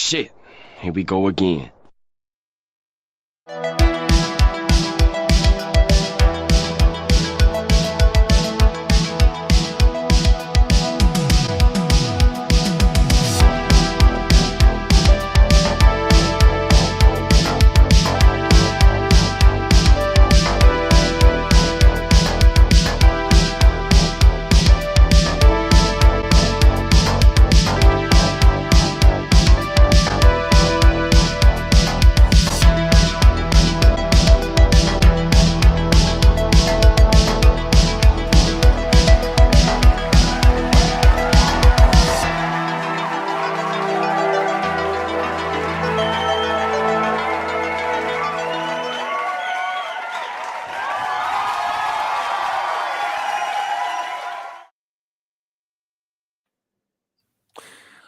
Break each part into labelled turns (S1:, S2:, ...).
S1: Shit, here we go again.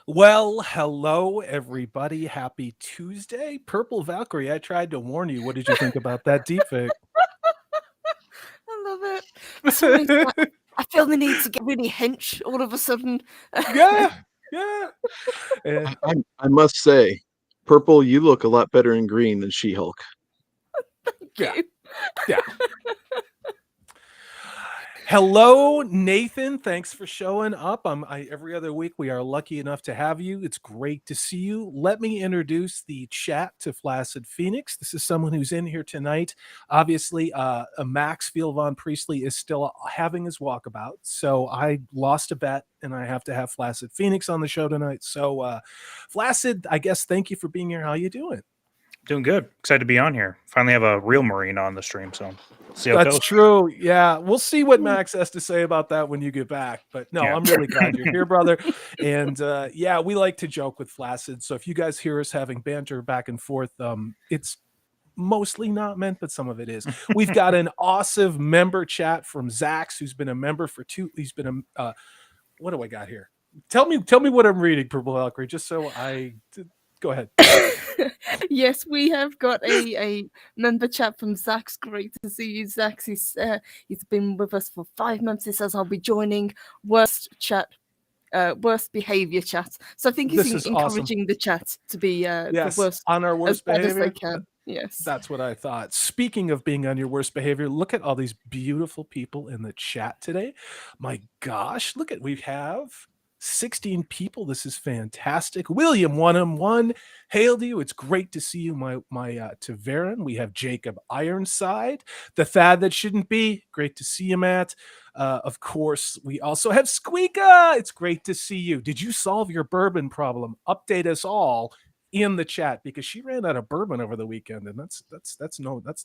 S2: Well, hello everybody. Happy Tuesday. Purple Valkyrie, I tried to warn you. What did you think about that deepfake?
S3: I love it. For some reason, I feel the need to get really hench all of a sudden.
S2: Yeah. And
S4: I must say, Purple, you look a lot better in green than She-Hulk.
S3: Thank you.
S2: yeah. Hello, Nathan. Thanks for showing up. Every other week we are lucky enough to have you. It's great to see you. Let me introduce the chat to Flaccid Phoenix. This is someone who's in here tonight. Obviously, Max Field Von Priestley is still having his walkabout, so I lost a bet, and I have to have Flaccid Phoenix on the show tonight. So, Flaccid, I guess thank you for being here. How you doing?
S5: Doing good. Excited to be on here. Finally have a real Marine on the stream, so see how it
S2: That's
S5: goes.
S2: true. Yeah, we'll see what Max has to say about that when you get back. But no, I'm really glad you're here, brother. And yeah, we like to joke with Flaccid. So if you guys hear us having banter back and forth, it's mostly not meant, but some of it is. We've got an awesome member chat from Zaxx, who's been a member for he's been a what do I got here? Tell me what I'm reading, Purple Valkyrie, just so go ahead.
S3: Yes, we have got a member chat from Zaxx. Great to see you, Zaxx. He's been with us for 5 months. He says I'll be joining worst behavior chat. So I think he's encouraging the chat to be the worst
S2: on our worst behavior
S3: as they can. Yes,
S2: that's what I thought. Speaking of being on your worst behavior, look at all these beautiful people in the chat today. My gosh, we have 16 people. This is fantastic. William 1M1, hail to you. It's great to see you, my Taverin. We have Jacob Ironside, the Thad that shouldn't be. Great to see you, Matt. Of course, we also have Squeaka. It's great to see you. Did you solve your bourbon problem? Update us all in the chat, because she ran out of bourbon over the weekend, and that's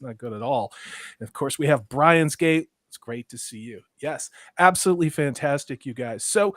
S2: not good at all. And of course, we have Brian's Gate. It's great to see you. Yes, absolutely fantastic, you guys. So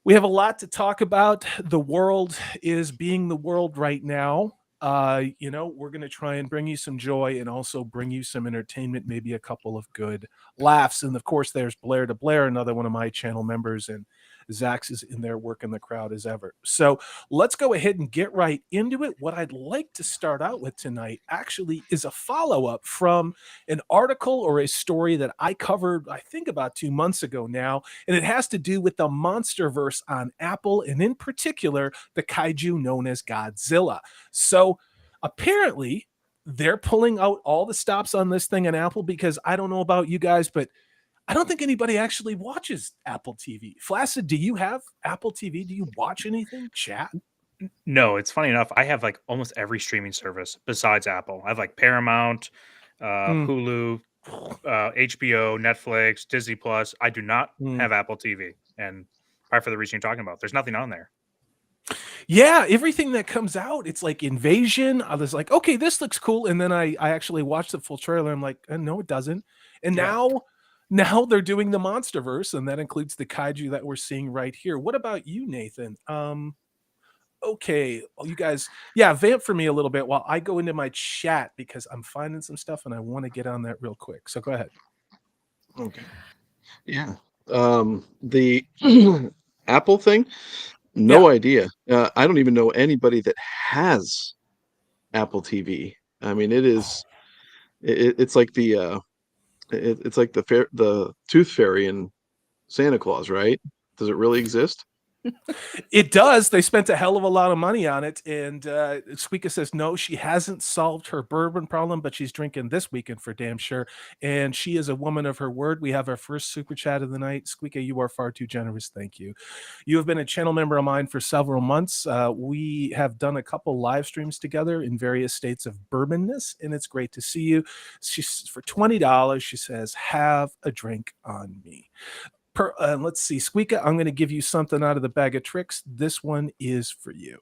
S2: we have a lot to talk about. The world is being the world right now. We're going to try and bring you some joy and also bring you some entertainment, maybe a couple of good laughs. And of course, there's Blair to Blair, another one of my channel members, and Zaxx is in there working the crowd as ever. So let's go ahead and get right into it. What I'd like to start out with tonight actually is a follow-up from an article or a story that I covered, I think about 2 months ago now, and it has to do with the MonsterVerse on Apple, and in particular, the kaiju known as Godzilla. So apparently, they're pulling out all the stops on this thing on Apple, because I don't know about you guys, but I don't think anybody actually watches Apple TV. Flaccid, do you have Apple TV? Do you watch anything? Chat?
S5: No, it's funny enough. I have like almost every streaming service besides Apple. I have like Paramount, Hulu, HBO, Netflix, Disney Plus. I do not have Apple TV, and probably for the reason you're talking about, there's nothing on there.
S2: Yeah, everything that comes out, it's like Invasion. I was like, okay, this looks cool, and then I actually watched the full trailer. I'm like, no, it doesn't. And now they're doing the MonsterVerse, and that includes the kaiju that we're seeing right here. What about you, Nathan? Okay, you guys, vamp for me a little bit while I go into my chat, because I'm finding some stuff and I want to get on that real quick. So go ahead.
S4: Okay. Yeah. The Apple thing, no idea. I don't even know anybody that has Apple TV. I mean, it's like it's like the Tooth Fairy and Santa Claus, right? Does it really exist?
S2: It does. They spent a hell of a lot of money on it. And Squeaka says, no, she hasn't solved her bourbon problem, but she's drinking this weekend for damn sure. And she is a woman of her word. We have our first super chat of the night. Squeaka, you are far too generous. Thank you. You have been a channel member of mine for several months. We have done a couple live streams together in various states of bourbonness, and it's great to see you. She's for $20. She says, have a drink on me. Let's see, Squeaka, I'm going to give you something out of the bag of tricks. This one is for you.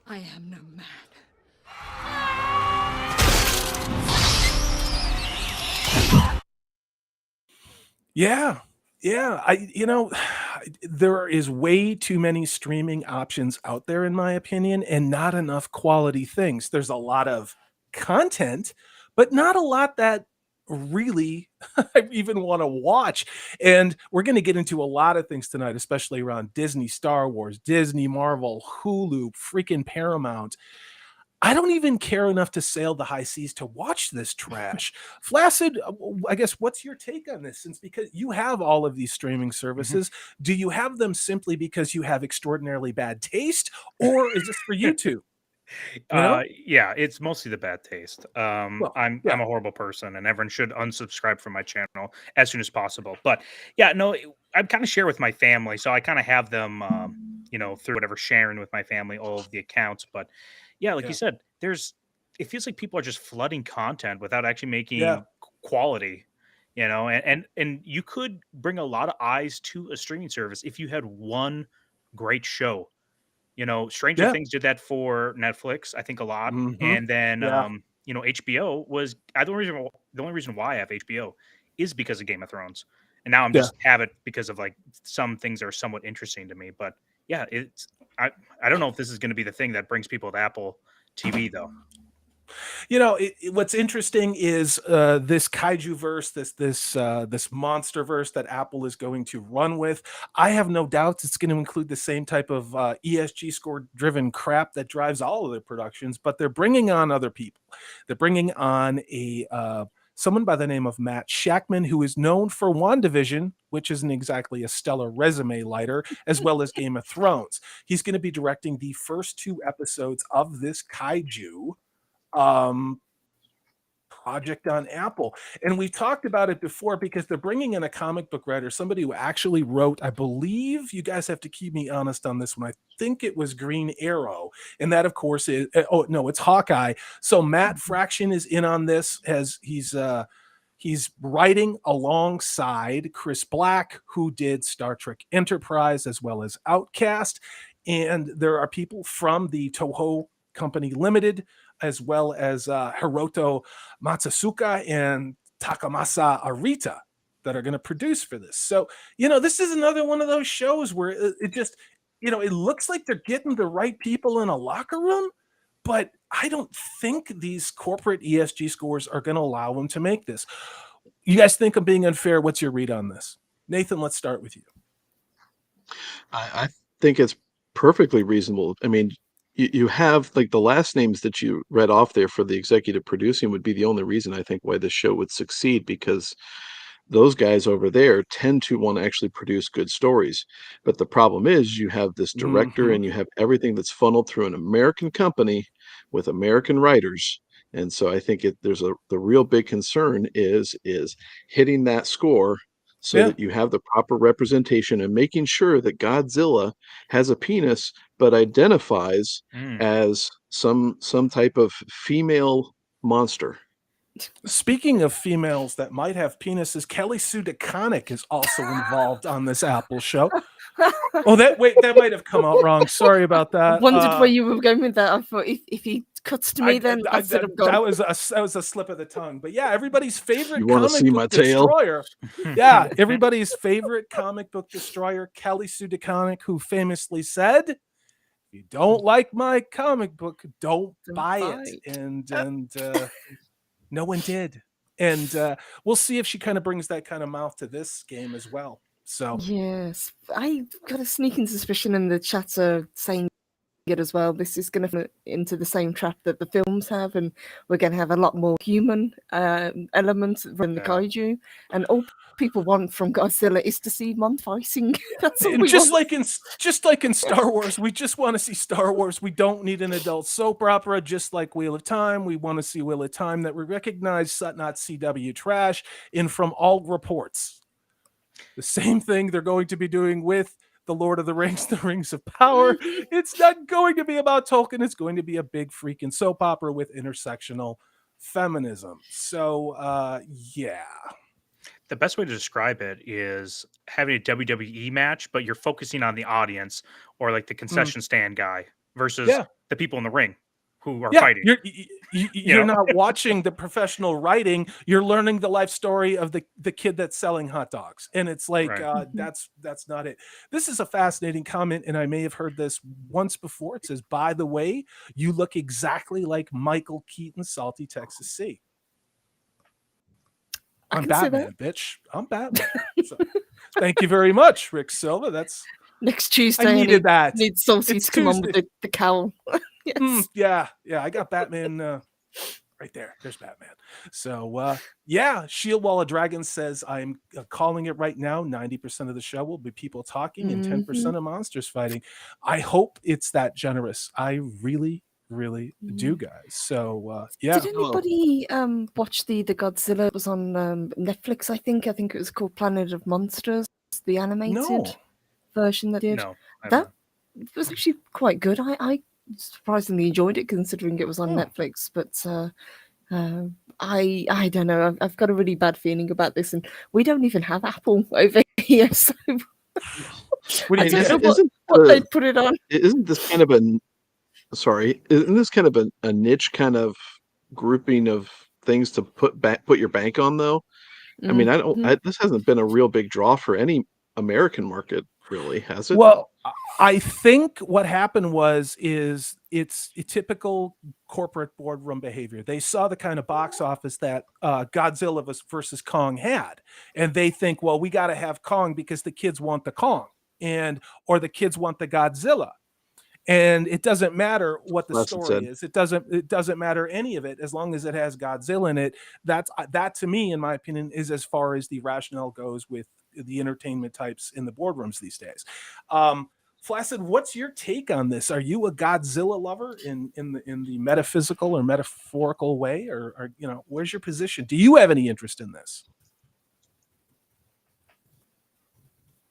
S6: I am no man.
S2: Yeah. There is way too many streaming options out there, in my opinion, and not enough quality things. There's a lot of content, but not a lot that really I even want to watch. And we're going to get into a lot of things tonight, especially around Disney, Star Wars, Disney, Marvel, Hulu, freaking Paramount. I don't even care enough to sail the high seas to watch this trash. Flaccid, I guess, what's your take on this? Since because you have all of these streaming services, do you have them simply because you have extraordinarily bad taste, or is this for YouTube?
S5: Yeah, it's mostly the bad taste.
S2: Well,
S5: I'm
S2: yeah.
S5: a horrible person, and everyone should unsubscribe from my channel as soon as possible. But yeah, no, I kind of share with my family, so I kind of have them, through whatever sharing with my family, all of the accounts. But yeah, like you said, it feels like people are just flooding content without actually making quality. And you could bring a lot of eyes to a streaming service if you had one great show. Stranger Things did that for Netflix, I think a lot. And then, HBO was the only reason why I have HBO is because of Game of Thrones. And now I'm just have it because of like some things are somewhat interesting to me. But yeah, I don't know if this is going to be the thing that brings people to Apple TV though.
S2: What's interesting is this Kaiju verse, this MonsterVerse that Apple is going to run with. I have no doubts it's going to include the same type of ESG score driven crap that drives all of their productions, but they're bringing on other people. They're bringing on someone by the name of Matt Shchman, who is known for WandaVision, which isn't exactly a stellar resume lighter, as well as Game of Thrones. He's going to be directing the first 2 episodes of this Kaiju project on Apple. And we've talked about it before because they're bringing in a comic book writer, somebody who actually wrote, I believe, you guys have to keep me honest on this one, I think it was Green Arrow. And that, of course, is, it's Hawkeye. So Matt Fraction is in on this as he's writing alongside Chris Black, who did Star Trek Enterprise as well as Outcast. And there are people from the Toho Company Limited, as well as Hiroto Matsusuka and Takamasa Arita that are going to produce for this. So, this is another one of those shows where it just, it looks like they're getting the right people in a locker room, but I don't think these corporate ESG scores are going to allow them to make this. You guys think I'm being unfair? What's your read on this? Nathan, let's start with you.
S4: I think it's perfectly reasonable. I mean, you have like the last names that you read off there for the executive producing would be the only reason I think why this show would succeed, because those guys over there tend to want to actually produce good stories. But the problem is you have this director and you have everything that's funneled through an American company with American writers. And so I think the real big concern is hitting that score so that you have the proper representation and making sure that Godzilla has a penis but identifies as some type of female monster.
S2: Speaking of females that might have penises, Kelly Sue DeConnick is also involved on this Apple show. Oh, that might have come out wrong. Sorry about that.
S3: I wondered where you were going with that. I thought if he cuts to me, then I should have gone.
S2: That was a slip of the tongue. But yeah, everybody's favorite
S4: you want to see my
S2: destroyer. Yeah, everybody's favorite comic book destroyer, Kelly Sue DeConnick, who famously said, "If you don't like my comic book, don't buy it." And no one did. And we'll see if she kind of brings that kind of mouth to this game as well. So
S3: yes, I got a sneaking suspicion in the chat saying it as well. This is going to into the same trap that the films have, and we're going to have a lot more human elements from the kaiju. And all people want from Godzilla is to see month fighting. That's all we
S2: just
S3: want.
S2: like in Star Wars, we just want to see Star Wars. We don't need an adult soap opera. Just like Wheel of Time, we want to see Wheel of Time that we recognize, not CW trash. And from all reports, the same thing they're going to be doing with the Lord of the Rings, the Rings of Power. It's not going to be about Tolkien. It's going to be a big freaking soap opera with intersectional feminism. So, yeah.
S5: The best way to describe it is having a WWE match, but you're focusing on the audience or like the concession stand guy versus the people in the ring who are fighting.
S2: You're not watching the professional writing. You're learning the life story of the kid that's selling hot dogs. And it's like, that's not it. This is a fascinating comment. And I may have heard this once before. It says, by the way, you look exactly like Michael Keaton, Salty Texas Sea. I'm Batman, bitch. I'm Batman. So, thank you very much, Rick Silva. That's
S3: next Tuesday.
S2: I needed that.
S3: Need Salty to come on with the cowl.
S2: Yes. Yeah. I got Batman right there. There's Batman. So Shield Wall of Dragons says, I'm calling it right now. 90% of the show will be people talking and 10% of monsters fighting. I hope it's that generous. I really do, guys. So
S3: did anybody watch the Godzilla? It was on Netflix, I think it was called Planet of Monsters, the animated version that did. That was actually quite good. I surprisingly enjoyed it considering it was on Netflix, but I don't know, I've got a really bad feeling about this, and we don't even have Apple over here, so I don't know what they'd put it on.
S4: Isn't this kind of isn't this kind of a niche kind of grouping of things to put your bank on, though? I mean, this hasn't been a real big draw for any American market, really, has it?
S2: Well, I think what happened is it's a typical corporate boardroom behavior. They saw the kind of box office that Godzilla versus Kong had, and they think, well, we got to have Kong because the kids want the Kong, or the kids want the Godzilla. And it doesn't matter what the story is. It doesn't matter any of it as long as it has Godzilla in it. That to me, in my opinion, is as far as the rationale goes with the entertainment types in the boardrooms these days. Flaccid, what's your take on this? Are you a Godzilla lover in the metaphysical or metaphorical way, or where's your position? Do you have any interest in this?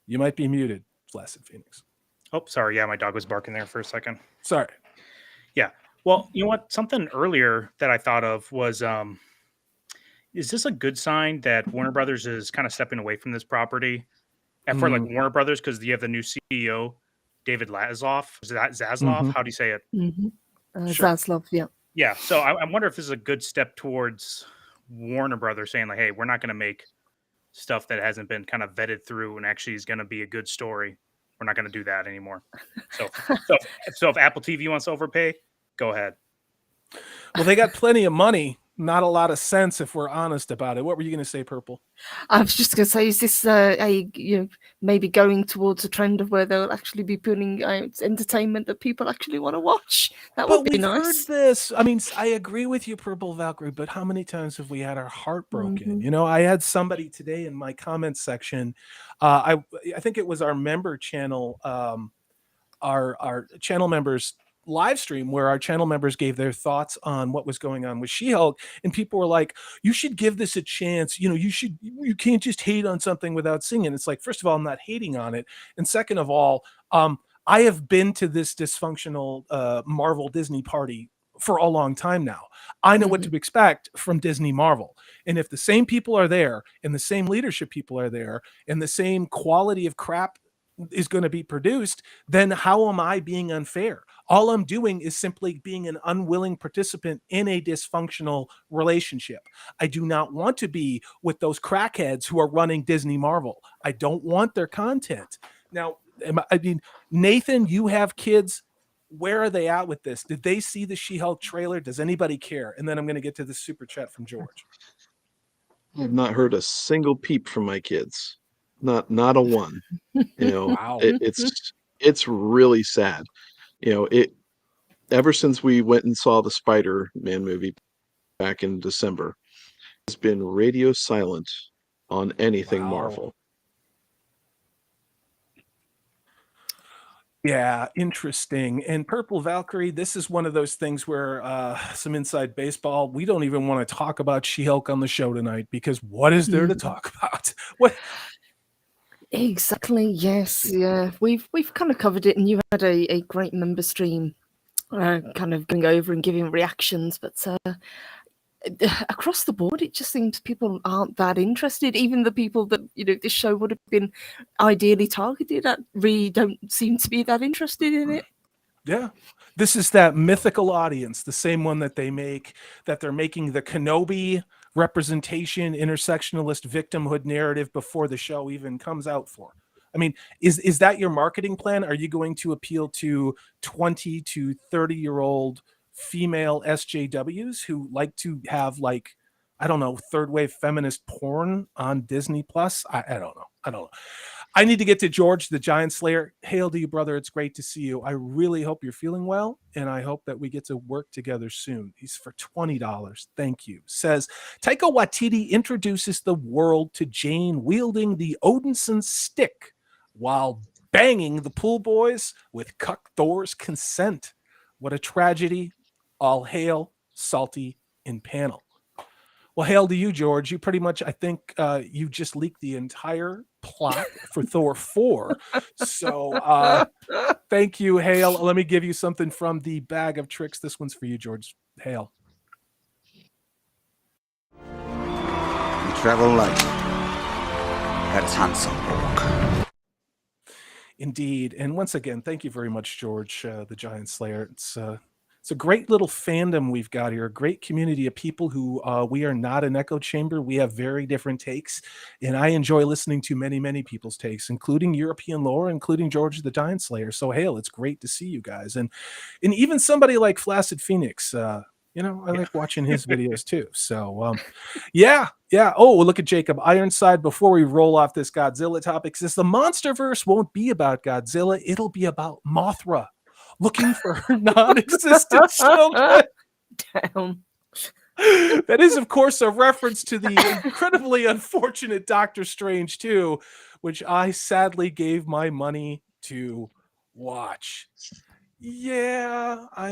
S2: You might be muted, Flaccid Phoenix.
S5: Oh, sorry. Yeah, my dog was barking there for a second.
S2: Sorry.
S5: Yeah. Well, you know what? Something earlier that I thought of was, is this a good sign that Warner Brothers is kind of stepping away from this property? And for like Warner Brothers, because you have the new CEO, David Zaslav. Is that Zaslav? How do you say it?
S3: Sure. Zaslav, yeah.
S5: Yeah. So I wonder if this is a good step towards Warner Brothers saying like, hey, we're not going to make stuff that hasn't been kind of vetted through and actually is going to be a good story. We're not going to do that anymore. So if Apple TV wants to overpay, go ahead.
S2: Well, they got plenty of money. Not a lot of sense, if we're honest about it. What were you going to say, Purple?
S3: I was just going to say, is this maybe going towards a trend of where they'll actually be putting out entertainment that people actually want to watch? That would be nice.
S2: Heard this. I mean, I agree with you, Purple Valkyrie, but how many times have we had our heart broken? I had somebody today in my comments section. I think it was our member channel, our channel members live stream where our channel members gave their thoughts on what was going on with She-Hulk, and people were like, you should give this a chance. You can't just hate on something without seeing it. It's like, first of all, I'm not hating on it, and second of all, I have been to this dysfunctional Marvel Disney party for a long time now. I know what to expect from Disney Marvel, and if the same people are there and the same leadership people are there and the same quality of crap is going to be produced, then how am I being unfair? All I'm doing is simply being an unwilling participant in a dysfunctional relationship. I do not want to be with those crackheads who are running Disney Marvel. I don't want their content. Now, I mean, Nathan, you have kids. Where are they at with this? Did they see the She-Hulk trailer? Does anybody care? And then I'm going to get to the super chat from George.
S4: I've not heard a single peep from my kids. Not a one.
S2: Wow.
S4: It's really sad. ever since we went and saw the Spider-Man movie back in December, has been radio silent on anything Marvel.
S2: Yeah, interesting. And Purple Valkyrie, this is one of those things where some inside baseball, we don't even want to talk about She-Hulk on the show tonight because what is there to talk about? What?
S3: Exactly. Yes. Yeah. We've kind of covered it, and you had a great member stream, kind of going over and giving reactions, but across the board, it just seems people aren't that interested. Even the people that this show would have been ideally targeted at really don't seem to be that interested in it.
S2: Yeah, this is that mythical audience, the same one that they're making the Kenobi representation, intersectionalist victimhood narrative before the show even comes out for. I mean, is that your marketing plan? Are you going to appeal to 20 to 30-year-old female SJWs who like to have, like, I don't know, third wave feminist porn on Disney Plus? I don't know. I need to get to George, the Giant Slayer. Hail to you, brother. It's great to see you. I really hope you're feeling well, and I hope that we get to work together soon. He's for $20. Thank you. Says, Taika Waititi introduces the world to Jane wielding the Odinson stick while banging the pool boys with Cuck Thor's consent. What a tragedy. All hail, Salty in panel. Well, hail to you, George. You pretty much, I think, you just leaked the entire plot for Thor 4. So thank you, Hail. Let me give you something from the bag of tricks. This one's for you, George. Hail.
S7: We travel light. That is handsome walk.
S2: Indeed. And once again, thank you very much, George, the Giant Slayer. It's a great little fandom we've got here, a great community of people who we are not an echo chamber. We have very different takes, and I enjoy listening to many, many people's takes, including European lore, including George the Giant Slayer. So, hail, it's great to see you guys. And even somebody like Flaccid Phoenix, I like watching his videos too. So, yeah. Oh, look at Jacob Ironside. Before we roll off this Godzilla topic, says the MonsterVerse won't be about Godzilla. It'll be about Mothra looking for her non-existent children.
S3: Damn.
S2: That is, of course, a reference to the incredibly unfortunate Doctor Strange 2, which I sadly gave my money to watch. Yeah, I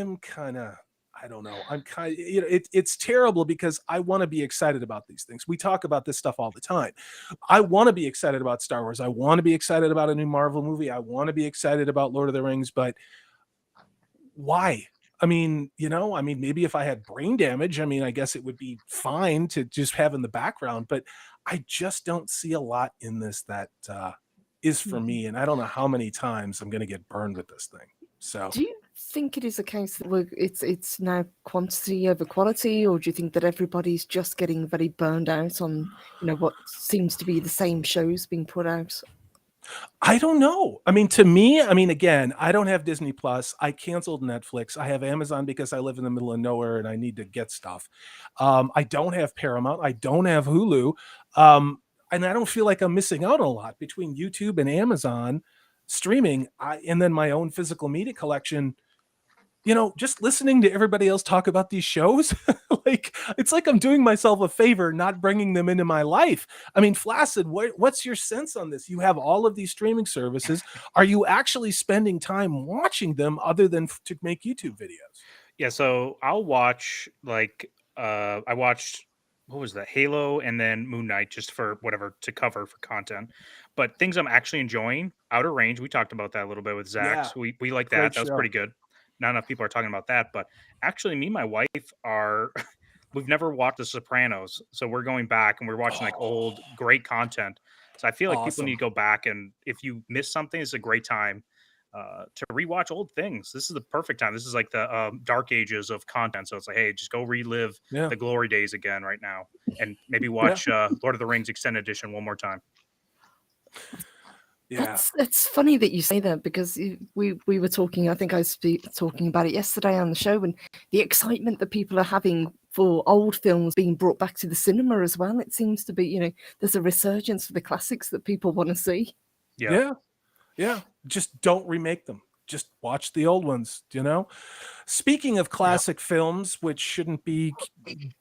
S2: don't know. It's terrible because I want to be excited about these things. We talk about this stuff all the time. I want to be excited about Star Wars. I want to be excited about a new Marvel movie. I want to be excited about Lord of the Rings, but why? I mean, maybe if I had brain damage, I guess it would be fine to just have in the background, but I just don't see a lot in this that is for me. And I don't know how many times I'm going to get burned with this thing. So
S3: do you think it is a case that it's now quantity over quality, or do you think that everybody's just getting very burned out on, what seems to be the same shows being put out?
S2: I don't know. To me, again, I don't have Disney Plus. I canceled Netflix. I have Amazon because I live in the middle of nowhere and I need to get stuff. I don't have Paramount. I don't have Hulu. And I don't feel like I'm missing out on a lot between YouTube and Amazon streaming. And then my own physical media collection. Just listening to everybody else talk about these shows, it's like I'm doing myself a favor not bringing them into my life. Flaccid, what's your sense on this? You have all of these streaming services. Are you actually spending time watching them other than to make YouTube videos?
S5: Yeah, so I'll watch, I watched, what was that, Halo and then Moon Knight, just for whatever to cover for content. But things I'm actually enjoying, Outer Range, we talked about that a little bit with Zaxx. Yeah, we like that. That was pretty good. Not enough people are talking about that, but actually me and my wife we've never watched The Sopranos. So we're going back and we're watching old, great content. So I feel like people need to go back, and if you miss something, it's a great time to rewatch old things. This is the perfect time. This is like the dark ages of content. So it's like, hey, just go relive the glory days again right now, and maybe watch Lord of the Rings Extended Edition one more time.
S2: Yeah,
S3: it's funny that you say that, because we were talking, I think I was talking about it yesterday on the show, and the excitement that people are having for old films being brought back to the cinema as well. It seems to be, there's a resurgence for the classics that people want to see.
S2: Yeah. Just don't remake them. just watch the old ones, you know? Speaking of classic films, which shouldn't be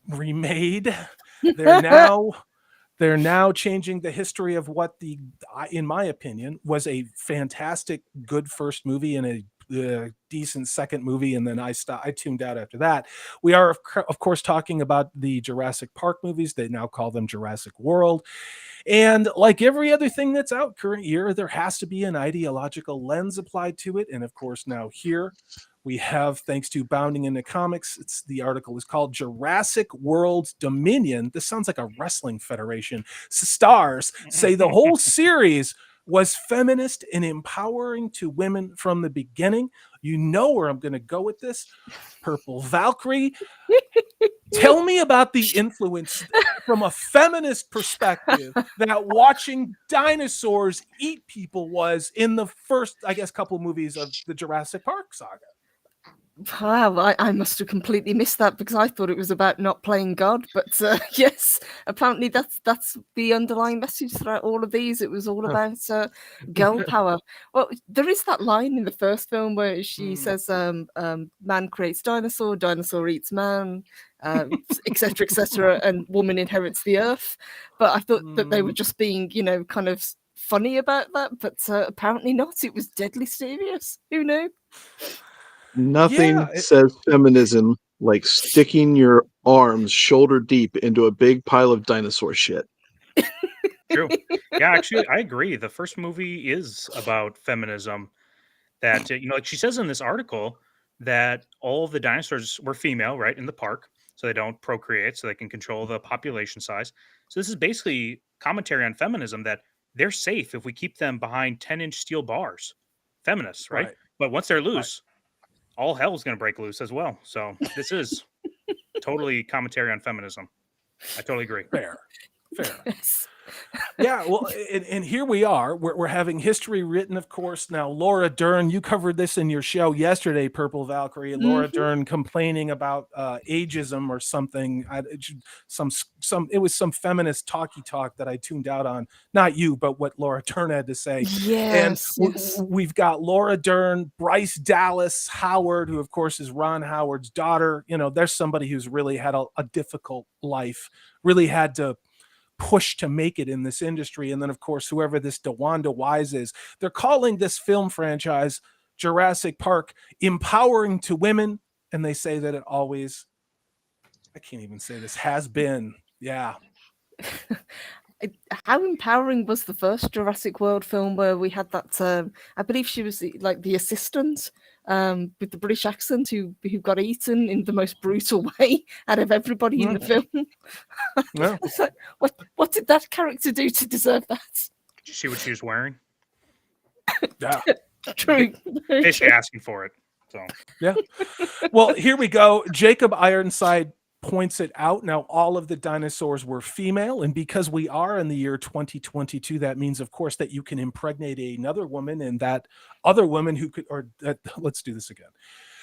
S2: remade, they're now changing the history of what in my opinion, was a fantastic, good first movie and a decent second movie, and then I tuned out after that. We are of course talking about the Jurassic Park movies. They now call them Jurassic World. And like every other thing that's out current year, there has to be an ideological lens applied to it. And of course, now here we have, thanks to Bounding into Comics, the article is called Jurassic World Dominion. This sounds like a wrestling federation. Stars say the whole series was feminist and empowering to women from the beginning. You know where I'm going to go with this. Purple Valkyrie. Tell me about the influence from a feminist perspective that watching dinosaurs eat people was in the first, I guess, couple movies of the Jurassic Park saga.
S3: Wow, I must have completely missed that because I thought it was about not playing God. But yes, apparently that's the underlying message throughout all of these. It was all about girl power. Well, there is that line in the first film where she says, "Man creates dinosaur, dinosaur eats man, etc., etc., and woman inherits the earth." But I thought that they were just being, kind of funny about that. But apparently not. It was deadly serious. Who knew?
S4: Nothing says feminism like sticking your arms shoulder deep into a big pile of dinosaur shit.
S5: True. Yeah, actually, I agree. The first movie is about feminism. That, like she says in this article, that all of the dinosaurs were female, right, in the park. So they don't procreate, so they can control the population size. So this is basically commentary on feminism, that they're safe if we keep them behind 10-inch steel bars. Feminists, right? But once they're loose, all hell's going to break loose as well. So this is totally commentary on feminism. I totally agree.
S2: Fair. Yeah, well, and here we are. We're having history written, of course. Now, Laura Dern, you covered this in your show yesterday, Purple Valkyrie. Laura Dern complaining about ageism or something. It was some feminist talky talk that I tuned out on. Not you, but what Laura Dern had to say.
S3: Yes.
S2: We've got Laura Dern, Bryce Dallas Howard, who of course is Ron Howard's daughter. There's somebody who's really had a difficult life, really had to push to make it in this industry. And then of course, whoever this DeWanda Wise is, they're calling this film franchise Jurassic Park empowering to women. And they say that it always, I can't even say this, has been. Yeah.
S3: How empowering was the first Jurassic World film where we had that, I believe she was like the assistant with the British accent who got eaten in the most brutal way out of everybody in the film.
S2: Yeah.
S3: Like, what did that character do to deserve that?
S5: Did you see what she was wearing?
S2: Yeah.
S3: True.
S5: Basically asking for it. So
S2: yeah. Well, here we go. Jacob Ironside points it out. Now, all of the dinosaurs were female, and because we are in the year 2022, that means, of course, that you can impregnate another woman, and that other woman who could, let's do this again.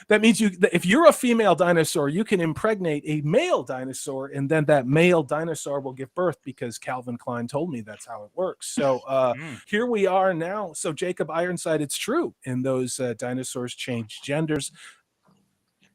S2: That means if you're a female dinosaur, you can impregnate a male dinosaur, and then that male dinosaur will give birth, because Calvin Klein told me that's how it works. So here we are now. So Jacob Ironside, it's true, and those dinosaurs changed genders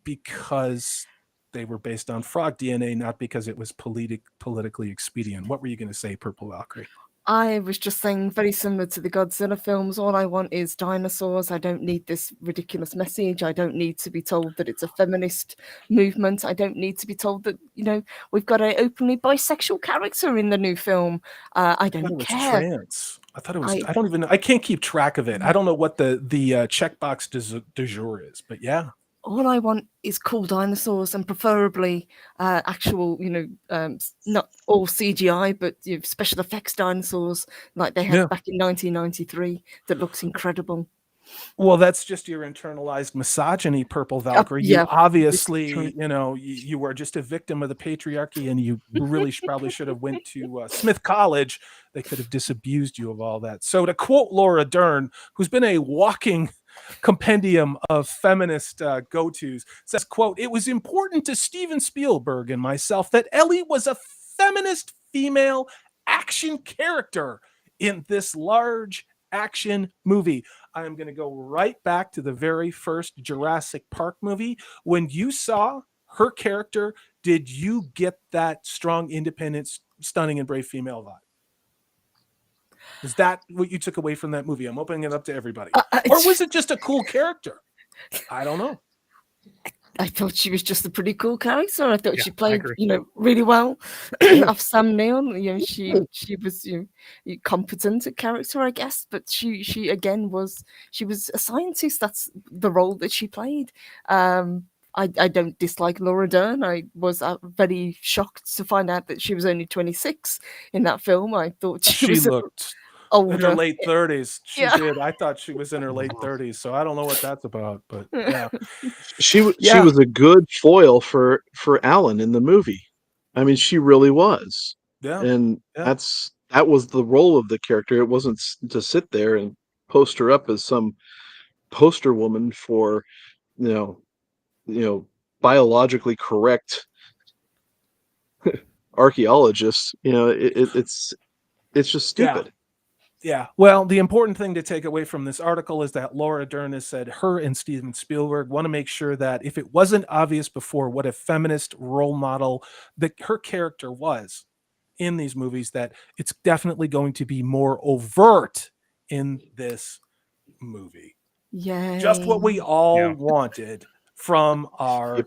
S2: because they were based on frog DNA, not because it was politically expedient. What were you going to say, Purple Valkyrie?
S3: I was just saying, very similar to the Godzilla films, all I want is dinosaurs. I don't need this ridiculous message. I don't need to be told that it's a feminist movement. I don't need to be told that, we've got an openly bisexual character in the new film. I don't care.
S2: Trans. I thought it was, I can't keep track of it. I don't know what the checkbox du jour is, but yeah.
S3: All I want is cool dinosaurs, and preferably actual, not all CGI, but special effects dinosaurs like they had back in 1993 that looks incredible.
S2: Well, that's just your internalized misogyny, Purple Valkyrie. You obviously, you were just a victim of the patriarchy, and you really probably should have went to Smith College. They could have disabused you of all that. So to quote Laura Dern, who's been a walking compendium of feminist go-tos, says, quote, "It was important to Steven Spielberg and myself that Ellie was a feminist female action character in this large action movie. I am going to go right back to the very first Jurassic Park movie. When you saw her character, did you get that strong, independent, stunning, and brave female vibe? Was that what you took away from that movie? I'm opening it up to everybody. Or was it just a cool character? I don't know.
S3: I thought she was just a pretty cool character. I thought she played, really well off Sam Neill. She was competent at character, I guess. But she again was a scientist. That's the role that she played. I don't dislike Laura Dern. I was very shocked to find out that she was only 26 in that film. I thought she
S2: looked
S3: older.
S2: In her late 30s. She did. I thought she was in her late 30s, so I don't know what that's about, but yeah.
S4: She was a good foil for Alan in the movie. I mean, she really was.
S2: Yeah.
S4: And that was the role of the character. It wasn't to sit there and post her up as some poster woman for, biologically correct archaeologists. It's just stupid.
S2: Yeah. Well, the important thing to take away from this article is that Laura Dern has said her and Steven Spielberg want to make sure that if it wasn't obvious before what a feminist role model that her character was in these movies, that it's definitely going to be more overt in this movie.
S3: Yeah.
S2: Just what we all wanted from our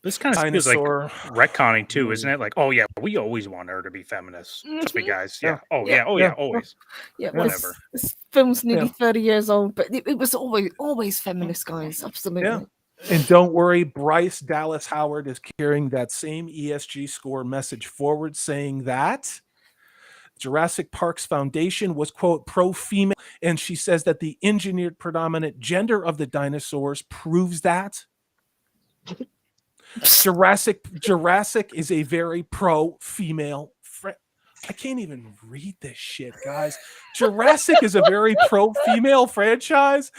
S5: This kind of feels like retconning too, isn't it? Like, oh yeah, we always want her to be feminist. Just be guys. Yeah. Always.
S3: Yeah,
S5: whatever.
S3: This film's nearly 30 years old, but it was always feminist, guys. Absolutely.
S2: Yeah. And don't worry, Bryce Dallas Howard is carrying that same ESG score message forward, saying that Jurassic Park's foundation was, quote, pro-female, and she says that the engineered predominant gender of the dinosaurs proves that. Jurassic is a very pro-female. I can't even read this shit, guys. Jurassic is a very pro-female franchise.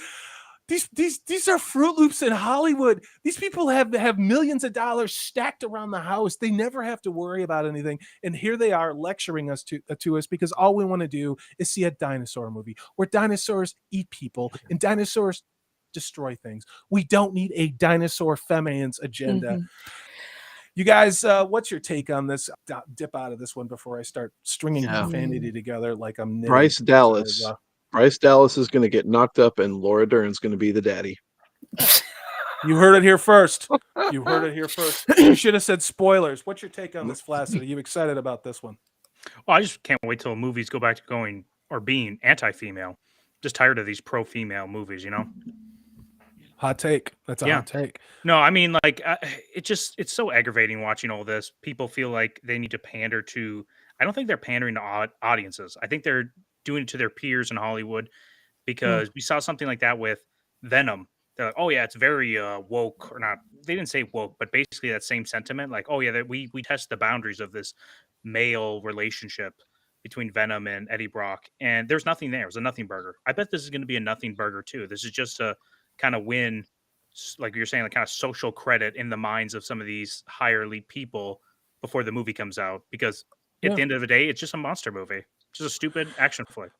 S2: These are Fruit Loops in Hollywood. These people have millions of dollars stacked around the house. They never have to worry about anything. And here they are lecturing us to us because all we want to do is see a dinosaur movie where dinosaurs eat people and dinosaurs destroy things. We don't need a dinosaur feminist agenda. Mm-hmm. You guys, what's your take on this? Dip out of this one before I start stringing profanity together like I'm knitting.
S4: Bryce Dallas. Bryce Dallas is going to get knocked up, and Laura Dern's going to be the daddy.
S2: You heard it here first. You heard it here first. You should have said spoilers. What's your take on this, Flaccid? Are you excited about this one?
S5: Well, I just can't wait till movies go back to being anti-female. Just tired of these pro-female movies,
S2: Hot take. That's a hot take.
S5: No, I mean, like, it's so aggravating watching all this. People feel like they need to pander to. I don't think they're pandering to audiences. I think they're doing it to their peers in Hollywood because we saw something like that with Venom. They're like, oh yeah, it's very woke or not. They didn't say woke, but basically that same sentiment. Like, oh yeah, that we test the boundaries of this male relationship between Venom and Eddie Brock, and there's nothing there. It was a nothing burger. I bet this is going to be a nothing burger too. This is just a kind of win, like you're saying, like kind of social credit in the minds of some of these higher elite people before the movie comes out. Because at the end of the day, it's just a monster movie. Just a stupid action flick.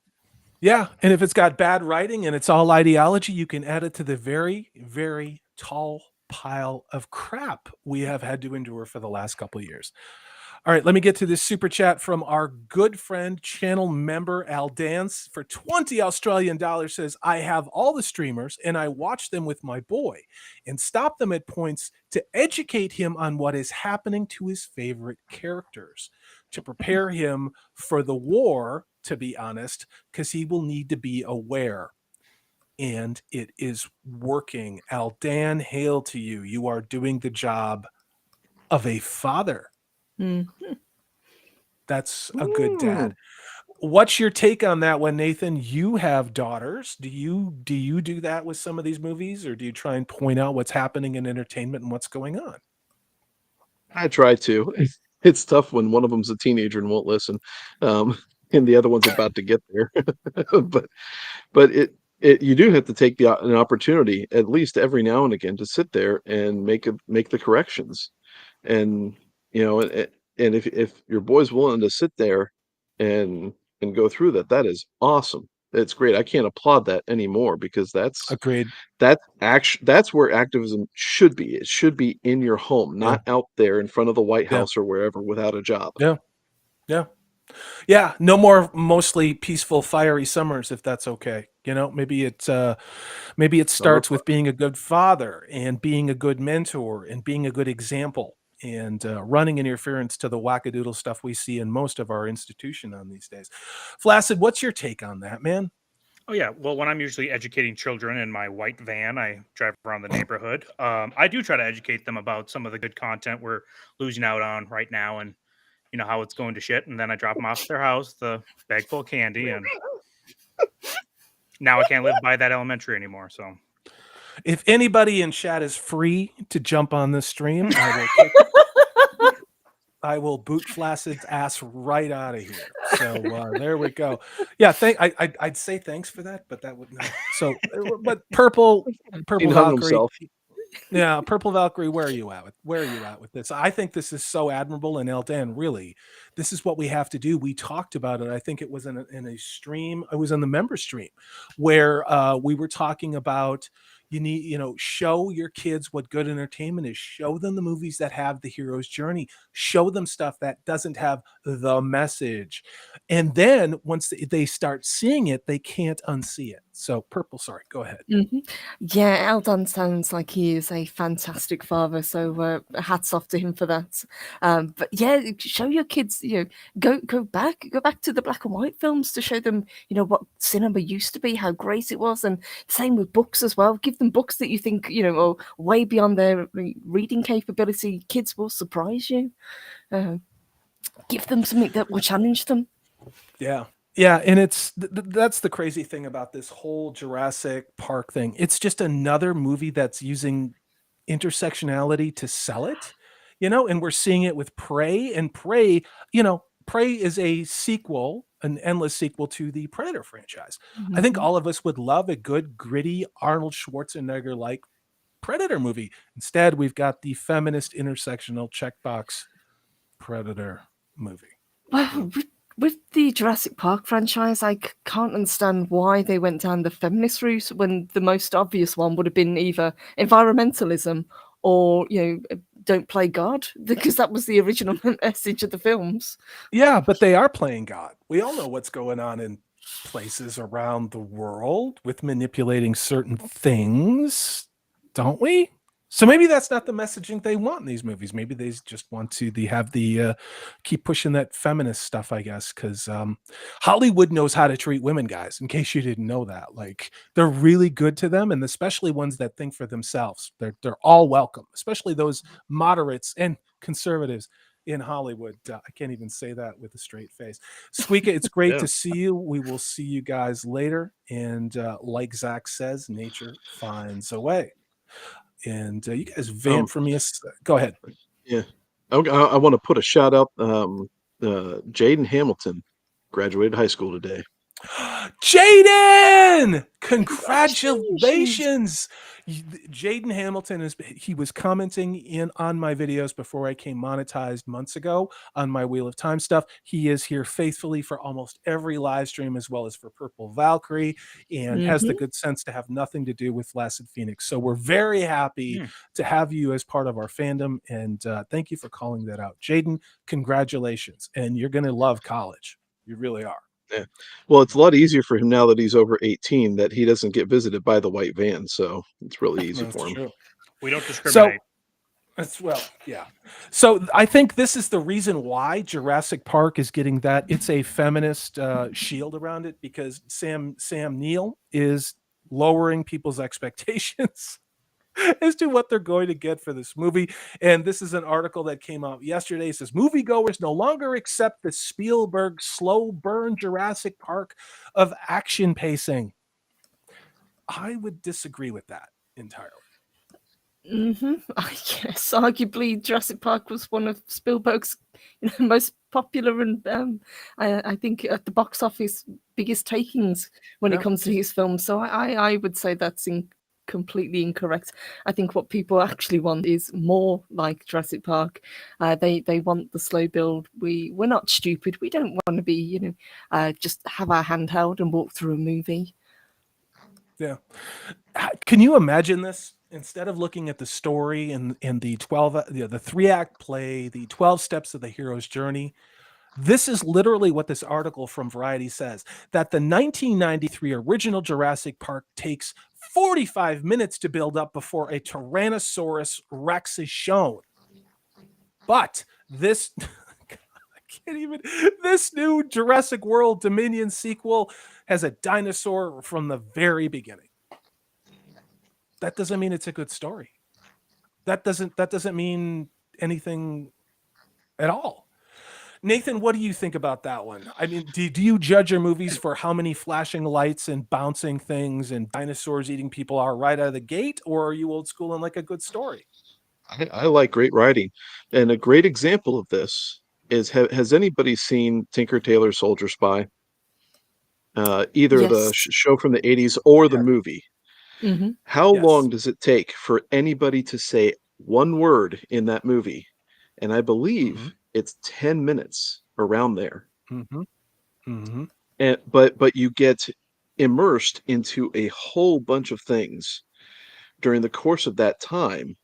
S2: Yeah, and if it's got bad writing and it's all ideology, you can add it to the very, very tall pile of crap we have had to endure for the last couple of years. All right, let me get to this super chat from our good friend, channel member Al Dance for 20 Australian dollars. Says, I have all the streamers and I watch them with my boy and stop them at points to educate him on what is happening to his favorite characters, to prepare him for the war, to be honest, because he will need to be aware. And it is working. Aldan, hail to you. You are doing the job of a father.
S3: Mm-hmm.
S2: That's a good dad. What's your take on that one, Nathan? You have daughters. Do you do that with some of these movies, or do you try and point out what's happening in entertainment and what's going on?
S4: I try to. It's tough when one of them's a teenager and won't listen, and the other one's about to get there. but you do have to take an opportunity at least every now and again to sit there and make the corrections. And and if your boy's willing to sit there and and go through that. That is awesome. It's great. I can't applaud that anymore because
S2: agreed.
S4: That's where activism should be. It should be in your home, not out there in front of the White House or wherever without a job.
S2: Yeah, no more mostly peaceful, fiery summers, if that's okay. Maybe it starts with being a good father and being a good mentor and being a good example and running interference to the wackadoodle stuff we see in most of our institution on these days. Flaccid, what's your take on that, man?
S5: Oh yeah, well, when I'm usually educating children in my white van, I drive around the neighborhood. I do try to educate them about some of the good content we're losing out on right now, and how it's going to shit. And then I drop them off at their house, the bag full of candy, and now I can't live by that elementary anymore. So,
S2: if anybody in chat is free to jump on this stream, I will boot Flaccid's ass right out of here. So there we go. Yeah, I'd say thanks for that, but that would not. So, but Purple Valkyrie. Yeah, Purple Valkyrie, where are you at with this? I think this is so admirable, and Eldan, really, this is what we have to do. We talked about it. I think it was in a stream. It was on the member stream where we were talking about show your kids what good entertainment is. Show them the movies that have the hero's journey. Show them stuff that doesn't have the message. And then once they start seeing it, they can't unsee it. So Purple, sorry, go ahead.
S3: Mm-hmm. Yeah, Eldan sounds like he is a fantastic father. So hats off to him for that. But yeah, show your kids, go back to the black and white films to show them, what cinema used to be, how great it was. And same with books as well. Give them books that you think, are way beyond their reading capability. Kids will surprise you. Give them something that will challenge them.
S2: Yeah, and that's the crazy thing about this whole Jurassic Park thing. It's just another movie that's using intersectionality to sell it, and we're seeing it with Prey. And Prey is a sequel, an endless sequel to the Predator franchise. Mm-hmm. I think all of us would love a good, gritty Arnold Schwarzenegger-like Predator movie. Instead, we've got the feminist intersectional checkbox Predator movie.
S3: Wow. With the Jurassic Park franchise, I can't understand why they went down the feminist route when the most obvious one would have been either environmentalism or, don't play God, because that was the original message of the films.
S2: Yeah, but they are playing God. We all know what's going on in places around the world with manipulating certain things, don't we? So maybe that's not the messaging they want in these movies. Maybe they just want to keep pushing that feminist stuff, I guess, because Hollywood knows how to treat women, guys, in case you didn't know that. Like, they're really good to them, and especially ones that think for themselves. They're all welcome, especially those moderates and conservatives in Hollywood. I can't even say that with a straight face. Squeaka, it's great to see you. We will see you guys later. And like Zaxx says, nature finds a way. And you guys vamp for me. Go ahead.
S4: Yeah. I want to put a shout out. Jayden Hamilton graduated high school today.
S2: Jayden! Congratulations! Jayden Hamilton he was commenting on my videos before I came monetized months ago on my Wheel of Time stuff. He is here faithfully for almost every live stream, as well as for Purple Valkyrie, and has the good sense to have nothing to do with Flaccid Phoenix. So we're very happy to have you as part of our fandom, and thank you for calling that out. Jayden, congratulations, and you're going to love college. You really are.
S4: Yeah. Well, it's a lot easier for him now that he's over 18 that he doesn't get visited by the white van. So it's really easy for him.
S5: True. We don't discriminate.
S2: So I think this is the reason why Jurassic Park is getting that. It's a feminist shield around it, because Sam Neill is lowering people's expectations as to what they're going to get for this movie. And this is an article that came out yesterday. It says, moviegoers no longer accept the Spielberg slow burn Jurassic Park of action pacing. I would disagree with that entirely.
S3: Yes, arguably Jurassic Park was one of Spielberg's most popular and I think at the box office biggest takings when it comes to his films. So I would say that's completely incorrect. I think what people actually want is more like Jurassic Park. They want the slow build. We're not stupid. We don't want to be, just have our hand held and walk through a movie.
S2: Yeah. Can you imagine this? Instead of looking at the story and the 12, the 3-act play, the 12 steps of the hero's journey, this is literally what this article from Variety says, that the 1993 original Jurassic Park takes 45 minutes to build up before a Tyrannosaurus Rex is shown. But this, this new Jurassic World Dominion sequel has a dinosaur from the very beginning. That doesn't mean it's a good story. That doesn't mean anything at all. Nathan, what do you think about that one? I mean, do you judge your movies for how many flashing lights and bouncing things and dinosaurs eating people are right out of the gate, or are you old school and like a good story?
S4: I like great writing. And a great example of this is, has anybody seen Tinker Tailor Soldier Spy? Either
S3: Yes.
S4: the show from the 80s or the movie.
S3: Mm-hmm.
S4: How long does it take for anybody to say one word in that movie? And I believe it's 10 minutes, around there. And but you get immersed into a whole bunch of things during the course of that time.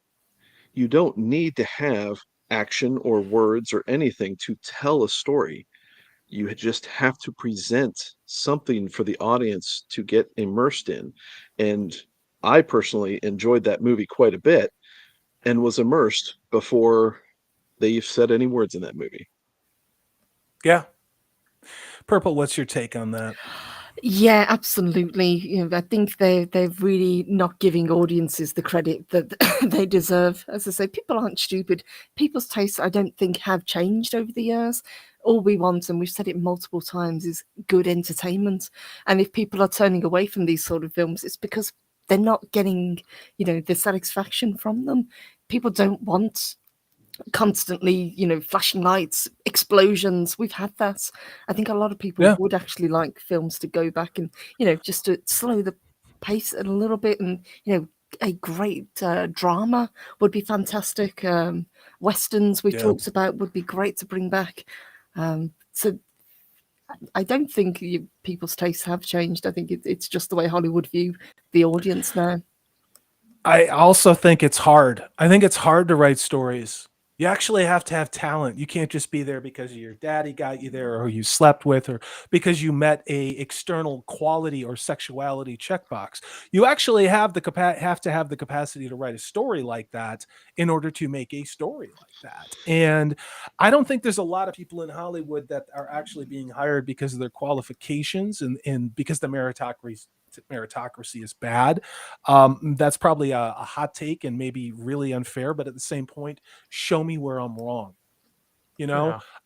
S4: You don't need to have action or words or anything to tell a story. You just have to present something for the audience to get immersed in. And I personally enjoyed that movie quite a bit and was immersed before they said any words in that movie.
S2: Yeah. Purple, what's your take on that?
S3: Yeah, absolutely. I think they're really not giving audiences the credit that they deserve. As I say, people aren't stupid. People's tastes, I don't think, have changed over the years. All we want, and we've said it multiple times, is good entertainment. And if people are turning away from these sort of films, it's because they're not getting, the satisfaction from them. People don't want constantly, flashing lights, explosions. We've had that. I think a lot of people would actually like films to go back and, just to slow the pace a little bit, and, a great drama would be fantastic. Westerns we've talked about would be great to bring back. So I don't think people's tastes have changed. I think it's just the way Hollywood view the audience now.
S2: I also think it's hard. I think it's hard to write stories. You actually have to have talent. You can't just be there because your daddy got you there, or you slept with, or because you met a external quality or sexuality checkbox. You actually have to have the capacity to write a story like that in order to make a story like that. And I don't think there's a lot of people in Hollywood that are actually being hired because of their qualifications and because the meritocracy is bad. That's probably a hot take and maybe really unfair, but at the same point, show me where I'm wrong.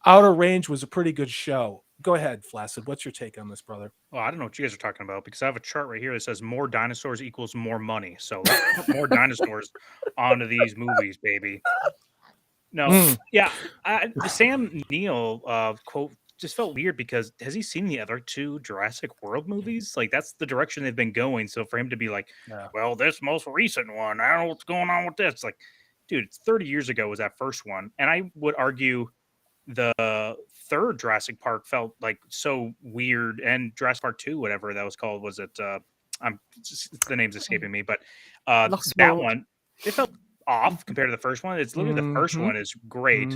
S2: Outer Range was a pretty good show. Go ahead, Flaccid. What's your take on this, brother?
S5: Well, I don't know what you guys are talking about, because I have a chart right here that says more dinosaurs equals more money. So let's put more dinosaurs onto these movies, baby. No, yeah. Sam Neill quote just felt weird, because has he seen the other two Jurassic World movies? Like, that's the direction they've been going. So for him to be like, well, this most recent one, I don't know what's going on with this. It's like, dude, 30 years ago was that first one. And I would argue the third Jurassic Park felt like so weird, and Jurassic Park 2, whatever that was called, was it? The name's escaping me, but that one, it felt off compared to the first one. It's literally the first one is great.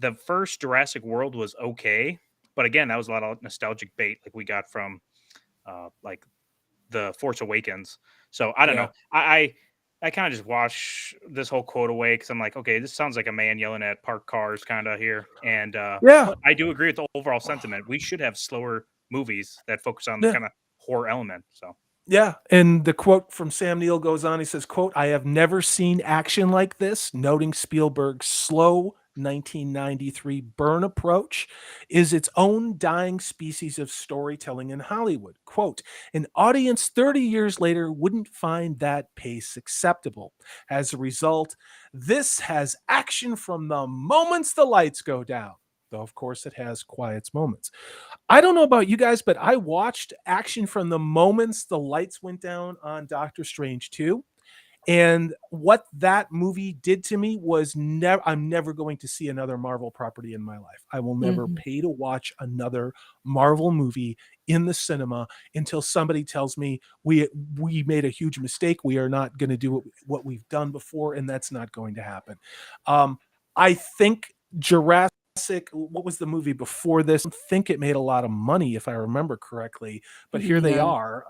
S5: The first Jurassic World was okay, but again, that was a lot of nostalgic bait, like we got from like the Force Awakens. So I don't know. I kind of just wash this whole quote away, because I'm like, okay, this sounds like a man yelling at parked cars kind of here. And I do agree with the overall sentiment. We should have slower movies that focus on the kind of horror element. So
S2: yeah, and the quote from Sam Neill goes on. He says, quote, "I have never seen action like this," noting Spielberg's slow 1993 burn approach is its own dying species of storytelling in Hollywood. Quote, "An audience 30 years later wouldn't find that pace acceptable. As a result, this has action from the moments the lights go down." though of course it has quiet moments. I don't know about you guys, but I watched action from the moments the lights went down on Doctor Strange 2. And what that movie did to me was I'm never going to see another Marvel property in my life. I will never pay to watch another Marvel movie in the cinema until somebody tells me we made a huge mistake. We are not going to do what we've done before, and that's not going to happen. I think Jurassic, what was the movie before this? I think it made a lot of money, if I remember correctly, but here they are.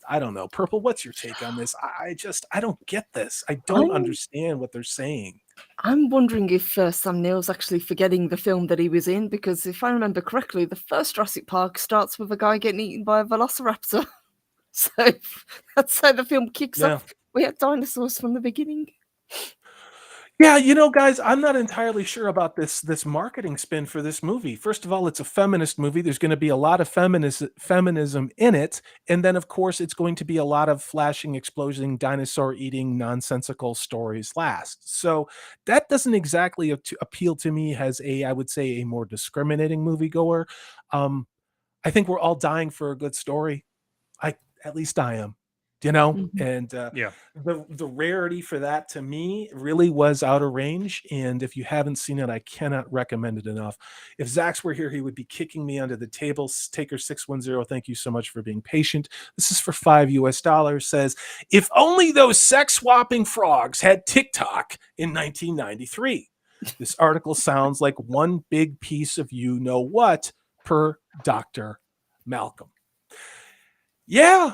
S2: I don't know. Purple, what's your take on this? I don't get this. I don't understand what they're saying.
S3: I'm wondering if Sam Neill's actually forgetting the film that he was in, because if I remember correctly, the first Jurassic Park starts with a guy getting eaten by a velociraptor. So that's how the film kicks off. We had dinosaurs from the beginning.
S2: Yeah, you know, guys, I'm not entirely sure about this marketing spin for this movie. First of all, it's a feminist movie. There's going to be a lot of feminism in it. And then, of course, it's going to be a lot of flashing, explosion, dinosaur-eating, nonsensical stories last. So that doesn't exactly appeal to me as I would say, a more discriminating moviegoer. I think we're all dying for a good story. At least I am. And the rarity for that to me really was out of range. And if you haven't seen it, I cannot recommend it enough. If Zaxx were here, he would be kicking me under the table. Taker610, thank you so much for being patient. This is for $5 says, if only those sex swapping frogs had TikTok in 1993. This article sounds like one big piece of you know what per Dr. Malcolm. Yeah.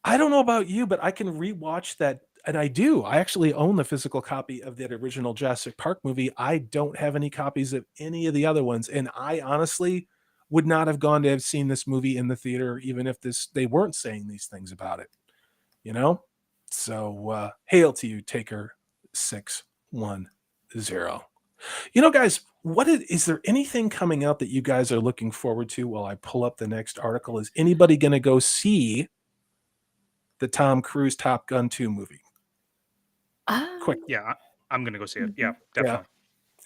S2: I don't know about you, but I can rewatch that, and I do. I actually own the physical copy of that original Jurassic Park movie. I don't have any copies of any of the other ones, and I honestly would not have gone to have seen this movie in the theater, even if they weren't saying these things about it. So hail to you, Taker 610. Guys, is there anything coming out that you guys are looking forward to while I pull up the next article? Is anybody going to go see the Tom Cruise Top Gun 2 movie? Quick.
S5: Yeah, I'm going to go see it. Yeah, definitely.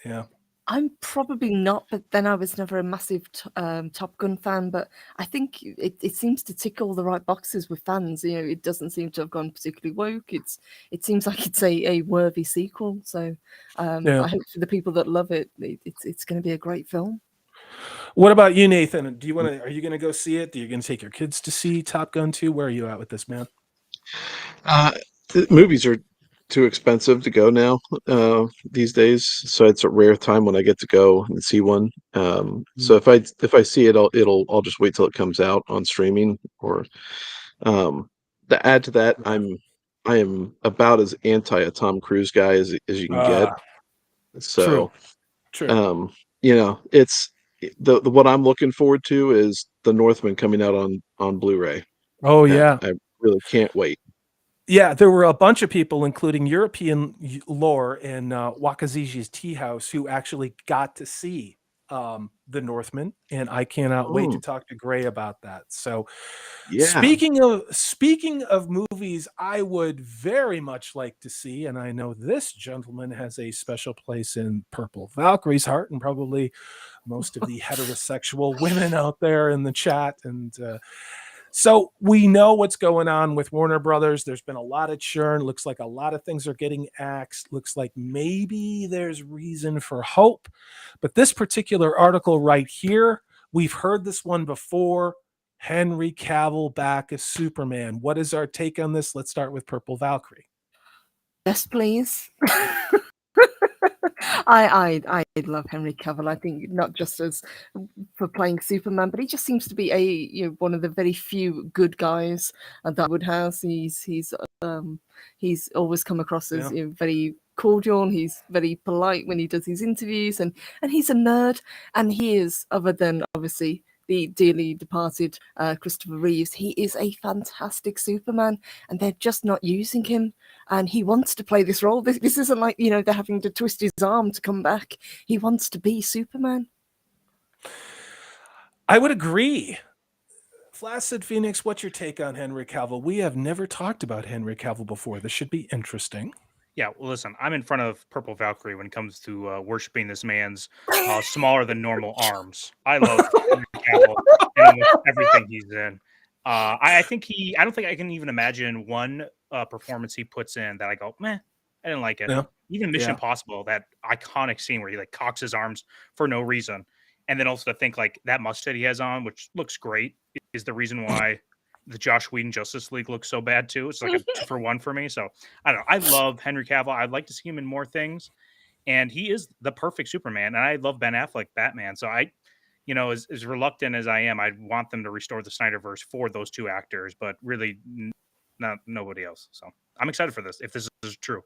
S2: Yeah.
S3: I'm probably not, but then I was never a massive Top Gun fan, but I think it seems to tick all the right boxes with fans. It doesn't seem to have gone particularly woke. It seems like it's a worthy sequel. So I hope for the people that love it, it's going to be a great film.
S2: What about you, Nathan? Are you going to go see it? Are you going to take your kids to see Top Gun 2? Where are you at with this, man?
S4: Movies are too expensive to go now these days, so it's a rare time when I get to go and see one. So if I see it, I'll just wait till it comes out on streaming. Or to add to that, I am about as anti a Tom Cruise guy as you can get. So
S2: true.
S4: It's the what I'm looking forward to is The Northman coming out on Blu-ray.
S2: Oh yeah,
S4: I really can't wait.
S2: Yeah, there were a bunch of people, including European lore in Wakaziji's Tea House, who actually got to see The Northman, and I cannot wait to talk to Gray about that. So, speaking of movies, I would very much like to see, and I know this gentleman has a special place in Purple Valkyrie's heart, and probably most of the heterosexual women out there in the chat, and. So we know what's going on with Warner Brothers. There's been a lot of churn. Looks like a lot of things are getting axed. Looks like maybe there's reason for hope. But this particular article right here, we've heard this one before. Henry Cavill back as Superman. What is our take on this? Let's start with Purple Valkyrie.
S3: Yes, please. I love Henry Cavill. I think not just as for playing Superman, but he just seems to be one of the very few good guys that Wood has. He's always come across as very cordial. He's very polite when he does his interviews, and he's a nerd. And he is, other than obviously the dearly departed Christopher Reeves, he is a fantastic Superman, and they're just not using him. And he wants to play this role. This isn't like, they're having to twist his arm to come back. He wants to be Superman.
S2: I would agree. Flaccid Phoenix, what's your take on Henry Cavill? We have never talked about Henry Cavill before. This should be interesting.
S5: Yeah, well, listen, I'm in front of Purple Valkyrie when it comes to worshiping this man's smaller than normal arms. I love Henry Cavill and almost everything he's in. I think I don't think I can even imagine one performance he puts in that I go, meh, I didn't like it.
S2: Yeah.
S5: Even Mission
S2: Yeah.
S5: Impossible, that iconic scene where he like cocks his arms for no reason. And then also to think like that mustache he has on, which looks great, is the reason why the Josh Whedon Justice League looks so bad too. It's like a 2-for-1 for me. So I don't know. I love Henry Cavill. I'd like to see him in more things. And he is the perfect Superman. And I love Ben Affleck Batman. So I, as reluctant as I am, I want them to restore the Snyderverse for those two actors, but really not nobody else. So I'm excited for this, if this is true.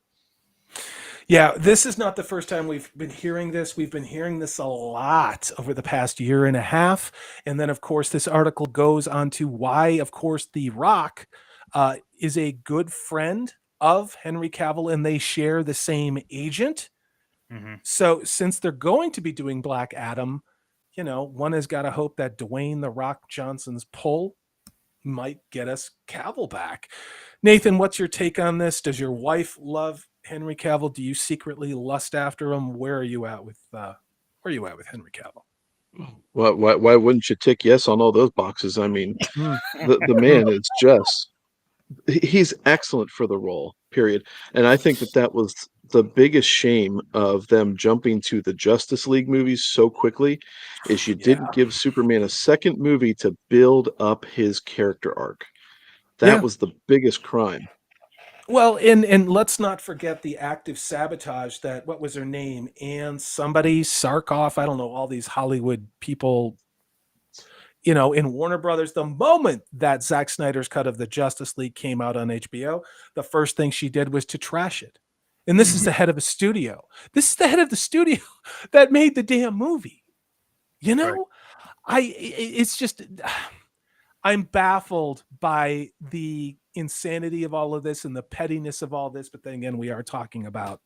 S2: Yeah, this is not the first time we've been hearing this. We've been hearing this a lot over the past year and a half. And then, of course, this article goes on to why, of course, The Rock is a good friend of Henry Cavill and they share the same agent. Mm-hmm. So since they're going to be doing Black Adam, one has got to hope that Dwayne The Rock Johnson's pull might get us Cavill back. Nathan, what's your take on this? Does your wife love Henry Cavill? Do you secretly lust after him? Where are you at with Henry Cavill?
S4: Why wouldn't you tick yes on all those boxes? I mean, the man is he's excellent for the role, period. And I think that was the biggest shame of them jumping to the Justice League movies so quickly is you didn't give Superman a second movie to build up his character arc. That was the biggest crime.
S2: Well, and let's not forget the active sabotage that, what was her name? And somebody, Sarkoff, I don't know, all these Hollywood people, in Warner Brothers. The moment that Zack Snyder's cut of the Justice League came out on HBO, the first thing she did was to trash it. And this is the head of a studio. This is the head of the studio that made the damn movie. Right. It's just, I'm baffled by the insanity of all of this and the pettiness of all this. But then again, we are talking about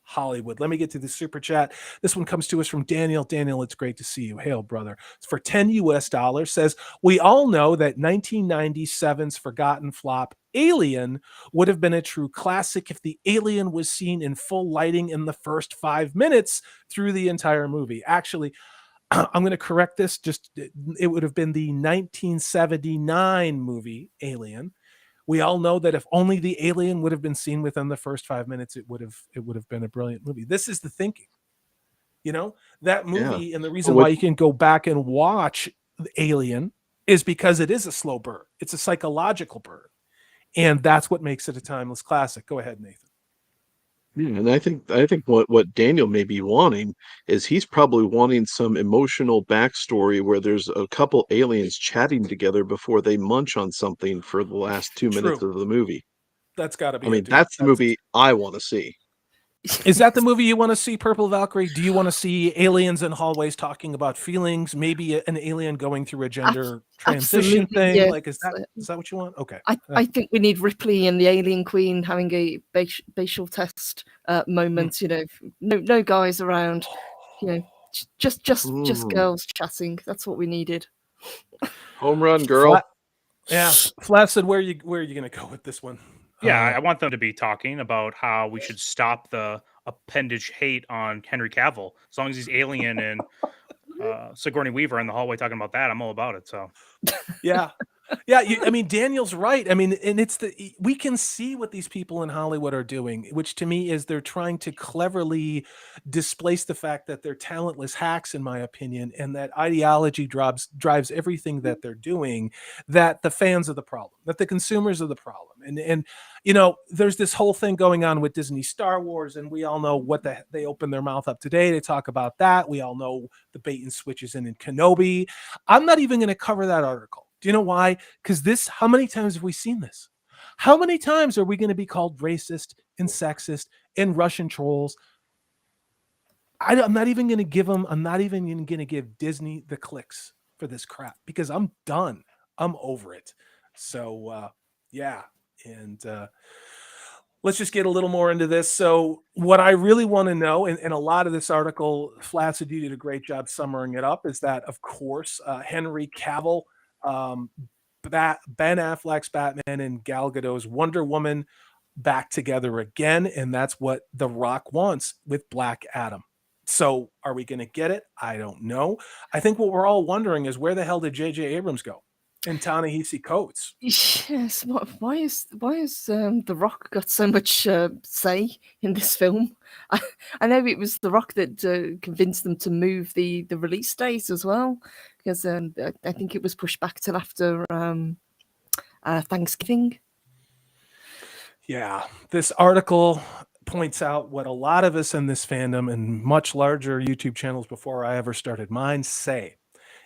S2: Hollywood. Let me get to the super chat. This one comes to us from Daniel. Daniel, it's great to see you. Hail, brother. For $10 US, says, we all know that 1997's forgotten flop Alien would have been a true classic if the alien was seen in full lighting in the first 5 minutes through the entire movie. Actually, I'm going to correct this. It would have been the 1979 movie Alien. We all know that if only the alien would have been seen within the first 5 minutes, it would have been a brilliant movie. This is the thinking, that movie. Yeah. And the reason why you can go back and watch Alien is because it is a slow burn. It's a psychological burn. And that's what makes it a timeless classic. Go ahead, Nathan.
S4: Yeah, and I think what Daniel may be wanting is he's probably wanting some emotional backstory where there's a couple aliens chatting together before they munch on something for the last 2 minutes of the movie.
S2: That's got to be.
S4: I mean, that's the movie I want to see.
S2: Is that the movie you want to see, Purple Valkyrie? Do you want to see aliens in hallways talking about feelings? Maybe an alien going through a gender transition thing? Yes. Like, is that what you want? Okay.
S3: I think we need Ripley and the Alien Queen having a facial test moment. No guys around. Just girls chatting. That's what we needed.
S4: Home run, girl.
S2: Flaccid, where are you going to go with this one?
S5: Yeah, I want them to be talking about how we should stop the appendage hate on Henry Cavill. As long as he's Alien and Sigourney Weaver in the hallway talking about that, I'm all about it. So,
S2: yeah. Daniel's right. And we can see what these people in Hollywood are doing, which to me is they're trying to cleverly displace the fact that they're talentless hacks, in my opinion, and that ideology drives everything that they're doing, that the fans are the problem, that the consumers are the problem. And there's this whole thing going on with Disney Star Wars, and we all know what they open their mouth up today. They talk about that. We all know the bait and switches in Kenobi. I'm not even going to cover that article. Do you know why? Because how many times have we seen this? How many times are we going to be called racist and sexist and Russian trolls? I'm not even going to give Disney the clicks for this crap because I'm done. I'm over it. So, yeah. And let's just get a little more into this. So what I really want to know, and a lot of this article, Flaccid, you did a great job summarizing it up, is that, of course, Henry Cavill, Ben Affleck's Batman and Gal Gadot's Wonder Woman back together again, and that's what The Rock wants with Black Adam. So are we going to get it? I don't know. I think what we're all wondering is where the hell did J.J. Abrams go? And Ta-Nehisi Coates.
S3: Yes. Why is The Rock got so much say in this film? I know it was The Rock that convinced them to move the release date as well, because I think it was pushed back till after Thanksgiving.
S2: Yeah, this article points out what a lot of us in this fandom and much larger YouTube channels before I ever started mine say.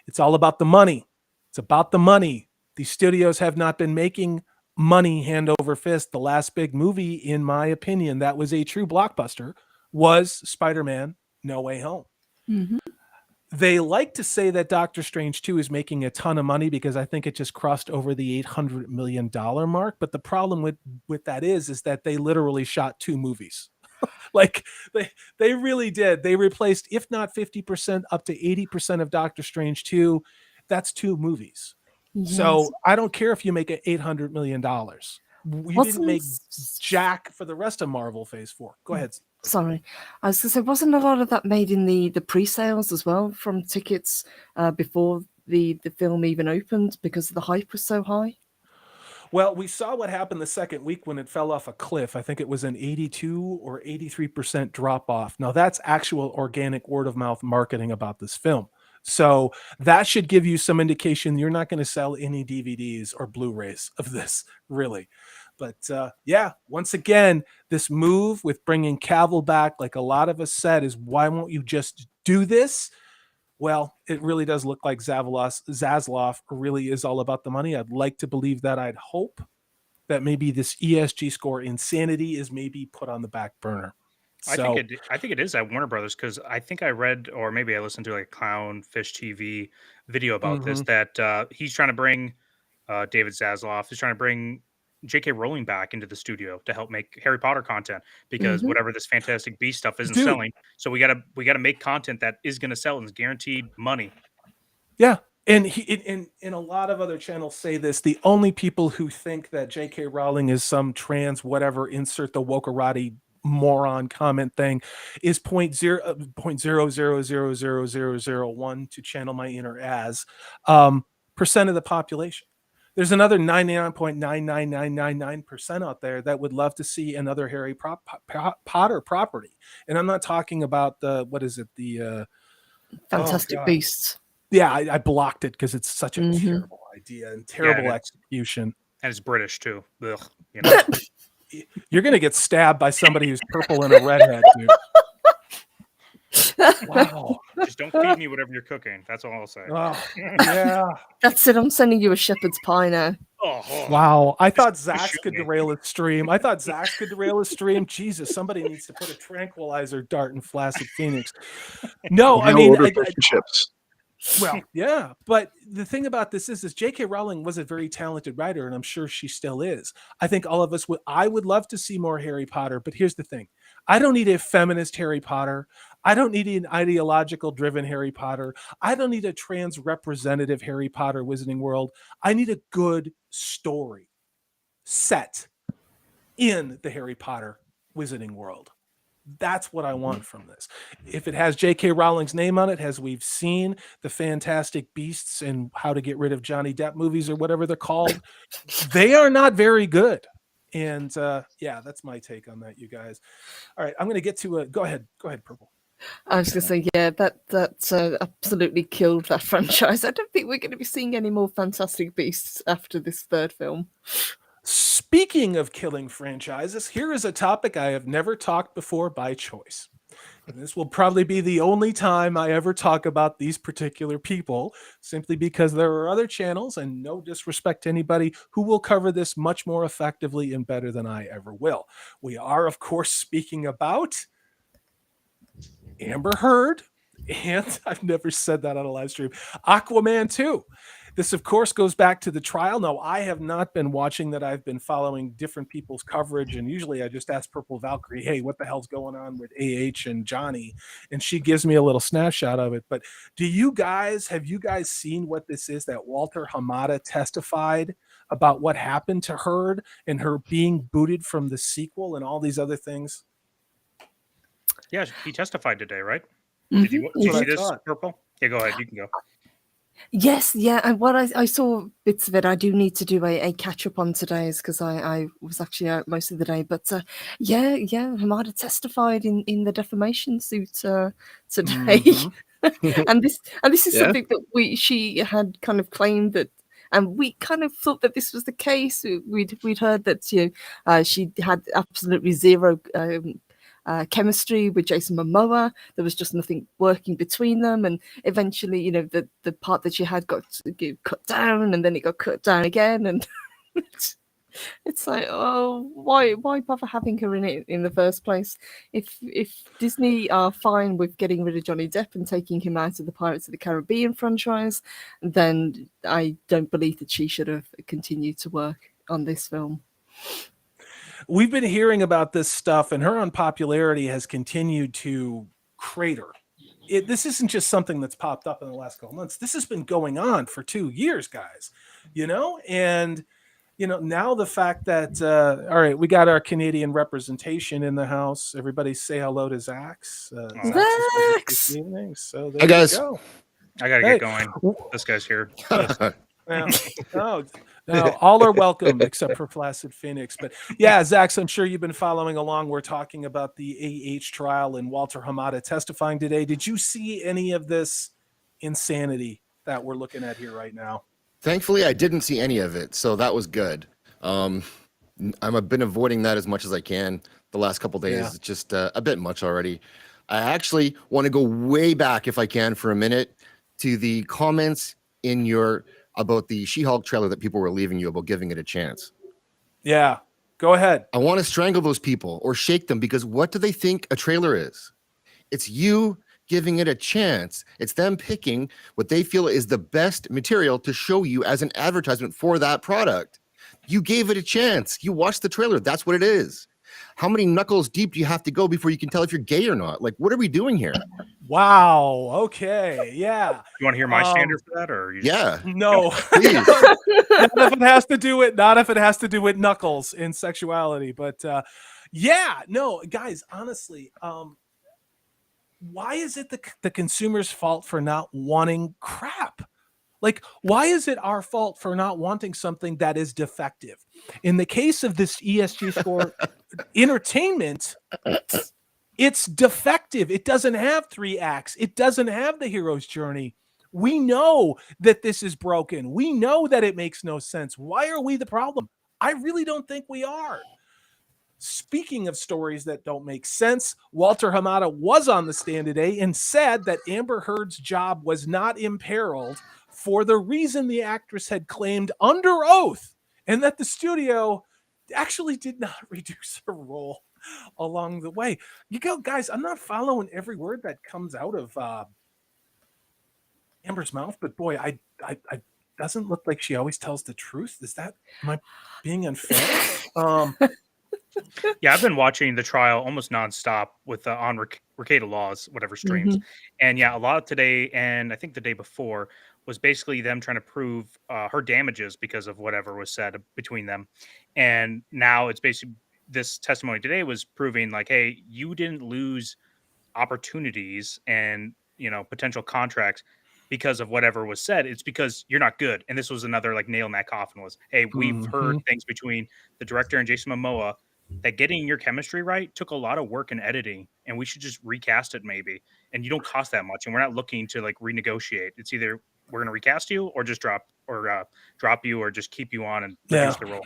S2: It's all about the money. It's about the money. These studios have not been making money hand over fist. The last big movie, in my opinion, that was a true blockbuster was Spider-Man No Way Home.
S3: Mm-hmm.
S2: They like to say that Doctor Strange 2 is making a ton of money because I think it just crossed over the $800 million mark. But the problem with that is that they literally shot 2 movies. Like they really did. They replaced, if not 50%, up to 80% of Doctor Strange 2. That's 2 movies. Yes. So I don't care if you make it $800 million. You didn't make jack for the rest of Marvel Phase 4. Go ahead.
S3: Sorry. I was going to say, wasn't a lot of that made in the pre-sales as well from tickets before the film even opened because the hype was so high?
S2: Well, we saw what happened the second week when it fell off a cliff. I think it was an 82 or 83% drop off. Now that's actual organic word of mouth marketing about this film. So that should give you some indication you're not going to sell any DVDs or Blu-rays of this, really. But yeah, once again, this move with bringing Cavill back, like a lot of us said, is why won't you just do this? Well, it really does look like Zaslav really is all about the money. I'd like to believe that. I'd hope that maybe this ESG score insanity is maybe put on the back burner. So,
S5: I think it is at Warner Brothers, because I think I read, or maybe I listened to like Clownfish TV video about this, that he's trying to bring David Zaslav, he's trying to bring J.K. Rowling back into the studio to help make Harry Potter content, because whatever this Fantastic Beast stuff isn't selling, so we gotta make content that is going to sell and is guaranteed money.
S2: Yeah, and and a lot of other channels say this. The only people who think that J.K. Rowling is some trans whatever, insert the wokerati moron comment thing, is 0.0000001, to channel my inner as percent of the population. There's another 99.99999% out there that would love to see another Harry Potter property. And I'm not talking about the
S3: Fantastic Beasts.
S2: Yeah, I blocked it because it's such a terrible idea and terrible execution.
S5: And it's British too. Ugh, you know.
S2: You're gonna get stabbed by somebody who's purple and a redhead, dude. Wow.
S5: Just don't feed me whatever you're cooking. That's all I'll say.
S2: Oh, yeah.
S3: That's it. I'm sending you a shepherd's pie now.
S2: Wow. I thought Zaxx could derail his stream. Jesus, somebody needs to put a tranquilizer dart in Flaccid Phoenix. No, I mean,
S4: chips.
S2: Well, yeah, but the thing about this is J.K. Rowling was a very talented writer, and I'm sure she still is. I think all of us I would love to see more Harry Potter, but here's the thing. I don't need a feminist Harry Potter. I don't need an ideological driven Harry Potter. I don't need a trans representative Harry Potter Wizarding World. I need a good story set in the Harry Potter Wizarding World. That's what I want from this. If it has J.K. Rowling's name on it, as we've seen the Fantastic Beasts and How to Get Rid of Johnny Depp movies or whatever they're called, they are not very good. And yeah, that's my take on that, you guys. All right, I'm going to get to go ahead, Purple.
S3: I was going to say, yeah, that's absolutely killed that franchise. I don't think we're going to be seeing any more Fantastic Beasts after this third film.
S2: Speaking of killing franchises, here is a topic I have never talked before by choice. And this will probably be the only time I ever talk about these particular people, simply because there are other channels, and no disrespect to anybody, who will cover this much more effectively and better than I ever will. We are, of course, speaking about Amber Heard, and I've never said that on a live stream, Aquaman 2. This, of course, goes back to the trial. Now, I have not been watching that. I've been following different people's coverage, and usually I just ask Purple Valkyrie, hey, what the hell's going on with AH and Johnny? And she gives me a little snapshot of it. But have you guys seen what this is that Walter Hamada testified about what happened to Heard and her being booted from the sequel and all these other things?
S5: Yeah, he testified today, right?
S3: Mm-hmm.
S5: Did you see this, Purple? Yeah, go ahead. You can go.
S3: Yes, yeah, and what I saw bits of it, I do need to do a catch up on today's because I was actually out most of the day. But yeah, Hamada testified in the defamation suit today, and this is something that she had kind of claimed that, and we kind of thought that this was the case. We'd heard that she had absolutely zero. Chemistry with Jason Momoa. There was just nothing working between them, and eventually, the part that she had got cut down, and then it got cut down again, and it's like, oh, why bother having her in it in the first place? If Disney are fine with getting rid of Johnny Depp and taking him out of the Pirates of the Caribbean franchise, then I don't believe that she should have continued to work on this film.
S2: We've been hearing about this stuff, and her unpopularity has continued to crater. This isn't just something that's popped up in the last couple months. This has been going on for 2 years, guys. And now the fact that all right, we got our Canadian representation in the house. Everybody say hello to Zaxx.
S3: Zaxx!
S2: This evening. So there
S8: Hi, guys.
S2: you go.
S5: I gotta get going. This guy's here.
S2: No, all are welcome except for Flaccid Phoenix. But yeah, Zaxx, I'm sure you've been following along. We're talking about the AH trial and Walter Hamada testifying today. Did you see any of this insanity that we're looking at here right now?
S8: Thankfully, I didn't see any of it, so that was good. I've been avoiding that as much as I can the last couple days.
S2: Yeah.
S8: It's just a bit much already. I actually want to go way back, if I can, for a minute, to the comments about the She-Hulk trailer that people were leaving you about giving it a chance.
S2: Yeah, go ahead.
S8: I want to strangle those people or shake them, because what do they think a trailer is? It's you giving it a chance. It's them picking what they feel is the best material to show you as an advertisement for that product. You gave it a chance. You watched the trailer. That's what it is. How many knuckles deep do you have to go before you can tell if you're gay or not? Like, what are we doing here?
S2: Wow. Okay. Yeah.
S5: You want to hear my standard for that, or
S8: yeah?
S2: No.
S8: Please.
S2: Not if it has to do with knuckles in sexuality. But yeah, no, guys. Honestly, why is it the consumer's fault for not wanting crap? Like, why is it our fault for not wanting something that is defective? In the case of this ESG score entertainment, it's defective. It doesn't have 3 acts. It doesn't have the hero's journey. We know that this is broken. We know that it makes no sense. Why are we the problem? I really don't think we are. Speaking of stories that don't make sense, Walter Hamada was on the stand today and said that Amber Heard's job was not imperiled for the reason the actress had claimed under oath, and that the studio actually did not reduce her role along the way. You go, guys, I'm not following every word that comes out of Amber's mouth, but boy, I doesn't look like she always tells the truth. Am I being unfair?
S5: Yeah, I've been watching the trial almost nonstop with on Ricada Laws, whatever streams. And yeah, a lot of today and I think the day before was basically them trying to prove her damages because of whatever was said between them. And now it's basically this testimony today was proving like, hey, you didn't lose opportunities and, potential contracts because of whatever was said. It's because you're not good. And this was another like nail in that coffin was, hey, we've heard things between the director and Jason Momoa that getting your chemistry right took a lot of work and editing, and we should just recast it maybe. And you don't cost that much, and we're not looking to like renegotiate. It's either we're going to recast you or just drop you or just keep you on and reduce the role.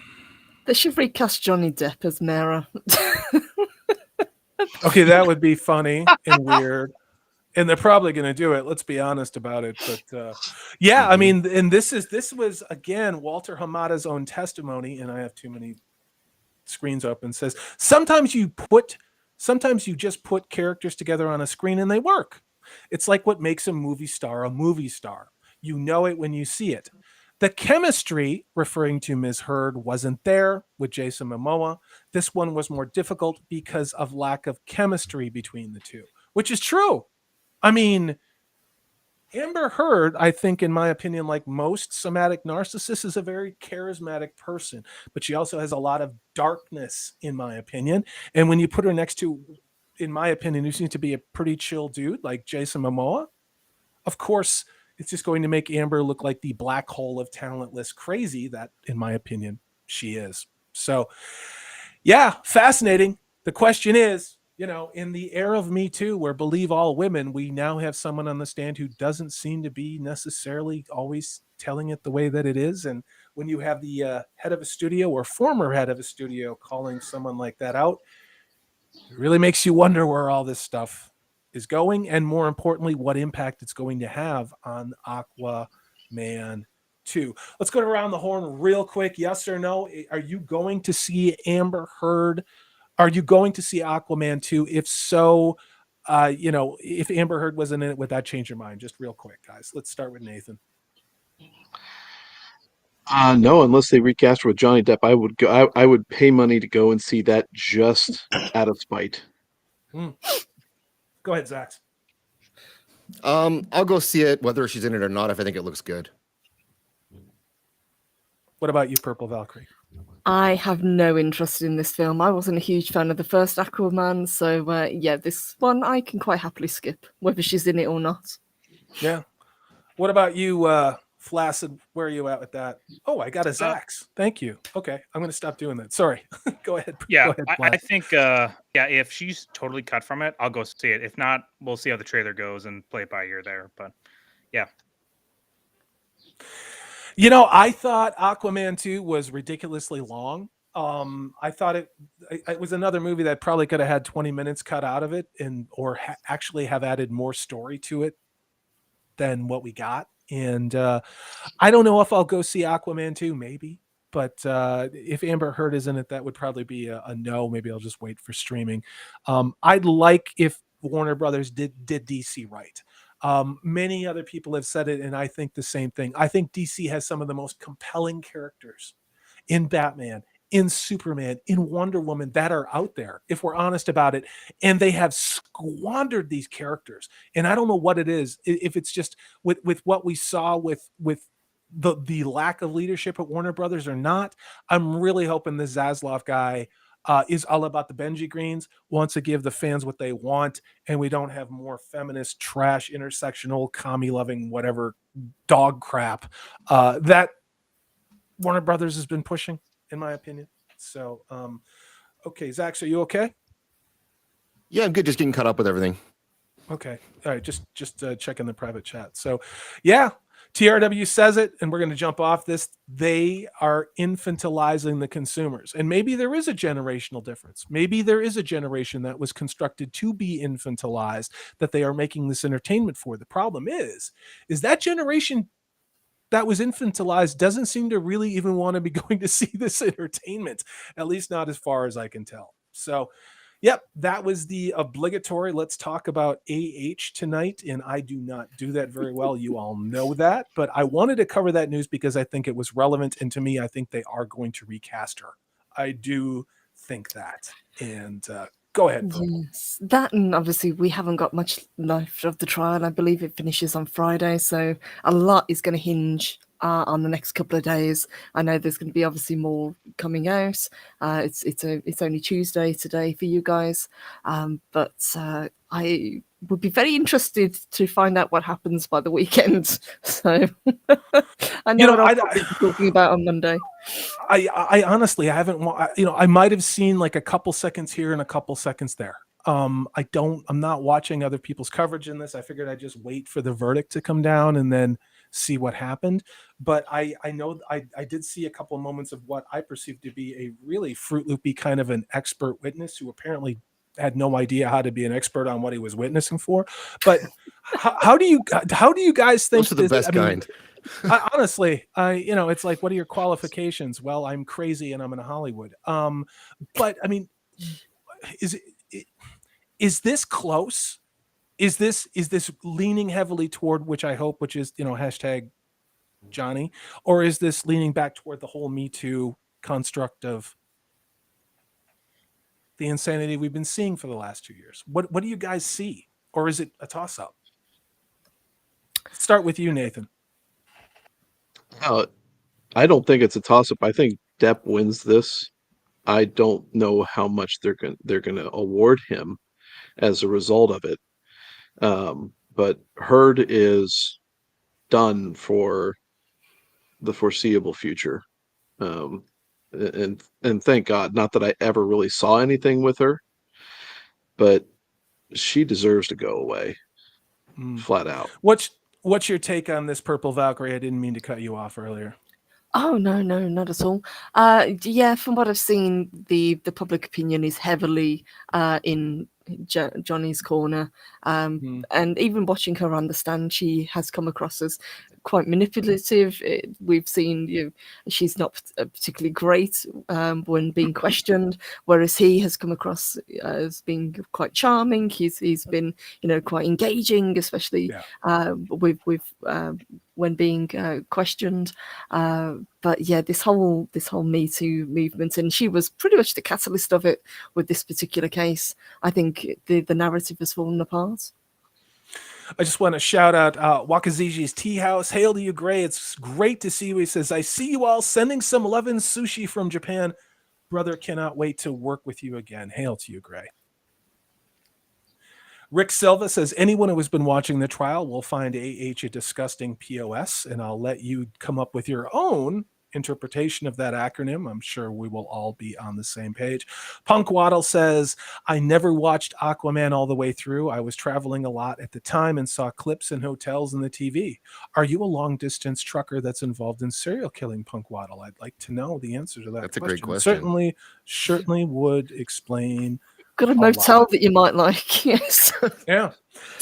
S3: They should recast Johnny Depp as Mera.
S2: Okay, that would be funny and weird. And they're probably going to do it. Let's be honest about it. But yeah, I mean, and this was again Walter Hamada's own testimony, and I have too many screens open. Says sometimes you just put characters together on a screen and they work. It's like what makes a movie star. You know it when you see it. The chemistry, referring to Ms. Heard, wasn't there with Jason Momoa. This one was more difficult because of lack of chemistry between the two, which is true. I mean, Amber Heard, I think, in my opinion, like most somatic narcissists, is a very charismatic person, but she also has a lot of darkness, in my opinion. And when you put her next to, in my opinion, who seems to be a pretty chill dude like Jason Momoa, of course, it's just going to make Amber look like the black hole of talentless crazy that, in my opinion, she is. So, yeah, fascinating. The question is, in the era of Me Too, where believe all women, we now have someone on the stand who doesn't seem to be necessarily always telling it the way that it is. And when you have the head of a studio or former head of a studio calling someone like that out, it really makes you wonder where all this stuff is going, and more importantly, what impact it's going to have on Aquaman 2. Let's go around the horn real quick. Yes or no? Are you going to see Amber Heard? Are you going to see Aquaman 2? If so, if Amber Heard wasn't in it, would that change your mind? Just real quick, guys. Let's start with Nathan.
S4: No, unless they recast her with Johnny Depp, I would go. I would pay money to go and see that just out of spite.
S2: Go ahead, Zaxx.
S8: I'll go see it, whether she's in it or not, if I think it looks good.
S2: What about you, Purple Valkyrie?
S3: I have no interest in this film. I wasn't a huge fan of the first Aquaman, so this one I can quite happily skip, whether she's in it or not.
S2: Yeah. What about you, Flaccid? Where are you at with that? Oh, I got a Zaxx. Thank you. Okay, I'm going to stop doing that. Sorry. Go ahead.
S5: Yeah,
S2: Go ahead,
S5: I think, if she's totally cut from it, I'll go see it. If not, we'll see how the trailer goes and play it by ear there. But yeah.
S2: I thought Aquaman 2 was ridiculously long. I thought it was another movie that probably could have had 20 minutes cut out of it or actually have added more story to it than what we got. And I don't know if I'll go see Aquaman 2, maybe. But if Amber Heard is in it, that would probably be a no. Maybe I'll just wait for streaming. I'd like if Warner Brothers did DC right. Many other people have said it, and I think the same thing. I think DC has some of the most compelling characters in Batman, in Superman, in Wonder Woman that are out there, if we're honest about it. And they have squandered these characters. And I don't know what it is, if it's just with what we saw with the lack of leadership at Warner Brothers or not. I'm really hoping the Zaslav guy is all about the Benji Greens, wants to give the fans what they want, and we don't have more feminist, trash, intersectional, commie-loving, whatever dog crap that Warner Brothers has been pushing, in my opinion. So, okay, Zaxx, are you okay?
S8: Yeah, I'm good. Just getting caught up with everything.
S2: Okay, all right, just checking the private chat. So, yeah. TRW says it, and we're going to jump off this. They are infantilizing the consumers. And maybe there is a generational difference. Maybe there is a generation that was constructed to be infantilized that they are making this entertainment for. The problem is that generation that was infantilized doesn't seem to really even want to be going to see this entertainment, at least not as far as I can tell. So, yep, that was the obligatory let's talk about AH tonight, and I do not do that very well. You all know that, but I wanted to cover that news because I think it was relevant, and to me, I think they are going to recast her. I do think that, and go ahead.
S3: Yes, that, and obviously we haven't got much left of the trial. I believe it finishes on Friday, so a lot is going to hinge on the next couple of days. I know there's going to be obviously more coming out. It's only Tuesday today for you guys, but I would be very interested to find out what happens by the weekend. So I know what I'll be talking about on Monday.
S2: I honestly, I haven't. I might have seen like a couple seconds here and a couple seconds there. I'm not watching other people's coverage in this. I figured I'd just wait for the verdict to come down and then see what happened. But I know I did see a couple of moments of what I perceived to be a really Fruit Loopy kind of an expert witness who apparently had no idea how to be an expert on what he was witnessing for. But how do you guys think
S8: those are the best kind?
S2: Honestly, it's like, what are your qualifications? Well, I'm crazy and I'm in Hollywood. But I mean, is this close? Is this leaning heavily toward, which I hope, which is, hashtag Johnny, or is this leaning back toward the whole Me Too construct of the insanity we've been seeing for the last 2 years? What do you guys see? Or is it a toss up? Start with you, Nathan.
S4: I don't think it's a toss-up. I think Depp wins this. I don't know how much they're going to award him as a result of it. But Heard is done for the foreseeable future. And thank God, not that I ever really saw anything with her, but she deserves to go away, flat out.
S2: What's your take on this Purple Valkyrie? I didn't mean to cut you off earlier.
S3: Oh no, not at all. Yeah, from what I've seen, the public opinion is heavily in Johnny's corner, and even watching her on the stand, she has come across as quite manipulative. We've seen she's not particularly great when being questioned, whereas he has come across as being quite charming. He's been quite engaging, especially with when being questioned. But yeah, this whole Me Too movement, and she was pretty much the catalyst of it with this particular case. I think the narrative has fallen apart.
S2: I just want to shout out Wakaziji's Tea House. Hail to you, Gray. It's great to see you. He says, I see you all sending some love and sushi from Japan. Brother, cannot wait to work with you again. Hail to you, Gray. Rick Silva says, anyone who has been watching the trial will find AH a disgusting POS, and I'll let you come up with your own interpretation of that acronym. I'm sure we will all be on the same page. Punk Waddle says, I never watched Aquaman all the way through. I was traveling a lot at the time and saw clips in hotels and the TV. Are you a long-distance trucker that's involved in serial killing, Punk Waddle? I'd like to know the answer to that.
S8: That's a great question.
S2: Certainly would explain.
S3: Got a motel that you might like. Yes.
S2: Yeah.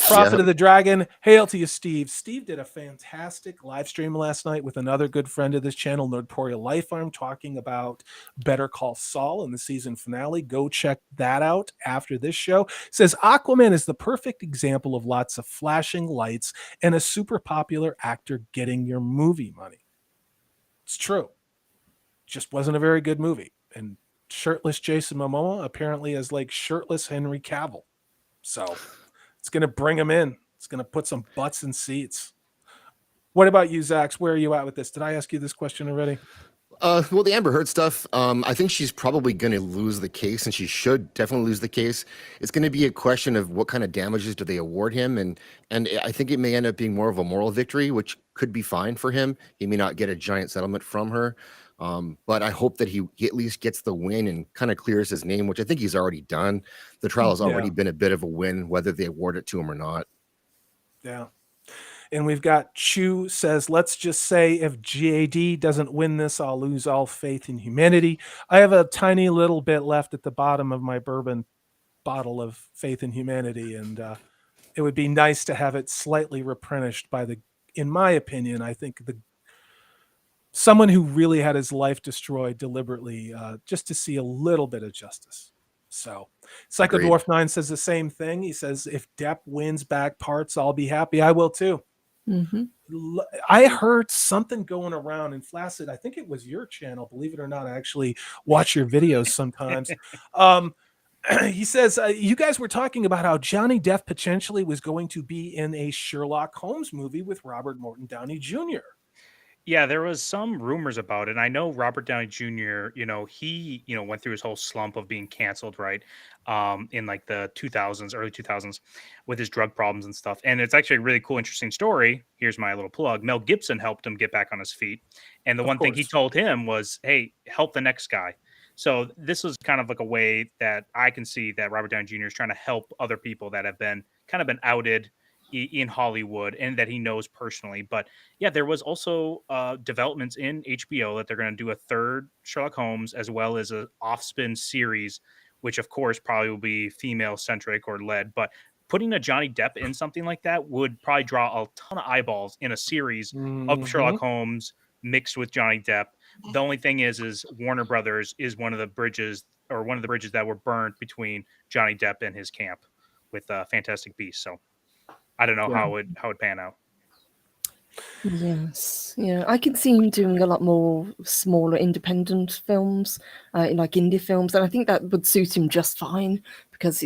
S2: Prophet of the Dragon. Hail to you, Steve. Steve did a fantastic live stream last night with another good friend of this channel, Nordporia Lifearm, talking about Better Call Saul in the season finale. Go check that out after this show. Says Aquaman is the perfect example of lots of flashing lights and a super popular actor getting your movie money. It's true. Just wasn't a very good movie. And shirtless Jason Momoa apparently is like shirtless Henry Cavill. So it's going to bring him in. It's going to put some butts in seats. What about you, Zaxx? Where are you at with this? Did I ask you this question already?
S8: Well, the Amber Heard stuff, I think she's probably going to lose the case, and she should definitely lose the case. It's going to be a question of what kind of damages do they award him, and I think it may end up being more of a moral victory, which could be fine for him. He may not get a giant settlement from her, but I hope that he at least gets the win and kind of clears his name, which I think he's already done. The trial has already been a bit of a win, whether they award it to him or not.
S2: Yeah. And we've got Chu says, let's just say if GAD doesn't win this, I'll lose all faith in humanity. I have a tiny little bit left at the bottom of my bourbon bottle of faith in humanity. And it would be nice to have it slightly replenished by in my opinion, I think someone who really had his life destroyed deliberately, just to see a little bit of justice. So Psycho Dwarf 9 says the same thing. He says, if Depp wins back parts, I'll be happy. I will too.
S3: Mm-hmm.
S2: I heard something going around in Flaccid. I think it was your channel. Believe it or not, I actually watch your videos sometimes. He says, you guys were talking about how Johnny Depp potentially was going to be in a Sherlock Holmes movie with Robert Morton Downey Jr.
S5: Yeah, there was some rumors about it. And I know Robert Downey Jr., he, went through his whole slump of being canceled, right? In like the 2000s, early 2000s with his drug problems and stuff. And it's actually a really cool, interesting story. Here's my little plug. Mel Gibson helped him get back on his feet. And the one thing he told him was, hey, help the next guy. So this was kind of like a way that I can see that Robert Downey Jr. is trying to help other people that have been outed in Hollywood and that he knows personally. But yeah, there was also developments in HBO that they're going to do a third Sherlock Holmes as well as a Offspin series, which of course probably will be female centric or led. But putting a Johnny Depp in something like that would probably draw a ton of eyeballs in a series of Sherlock Holmes mixed with Johnny Depp. The only thing is Warner Brothers is one of the bridges that were burned between Johnny Depp and his camp with Fantastic Beasts. So I don't know how it pan out.
S3: Yes, yeah, I can see him doing a lot more smaller independent films, like indie films, and I think that would suit him just fine because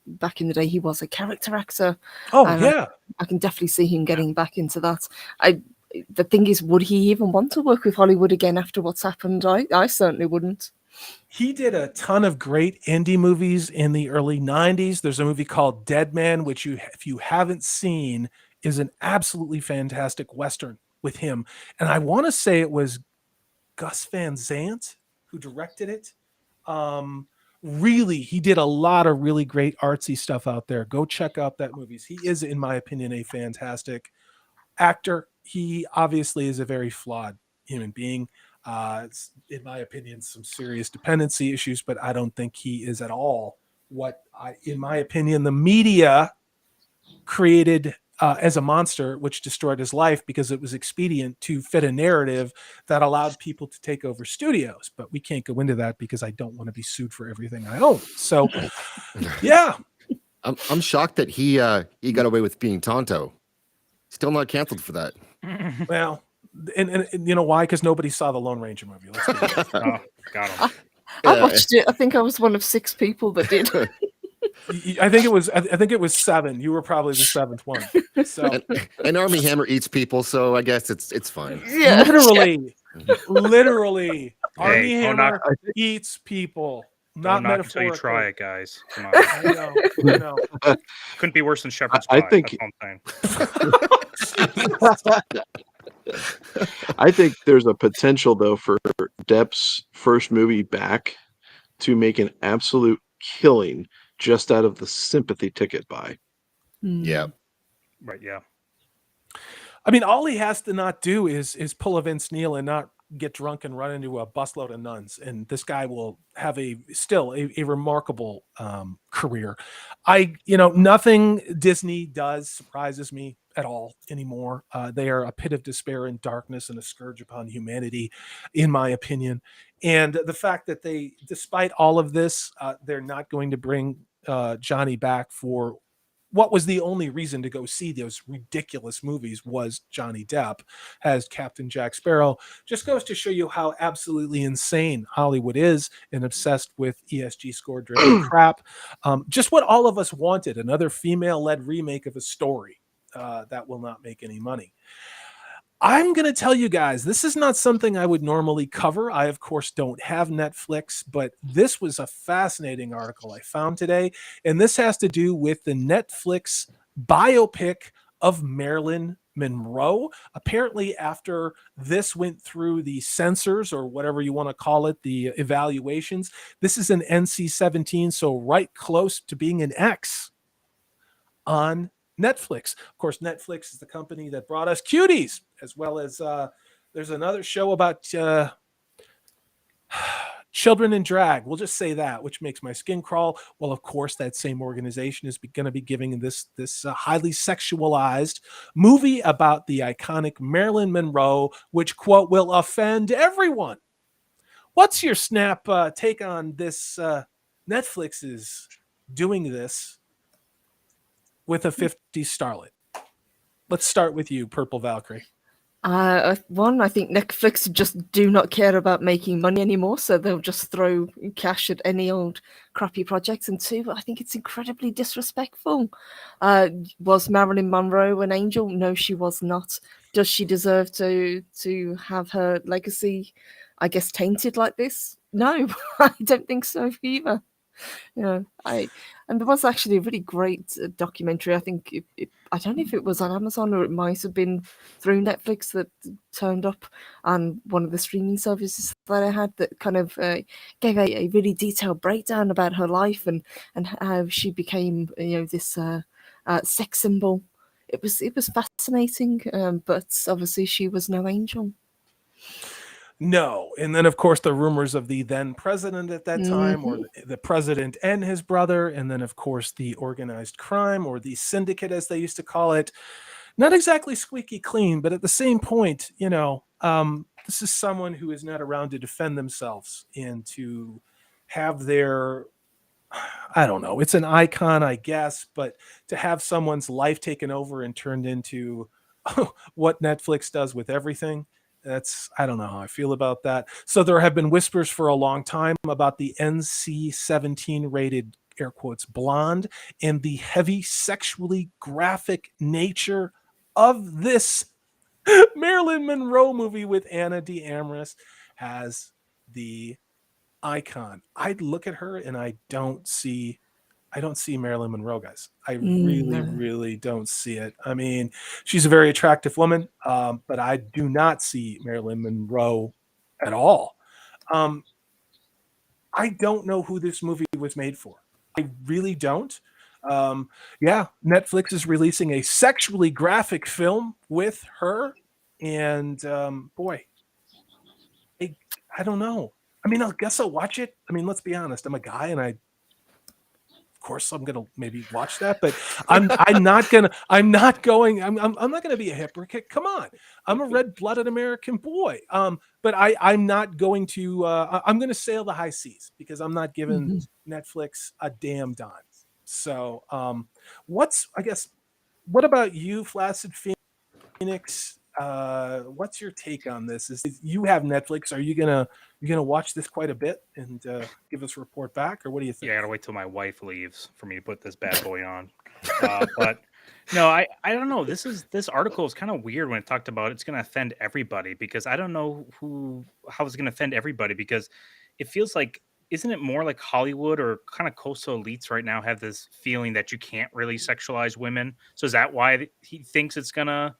S3: back in the day he was a character actor.
S2: Oh yeah,
S3: I can definitely see him getting back into that. The thing is, would he even want to work with Hollywood again after what's happened? I certainly wouldn't.
S2: He did a ton of great indie movies in the early 90s. There's a movie called Dead Man, which if you haven't seen, is an absolutely fantastic Western with him. And I want to say it was Gus Van Sant who directed it. Really, he did a lot of really great artsy stuff out there. Go check out that movie. He is, in my opinion, a fantastic actor. He obviously is a very flawed human being. It's, in my opinion, some serious dependency issues, but I don't think he is at all what in my opinion, the media created as a monster, which destroyed his life because it was expedient to fit a narrative that allowed people to take over studios. But we can't go into that because I don't want to be sued for everything I own. So, yeah.
S8: I'm shocked that he got away with being Tonto. Still not canceled for that.
S2: Well, and you know why? Because nobody saw the Lone Ranger movie. Let's get
S5: oh, got him.
S3: I watched it. I think I was one of 6 people that did.
S2: I think it was 7. You were probably the 7th one. So
S8: and Army Hammer eats people, so I guess it's fine.
S3: Yeah,
S2: literally, Army
S5: Hey,
S2: Hammer eats people. Not
S5: knock until you
S2: metaphorically.
S5: try it, guys. Come on.
S2: I know.
S5: Couldn't be worse than Shepherd's Pie.
S4: I think. I think there's a potential though for Depp's first movie back to make an absolute killing just out of the sympathy ticket buy.
S8: Yeah.
S5: Right. Yeah.
S2: I mean, all he has to not do is pull a Vince Neil and not get drunk and run into a busload of nuns, and this guy will have still a remarkable career. Nothing Disney does surprises me at all anymore. They are a pit of despair and darkness and a scourge upon humanity, in my opinion. And the fact that they, despite all of this, they're not going to bring Johnny back for what was the only reason to go see those ridiculous movies was Johnny Depp as Captain Jack Sparrow. Just goes to show you how absolutely insane Hollywood is and obsessed with ESG score driven crap. Just what all of us wanted, another female-led remake of a story that will not make any money. I'm going to tell you guys, this is not something I would normally cover. I, of course, don't have Netflix, but this was a fascinating article I found today. And this has to do with the Netflix biopic of Marilyn Monroe. Apparently, after this went through the censors or whatever you want to call it, the evaluations, this is an NC-17, so right close to being an X on Netflix. Of course, Netflix is the company that brought us Cuties, as well as there's another show about children in drag. We'll just say that, which makes my skin crawl. Well, of course, that same organization is going to be giving this highly sexualized movie about the iconic Marilyn Monroe, which, quote, will offend everyone. What's your snap take on this? Netflix is doing this with a 50s starlet. Let's start with you, Purple Valkyrie.
S3: One, I think Netflix just do not care about making money anymore, so they'll just throw cash at any old crappy projects. And 2, I think it's incredibly disrespectful. Was Marilyn Monroe an angel? No, she was not. Does she deserve to have her legacy, I guess, tainted like this? No, I don't think so either. And there was actually a really great documentary. I think I don't know if it was on Amazon or it might have been through Netflix that turned up on one of the streaming services that I had that kind of gave a really detailed breakdown about her life and how she became this sex symbol. It was fascinating, but obviously she was no angel.
S2: No. And then, of course, the rumors of the then president at that time, or the president and his brother, and then, of course, the organized crime or the syndicate, as they used to call it. Not exactly squeaky clean, but at the same point, this is someone who is not around to defend themselves and to have their, I don't know, it's an icon, I guess, but to have someone's life taken over and turned into what Netflix does with everything. I don't know how I feel about that. So there have been whispers for a long time about the NC-17 rated air quotes, blonde, and the heavy sexually graphic nature of this Marilyn Monroe movie with Ana de Armas has the icon. I'd look at her and I don't see Marilyn Monroe, guys. I really don't see it. I mean, she's a very attractive woman, but I do not see Marilyn Monroe at all. I don't know who this movie was made for. I really don't. Netflix is releasing a sexually graphic film with her, and boy, I don't know. I mean, I guess I'll watch it. I mean, let's be honest. I'm a guy, and of course, I'm gonna maybe watch that, but I'm not gonna be a hypocrite. Come on, I'm a red-blooded American boy. But I'm not going to. I'm gonna sail the high seas because I'm not giving Netflix a damn dime. So, what about you, Flaccid Phoenix? What's your take on this? Is you have Netflix? Are you gonna watch this quite a bit and give us a report back, or what do you think?
S5: Yeah, I gotta wait till my wife leaves for me to put this bad boy on. But no, I don't know. This article is kind of weird when it talked about it's gonna offend everybody, because I don't know how it's gonna offend everybody, because it feels like, isn't it more like Hollywood or kind of coastal elites right now have this feeling that you can't really sexualize women? So is that why he thinks it's gonna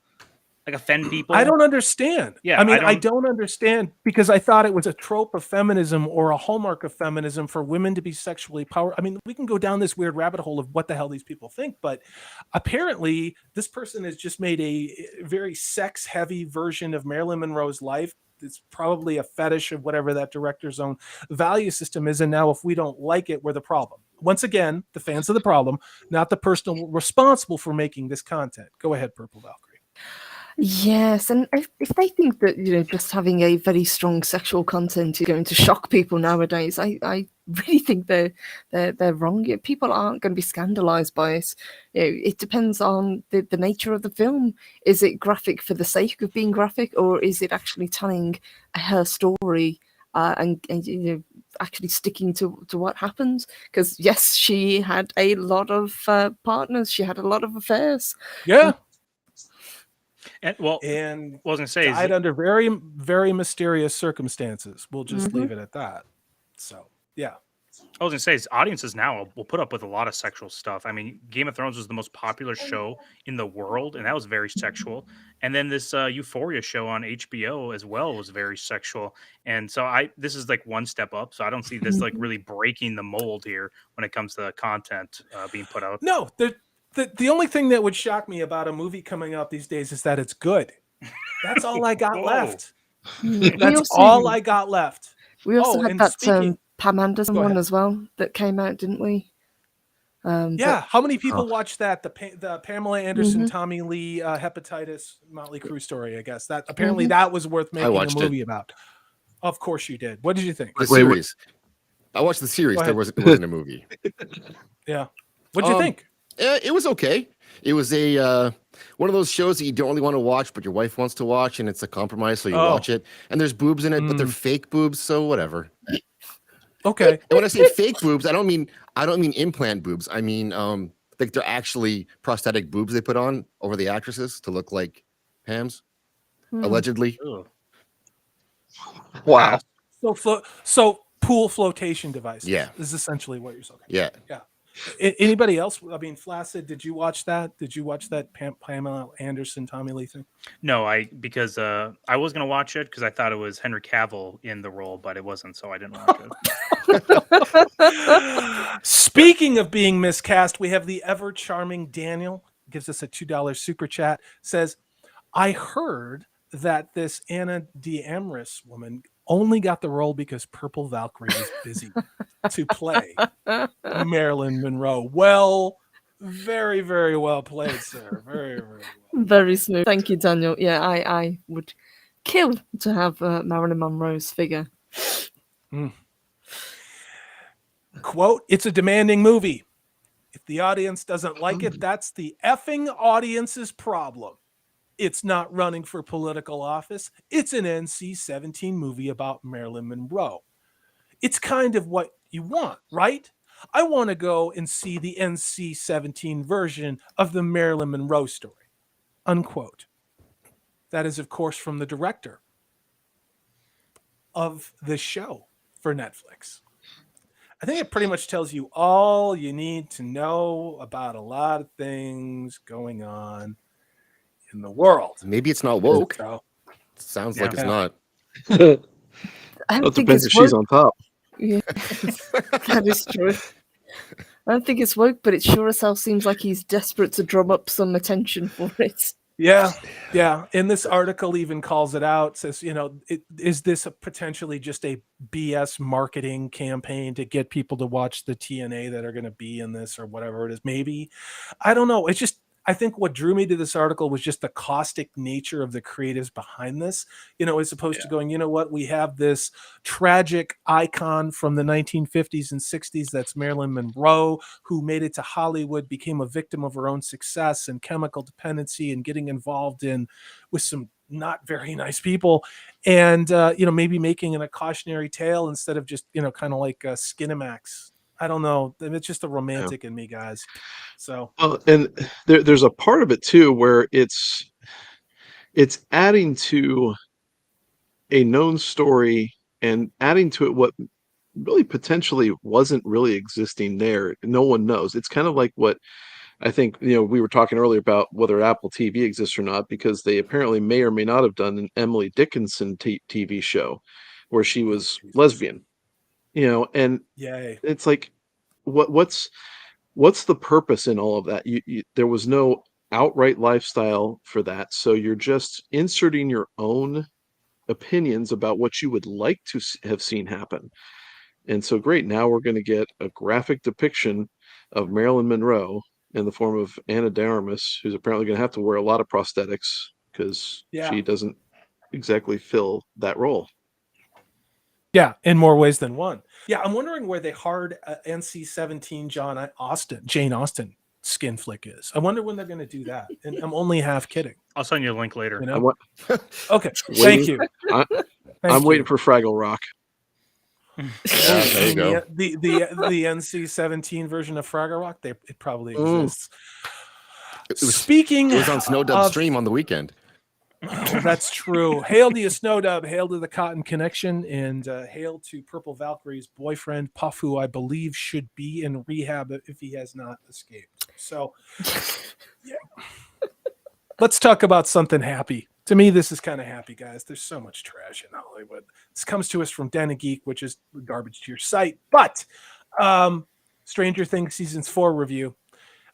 S5: offend people?
S2: I don't understand.
S5: Yeah,
S2: I mean, I don't understand, because I thought it was a trope of feminism or a hallmark of feminism for women to be sexually powerful. I mean, we can go down this weird rabbit hole of what the hell these people think, but apparently this person has just made a very sex-heavy version of Marilyn Monroe's life. It's probably a fetish of whatever that director's own value system is, and now if we don't like it, we're the problem. Once again, the fans are the problem, not the person responsible for making this content. Go ahead, Purple Valkyrie.
S3: Yes, and if they think that just having a very strong sexual content is going to shock people nowadays, I really think they're wrong. People aren't going to be scandalized by it. It depends on the nature of the film. Is it graphic for the sake of being graphic, or is it actually telling her story and actually sticking to what happens? Because yes, she had a lot of partners. She had a lot of affairs.
S2: Yeah.
S5: And what I was gonna say
S2: died under very, very mysterious circumstances. We'll just leave it at that. So yeah,
S5: I was gonna say, audiences now will put up with a lot of sexual stuff. I mean, Game of Thrones was the most popular show in the world, and that was very sexual. And then this Euphoria show on HBO as well was very sexual. And so this is like one step up. So I don't see this like really breaking the mold here when it comes to content being put out.
S2: No, the only thing that would shock me about a movie coming out these days is that it's good. That's all I got left. That's all I got left.
S3: We also had that Pam Anderson one as well that came out, didn't we?
S2: How many people watched that? The Pamela Anderson, Tommy Lee hepatitis Motley Crue story, I guess. That apparently that was worth making a movie about. Of course you did. What did you think?
S8: The series. I watched the series. It wasn't a movie.
S2: Yeah. What did you think?
S8: It was okay. It was a one of those shows that you don't really want to watch, but your wife wants to watch, and it's a compromise, so you watch it. And there's boobs in it, but they're fake boobs, so whatever.
S2: Okay.
S8: And when I say fake boobs, I don't mean implant boobs. I mean like they're actually prosthetic boobs they put on over the actresses to look like Pam's, allegedly.
S4: Wow.
S2: So pool flotation devices.
S8: Yeah.
S2: Is essentially what you're saying.
S8: Yeah.
S2: Yeah. Anybody else? I mean, Flaccid, did you watch that? Did you watch that Pamela Anderson, Tommy Lee thing?
S5: No, because I was gonna watch it because I thought it was Henry Cavill in the role, but it wasn't, so I didn't watch
S2: it. Speaking of being miscast, we have the ever charming Daniel, gives us a $2 super chat, says, I heard that this Ana de Armas woman only got the role because Purple Valkyrie was busy to play Marilyn Monroe. Well, very, very well played, sir. Very, very well.
S3: Very smooth. Thank you, Daniel. Yeah, I would kill to have Marilyn Monroe's figure.
S2: Quote, it's a demanding movie. If the audience doesn't like it, that's the effing audience's problem. It's not running for political office. It's an NC-17 movie about Marilyn Monroe. It's kind of what you want, right? I want to go and see the NC-17 version of the Marilyn Monroe story, unquote. That is, of course, from the director of this show for Netflix. I think it pretty much tells you all you need to know about a lot of things going on in the world.
S8: Maybe it's not woke.
S2: So,
S8: sounds like it's not.
S3: I don't think
S4: depends
S3: it's
S4: if she's on top.
S3: Yeah, that is true. I don't think it's woke, but it sure as hell seems like he's desperate to drum up some attention for it.
S2: Yeah. And this article even calls it out, says, is this potentially just a BS marketing campaign to get people to watch the TNA that are going to be in this or whatever it is? Maybe. I don't know. It's just, I think what drew me to this article was just the caustic nature of the creatives behind this, as opposed to going, what, we have this tragic icon from the 1950s and 60s. That's Marilyn Monroe, who made it to Hollywood, became a victim of her own success and chemical dependency and getting involved with some not very nice people. And, maybe making it a cautionary tale instead of just, kind of like Skinamax. I don't know. It's just a romantic in me, guys. So,
S4: and there's a part of it too where it's adding to a known story and adding to it what really potentially wasn't really existing there. No one knows. It's kind of like what I think, we were talking earlier about whether Apple TV exists or not, because they apparently may or may not have done an Emily Dickinson TV show where she was lesbian. And
S2: yay.
S4: It's like, what's the purpose in all of that? There was no outright lifestyle for that, so you're just inserting your own opinions about what you would like to have seen happen. And so great, now we're going to get a graphic depiction of Marilyn Monroe in the form of Anna de Armas, who's apparently going to have to wear a lot of prosthetics because she doesn't exactly fill that role.
S2: Yeah, in more ways than one. Yeah, I'm wondering where the hard NC-17 Jane Austen skin flick is. I wonder when they're going to do that. And I'm only half kidding.
S5: I'll send you a link later.
S2: Okay, thank you.
S4: I'm waiting for Fraggle Rock.
S8: There you go.
S2: The NC-17 version of Fraggle Rock, it probably exists.
S8: It was on Snowdub Stream on the weekend.
S2: Oh, that's true. Hail to you, Snowdub. Hail to the Cotton Connection, and hail to Purple Valkyrie's boyfriend, Puff, who I believe should be in rehab if he has not escaped. So, yeah. Let's talk about something happy. To me, this is kind of happy, guys. There's so much trash in Hollywood. This comes to us from Den of Geek, which is garbage to your site. But Stranger Things Seasons 4 review.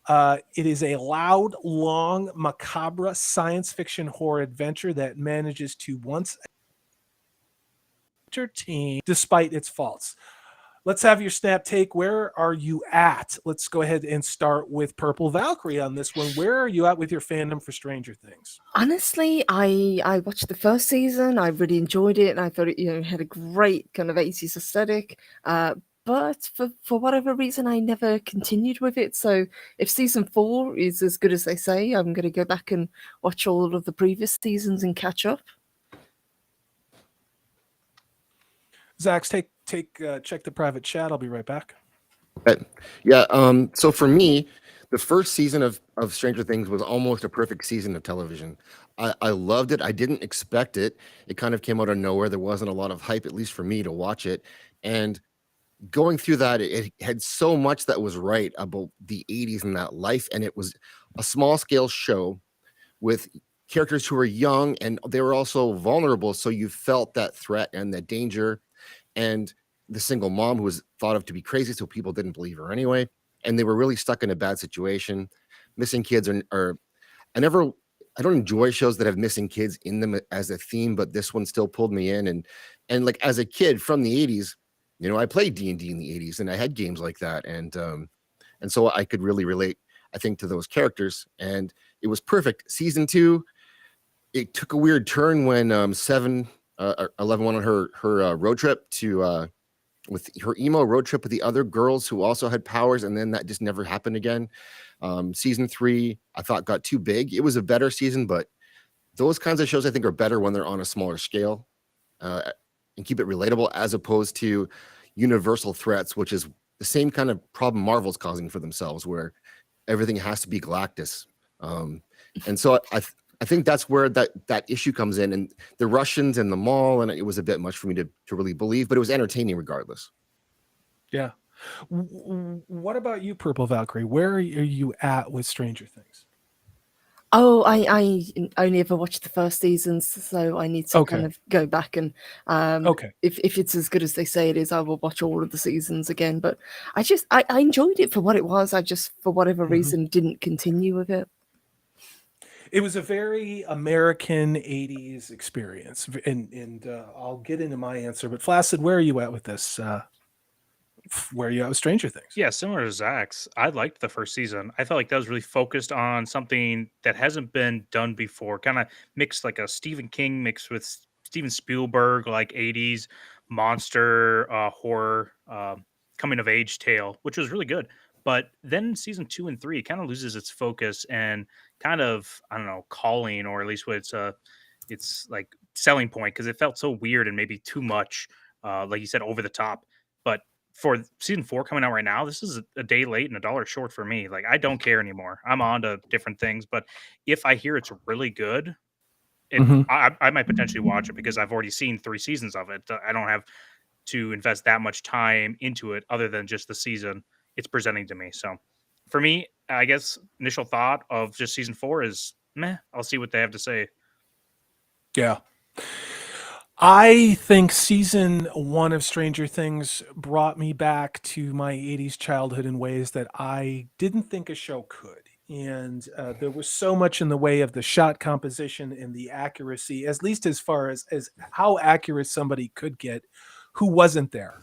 S2: It is a loud, long, macabre science fiction horror adventure that manages to once entertain despite its faults. Let's have your snap take. Where are you at? Let's go ahead and start with Purple Valkyrie on this one. Where are you at with your fandom for Stranger Things?
S3: Honestly, I watched the first season. I really enjoyed it, and I thought it had a great kind of 80s aesthetic. But for whatever reason, I never continued with it. So if season 4 is as good as they say, I'm going to go back and watch all of the previous seasons and catch up.
S2: Zaxx, check the private chat. I'll be right back.
S8: So for me, the first season of Stranger Things was almost a perfect season of television. I loved it. I didn't expect it. It kind of came out of nowhere. There wasn't a lot of hype, at least for me, to watch it. And going through that, it had so much that was right about the 80s and that life. And it was a small scale show with characters who were young and they were also vulnerable. So you felt that threat and the danger, and the single mom who was thought of to be crazy, so people didn't believe her anyway. And they were really stuck in a bad situation. Missing kids are I don't enjoy shows that have missing kids in them as a theme, but this one still pulled me in. And like as a kid from the 80s, I played D&D in the 80s and I had games like that. And so I could really relate, I think, to those characters. And it was perfect. Season 2, it took a weird turn when 11 went on her road trip with her emo road trip with the other girls who also had powers, and then that just never happened again. Season 3, I thought, got too big. It was a better season, but those kinds of shows I think are better when they're on a smaller scale and keep it relatable, as opposed to universal threats, which is the same kind of problem Marvel's causing for themselves, where everything has to be Galactus. And so I think that's where that issue comes in, and the Russians and the mall, and it was a bit much for me to really believe, but it was entertaining regardless.
S2: Yeah. What about you, Purple Valkyrie? Where are you at with Stranger Things?
S3: Oh, I only ever watched the first seasons, so I need to kind of go back and if it's as good as they say it is, I will watch all of the seasons again. But I enjoyed it for what it was. I just, for whatever reason, didn't continue with it.
S2: It was a very American 80s experience, and I'll get into my answer. But Flaccid, where are you at with this? Where are you at with Stranger Things?
S5: Yeah, similar to Zaxx, I liked the first season. I felt like that was really focused on something that hasn't been done before. Kind of mixed like a Stephen King mixed with Steven Spielberg, like 80s monster horror coming of age tale, which was really good. But then season 2 and 3 kind of loses its focus and kind of, I don't know, calling, or at least what it's like selling point, because it felt so weird and maybe too much, like you said, over the top. But for season 4 coming out right now, this is a day late and $1 short for me. Like, I don't care anymore. I'm on to different things, but if I hear it's really good, I might potentially watch it, because I've already seen 3 seasons of it. I don't have to invest that much time into it other than just the season it's presenting to me. So for me, I guess initial thought of just season 4 is meh. I'll see what they have to say.
S2: Yeah. I think season 1 of Stranger Things brought me back to my 80s childhood in ways that I didn't think a show could. And there was so much in the way of the shot composition and the accuracy, at least as far as how accurate somebody could get who wasn't there.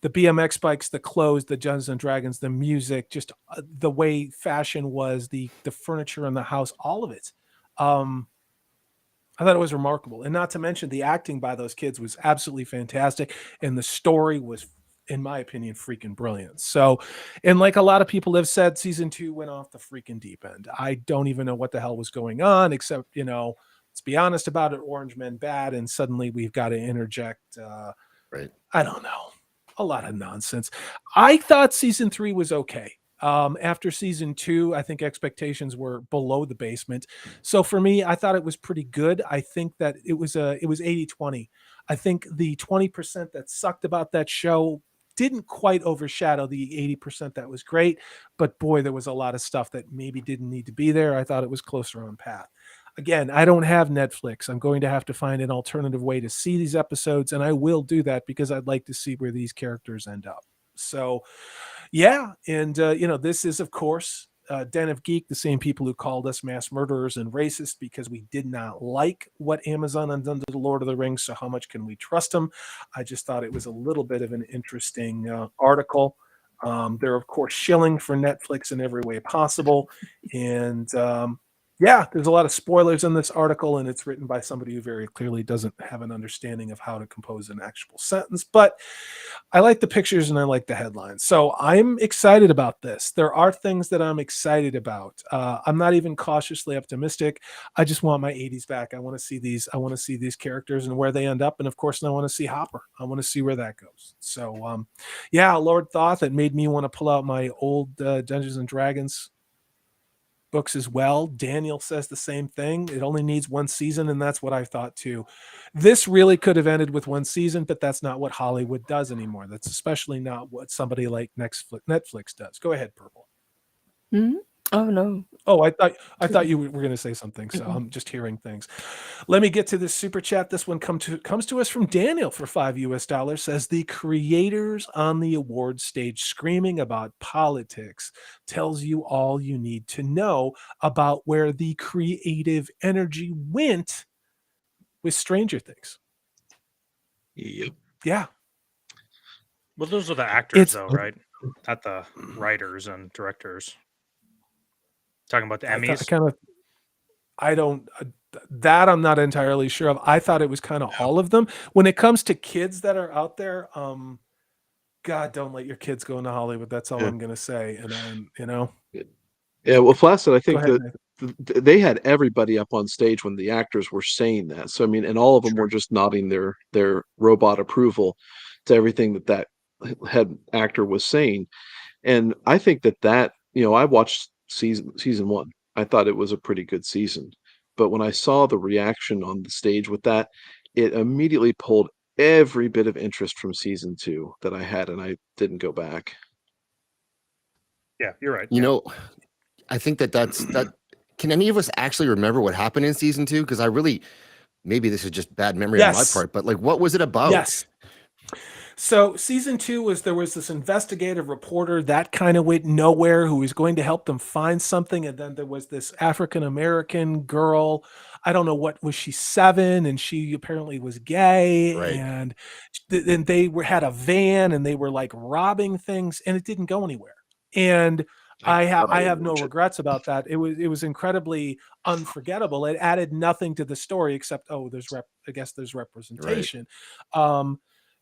S2: The BMX bikes, the clothes, the Dungeons and Dragons, the music, just the way fashion was, the furniture in the house, all of it. I thought it was remarkable. And not to mention the acting by those kids was absolutely fantastic. And the story was, in my opinion, freaking brilliant. So, and like a lot of people have said, season 2 went off the freaking deep end. I don't even know what the hell was going on, except, let's be honest about it, Orange Men bad. And suddenly we've got to interject, I don't know, a lot of nonsense. I thought season 3 was okay. After season 2, I think expectations were below the basement. So for me, I thought it was pretty good. I think that it was 80-20. I think the 20% that sucked about that show didn't quite overshadow the 80% that was great. But boy, there was a lot of stuff that maybe didn't need to be there. I thought it was closer on path. Again, I don't have Netflix. I'm going to have to find an alternative way to see these episodes, and I will do that because I'd like to see where these characters end up. So, yeah, and this is, of course, Den of Geek, the same people who called us mass murderers and racist because we did not like what Amazon had done to the Lord of the Rings. So how much can we trust them? I just thought it was a little bit of an interesting article. They're, of course, shilling for Netflix in every way possible. And yeah, there's a lot of spoilers in this article, and it's written by somebody who very clearly doesn't have an understanding of how to compose an actual sentence. But I like the pictures and I like the headlines. So I'm excited about this. There are things that I'm excited about. I'm not even cautiously optimistic. I just want my 80s back. I want to see these. I want to see these characters and where they end up. And of course, I want to see Hopper. I want to see where that goes. So yeah, Lord Thoth, that made me want to pull out my old Dungeons and Dragons books as well. Daniel says the same thing. It only needs 1 season, and that's what I thought too. This really could have ended with 1 season, but that's not what Hollywood does anymore. That's especially not what somebody like Netflix does. Go ahead, Purple.
S3: Mm-hmm. Oh no.
S2: Oh, I thought you were going to say something, so I'm just hearing things. Let me get to this super chat. This one comes to us from Daniel for $5. Says the creators on the award stage screaming about politics tells you all you need to know about where the creative energy went with Stranger Things.
S4: Yep.
S2: Yeah.
S5: Well, those are the actors, though, right? Not the writers and directors. Talking about the Emmys?
S2: I'm not entirely sure of. I thought it was kind of all of them. When it comes to kids that are out there, God, don't let your kids go into Hollywood. That's all I'm going to say. And
S4: Yeah, well, Flaccid, I think that they had everybody up on stage when the actors were saying that. So, I mean, and all of them were just nodding their robot approval to everything that head actor was saying. And I think that I watched season 1. I thought it was a pretty good season. But when I saw the reaction on the stage with that, it immediately pulled every bit of interest from season 2 that I had, and I didn't go back.
S5: Yeah, you're right.
S8: You know, I think that's that. Can any of us actually remember what happened in season 2? Because maybe this is just bad memory on my part, but like, what was it about?
S2: Yes. So season 2 there was this investigative reporter that kind of went nowhere who was going to help them find something. And then there was this African-American girl. I don't know what was she 7, and she apparently was gay.
S8: Right.
S2: And then they had a van and they were like robbing things, and it didn't go anywhere. And I have no regrets about that. It was incredibly unforgettable. It added nothing to the story except there's representation. Right.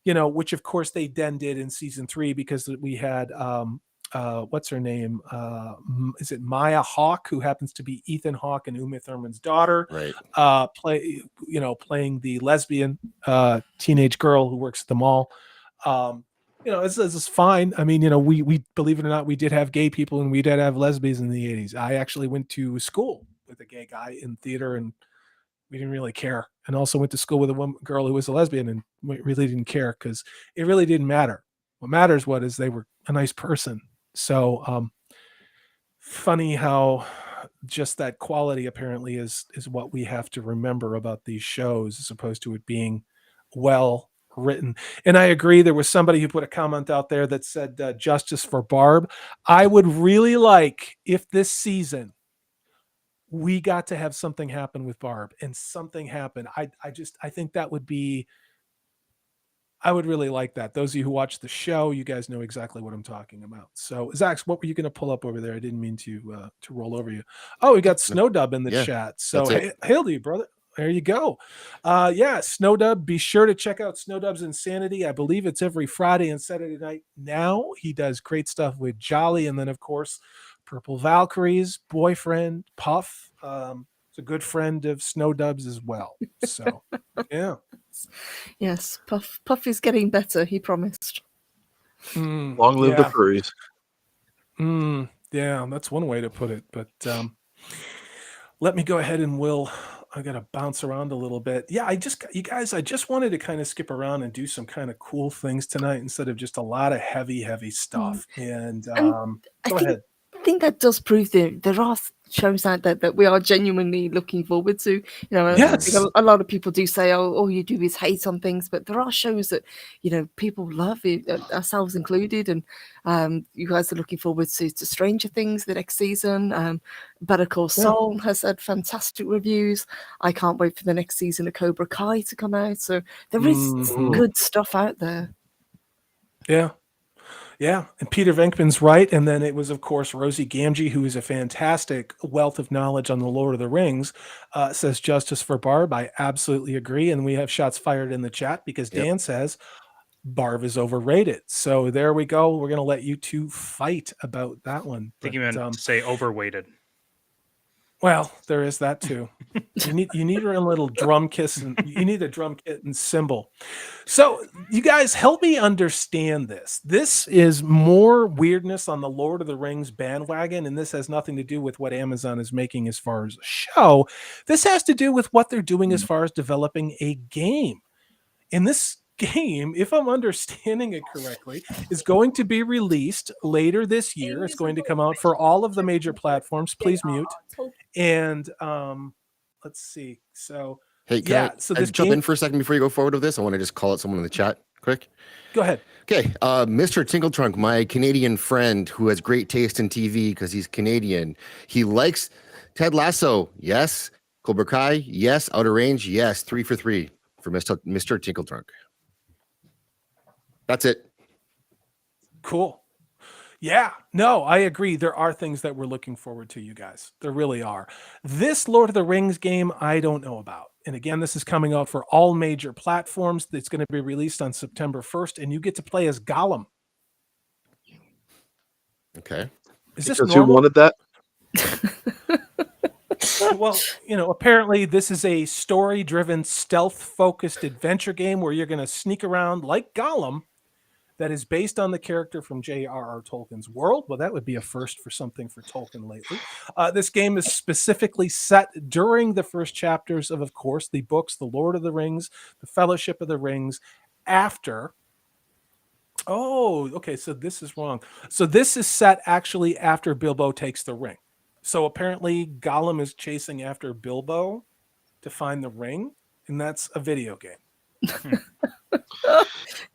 S2: Which of course they then did in season 3, because we had what's her name? Is it Maya Hawke, who happens to be Ethan Hawke and Uma Thurman's daughter?
S8: Right.
S2: Playing the lesbian teenage girl who works at the mall. This is fine. I mean, we believe it or not, we did have gay people and we did have lesbians in the 80s. I actually went to school with a gay guy in theater, and we didn't really care. And also went to school with a girl who was a lesbian, and we really didn't care because it really didn't matter. What matters is they were a nice person. So funny how just that quality apparently is what we have to remember about these shows, as opposed to it being well written. And I agree. There was somebody who put a comment out there that said justice for Barb. I would really like if this season we got to have something happen with Barb, and something happened. I think that would be, I would really like that. Those of you who watch the show, you guys know exactly what I'm talking about. So Zaxx, what were you going to pull up over there? I didn't mean to roll over you. Oh, we got Snowdub in the chat. So hail to you, brother. There you go. Snowdub. Be sure to check out Snowdub's Insanity. I believe it's every Friday and Saturday night now. He does great stuff with Jolly, and then of course Purple Valkyrie's boyfriend Puff. It's a good friend of Snowdub's as well. So yeah.
S3: Yes, Puff is getting better, he promised.
S4: Long live the furries.
S2: Yeah, that's one way to put it. But let me go ahead and I got to bounce around a little bit. Yeah, I just wanted to kind of skip around and do some kind of cool things tonight instead of just a lot of heavy stuff. And go ahead.
S3: I think that does prove that there are shows out there that we are genuinely looking forward to.
S2: Yes.
S3: I think a lot of people do say, "Oh, all you do is hate on things," but there are shows that people love, ourselves included. And you guys are looking forward to Stranger Things the next season. Better Call Saul has had fantastic reviews. I can't wait for the next season of Cobra Kai to come out. So there is good stuff out there.
S2: Yeah. Yeah, and Peter Venkman's right. And then it was, of course, Rosie Gamgee, who is a fantastic wealth of knowledge on the Lord of the Rings, says justice for Barb. I absolutely agree. And we have shots fired in the chat because Dan says Barb is overrated. So there we go. We're going to let you two fight about that one.
S5: I think you meant to say overweighted.
S2: Well, there is that too. You need a little drum kiss, and you need a drum kit and cymbal. So you guys help me understand this. This is more weirdness on the Lord of the Rings bandwagon, and this has nothing to do with what Amazon is making as far as a show. This has to do with what they're doing as far as developing a game. In this game, if I'm understanding it correctly, is going to be released later this year. It's going to come out for all of the major platforms. Please mute. And let's see. So
S8: hey, can I jump in for a second before you go forward with this? I want to just call out someone in the chat quick.
S2: Go ahead.
S8: Okay, Mr. Tinkletrunk, my Canadian friend who has great taste in TV because he's Canadian. He likes Ted Lasso. Yes. Cobra Kai. Yes. Outer Range. Yes. 3 for 3 for Mr. Tinkletrunk. That's it.
S2: Cool. Yeah, no, I agree. There are things that we're looking forward to, you guys. There really are. This Lord of the Rings game, I don't know about. And again, this is coming out for all major platforms. It's going to be released on September 1st, and you get to play as Gollum.
S8: Okay.
S2: Is this
S4: because
S2: normal?
S4: Who wanted that?
S2: Well, apparently this is a story-driven, stealth-focused adventure game where you're going to sneak around like Gollum that is based on the character from J.R.R. Tolkien's world. Well, that would be a first for something for Tolkien lately. This game is specifically set during the first chapters of course, the books, The Lord of the Rings, The Fellowship of the Rings, after... Oh, okay, so this is wrong. So this is set actually after Bilbo takes the ring. So apparently Gollum is chasing after Bilbo to find the ring, and that's a video game.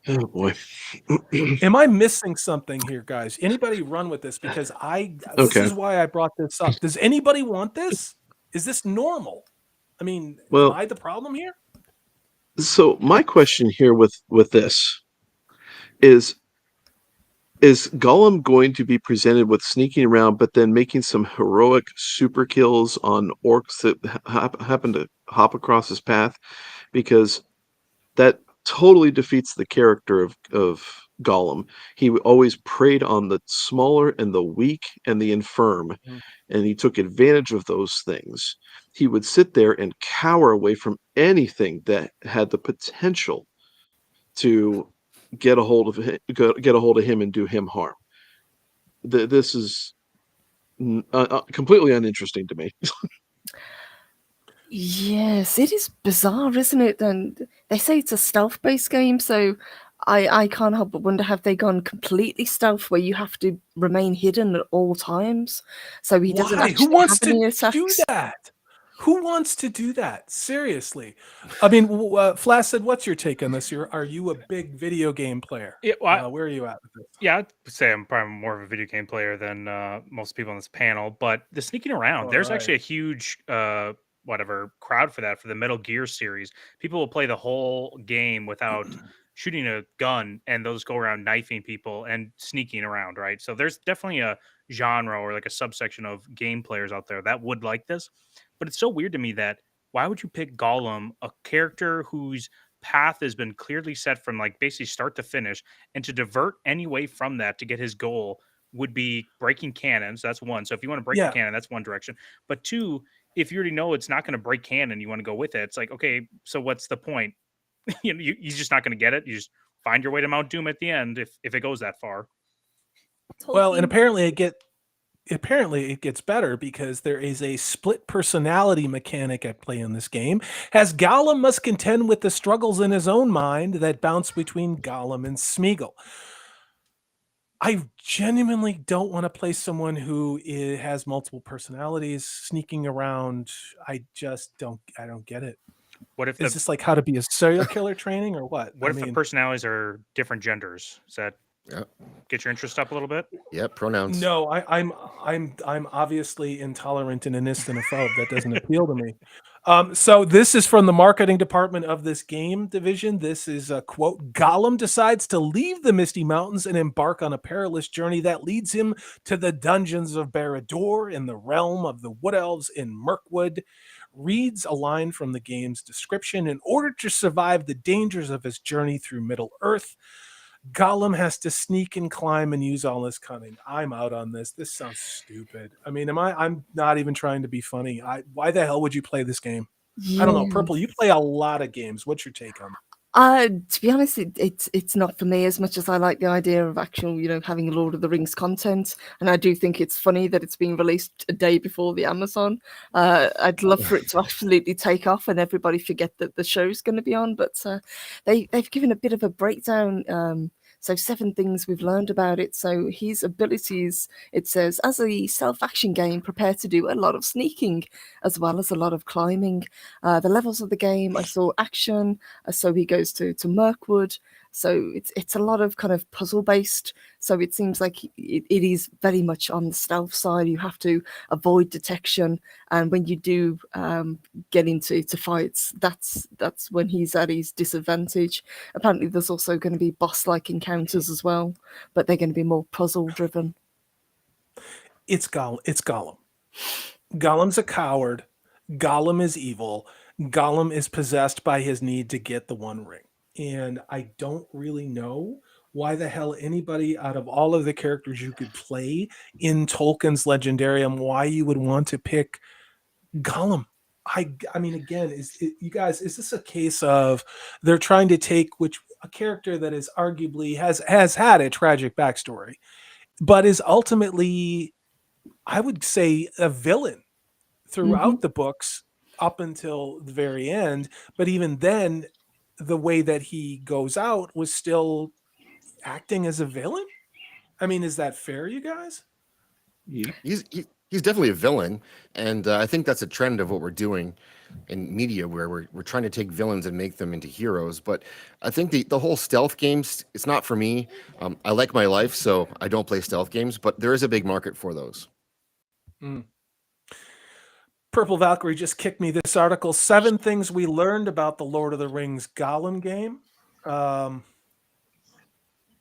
S4: Oh boy.
S2: Am I missing something here, guys? Anybody run with this? Because this is why I brought this up. Does anybody want this? Is this normal? I mean, am I the problem here?
S4: So my question here with this is Gollum going to be presented with sneaking around, but then making some heroic super kills on orcs that happen to hop across his path? Because that totally defeats the character of Gollum. He always preyed on the smaller and the weak and the infirm, and he took advantage of those things. He would sit there and cower away from anything that had the potential to get a hold of him and do him harm. This is completely uninteresting to me.
S3: Yes, it is bizarre, isn't it? And they say it's a stealth-based game, so I can't help but wonder, have they gone completely stealth where you have to remain hidden at all times? So he doesn't actually have any attacks?
S2: Do that? Who wants to do that? Seriously. I mean, Flaccid, what's your take on this? Are you a big video game player?
S5: Yeah, well,
S2: where are you at with this?
S5: Yeah, I'd say I'm probably more of a video game player than most people on this panel. But the sneaking around, there's actually a huge crowd for that, for the Metal Gear series. People will play the whole game without shooting a gun, and those go around knifing people and sneaking around, right? So there's definitely a genre or like a subsection of game players out there that would like this. But it's so weird to me that why would you pick Gollum, a character whose path has been clearly set from like basically start to finish, and to divert any way from that to get his goal would be breaking canon. So that's one. So if you want to break the canon, that's one direction. But two, if you already know it's not going to break canon, you want to go with it. It's like, okay, so what's the point? You're just not going to get it. You just find your way to Mount Doom at the end if it goes that far.
S2: Well, and apparently it gets better, because there is a split personality mechanic at play in this game, as Gollum must contend with the struggles in his own mind that bounce between Gollum and Smeagol. I genuinely don't want to play someone who has multiple personalities sneaking around. I don't get it.
S5: What if
S2: is this like How to Be a Serial Killer training or what?
S5: What if the personalities are different genders? Does that get your interest up a little bit?
S8: Yeah, pronouns.
S2: No, I'm obviously intolerant and a nistophobe. That doesn't appeal to me. So this is from the marketing department of this game division. This is a quote: Gollum decides to leave the Misty Mountains and embark on a perilous journey that leads him to the dungeons of Barad-dûr in the realm of the Wood Elves in Mirkwood. Reads a line from the game's description: in order to survive the dangers of his journey through Middle-earth, Gollum has to sneak and climb and use all his cunning. I'm out on this. This sounds stupid. I mean, I'm not even trying to be funny. Why the hell would you play this game? I don't know. Purple, you play a lot of games. What's your take on it?
S3: To be honest, it's not for me, as much as I like the idea of actual, having Lord of the Rings content. And I do think it's funny that it's being released a day before the Amazon. I'd love for it to absolutely take off and everybody forget that the show's going to be on. But they've given a bit of a breakdown. So 7 things we've learned about it. So his abilities, it says, as a self-action game, prepare to do a lot of sneaking as well as a lot of climbing. The levels of the game, I saw action. So he goes to Mirkwood. So it's a lot of kind of puzzle based. So it seems like it is very much on the stealth side. You have to avoid detection, and when you do get into fights, that's when he's at his disadvantage. Apparently, there's also going to be boss-like encounters as well, but they're going to be more puzzle driven.
S2: It's Gollum. Gollum's a coward. Gollum is evil. Gollum is possessed by his need to get the One Ring. And I don't really know why the hell anybody out of all of the characters you could play in Tolkien's Legendarium, why you would want to pick Gollum. I mean, again, you guys, is this a case of they're trying to take a character that is arguably has had a tragic backstory, but is ultimately, I would say, a villain throughout the books up until the very end. But even then, the way that he goes out was still acting as a villain. I mean, is that fair, you guys?
S8: He's definitely a villain, and I think that's a trend of what we're doing in media, where we're trying to take villains and make them into heroes. But I think the whole stealth games, it's not for me. I like my life, so I don't play stealth games, but there is a big market for those.
S2: Purple Valkyrie just kicked me this article: 7 things we learned about the Lord of the Rings Gollum game.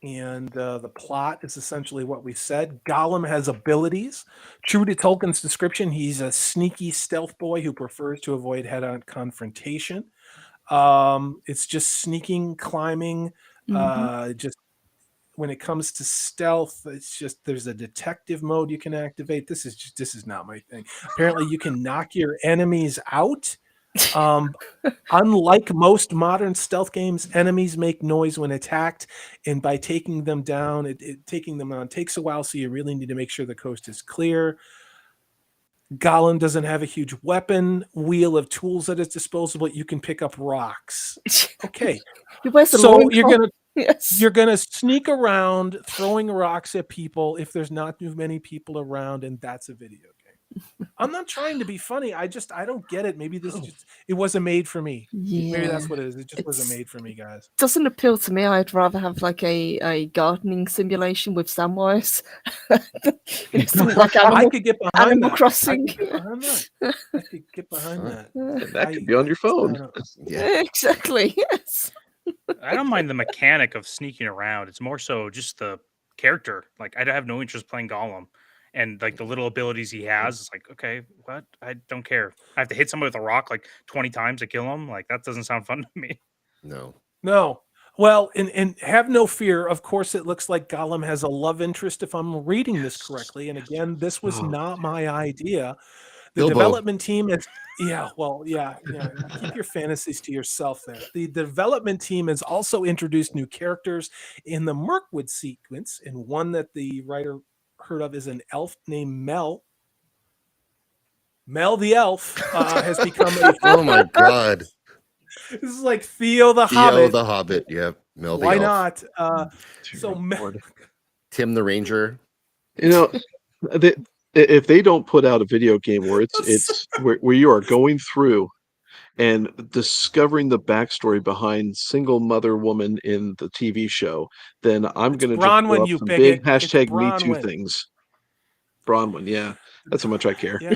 S2: And the plot is essentially what we said. Gollum has abilities. True to Tolkien's description, he's a sneaky stealth boy who prefers to avoid head-on confrontation. It's just sneaking, climbing. Just when it comes to stealth, it's just there's a detective mode you can activate. This is not my thing. Apparently, you can knock your enemies out. Unlike most modern stealth games, enemies make noise when attacked, and by taking them down, taking them on takes a while, so you really need to make sure the coast is clear. Gollum doesn't have a huge weapon wheel of tools at his disposal, but you can pick up rocks. Okay, so you're gonna sneak around throwing rocks at people if there's not too many people around, and that's a video game. I'm not trying to be funny. I don't get it. Maybe it wasn't made for me.
S3: Yeah.
S2: Maybe that's what it is. It just wasn't made for me, guys.
S3: Doesn't appeal to me. I'd rather have like a gardening simulation with samwise. Like
S2: I could get behind
S3: Animal
S2: that.
S3: Crossing.
S2: I could get behind that.
S4: That could be on your phone.
S3: Yeah, exactly. Yes.
S5: I don't mind the mechanic of sneaking around. It's more so just the character. Like, I have no interest playing Gollum. And like the little abilities he has, it's like, okay, what? I don't care. I have to hit somebody with a rock like 20 times to kill him. Like, that doesn't sound fun to me.
S8: No.
S2: Well, and have no fear. Of course, it looks like Gollum has a love interest, if I'm reading this correctly. And again, this was not my idea. The
S8: Bilbo.
S2: development team is, keep your fantasies to yourself there. The development team has also introduced new characters in the Mirkwood sequence, and one that the writer heard of is an elf named Mel. Mel the elf has become
S8: Oh my god.
S2: This is like Theo the Hobbit.
S8: The Hobbit, yep. Mel the
S2: Why
S8: elf.
S2: not?
S8: Tim the Ranger.
S4: You know, if they don't put out a video game where it's where you are going through and discovering the backstory behind single mother woman in the TV show, then I'm going to just throw up some big hashtag Me Too things. Bronwyn, yeah. That's how much I care.
S2: Yeah.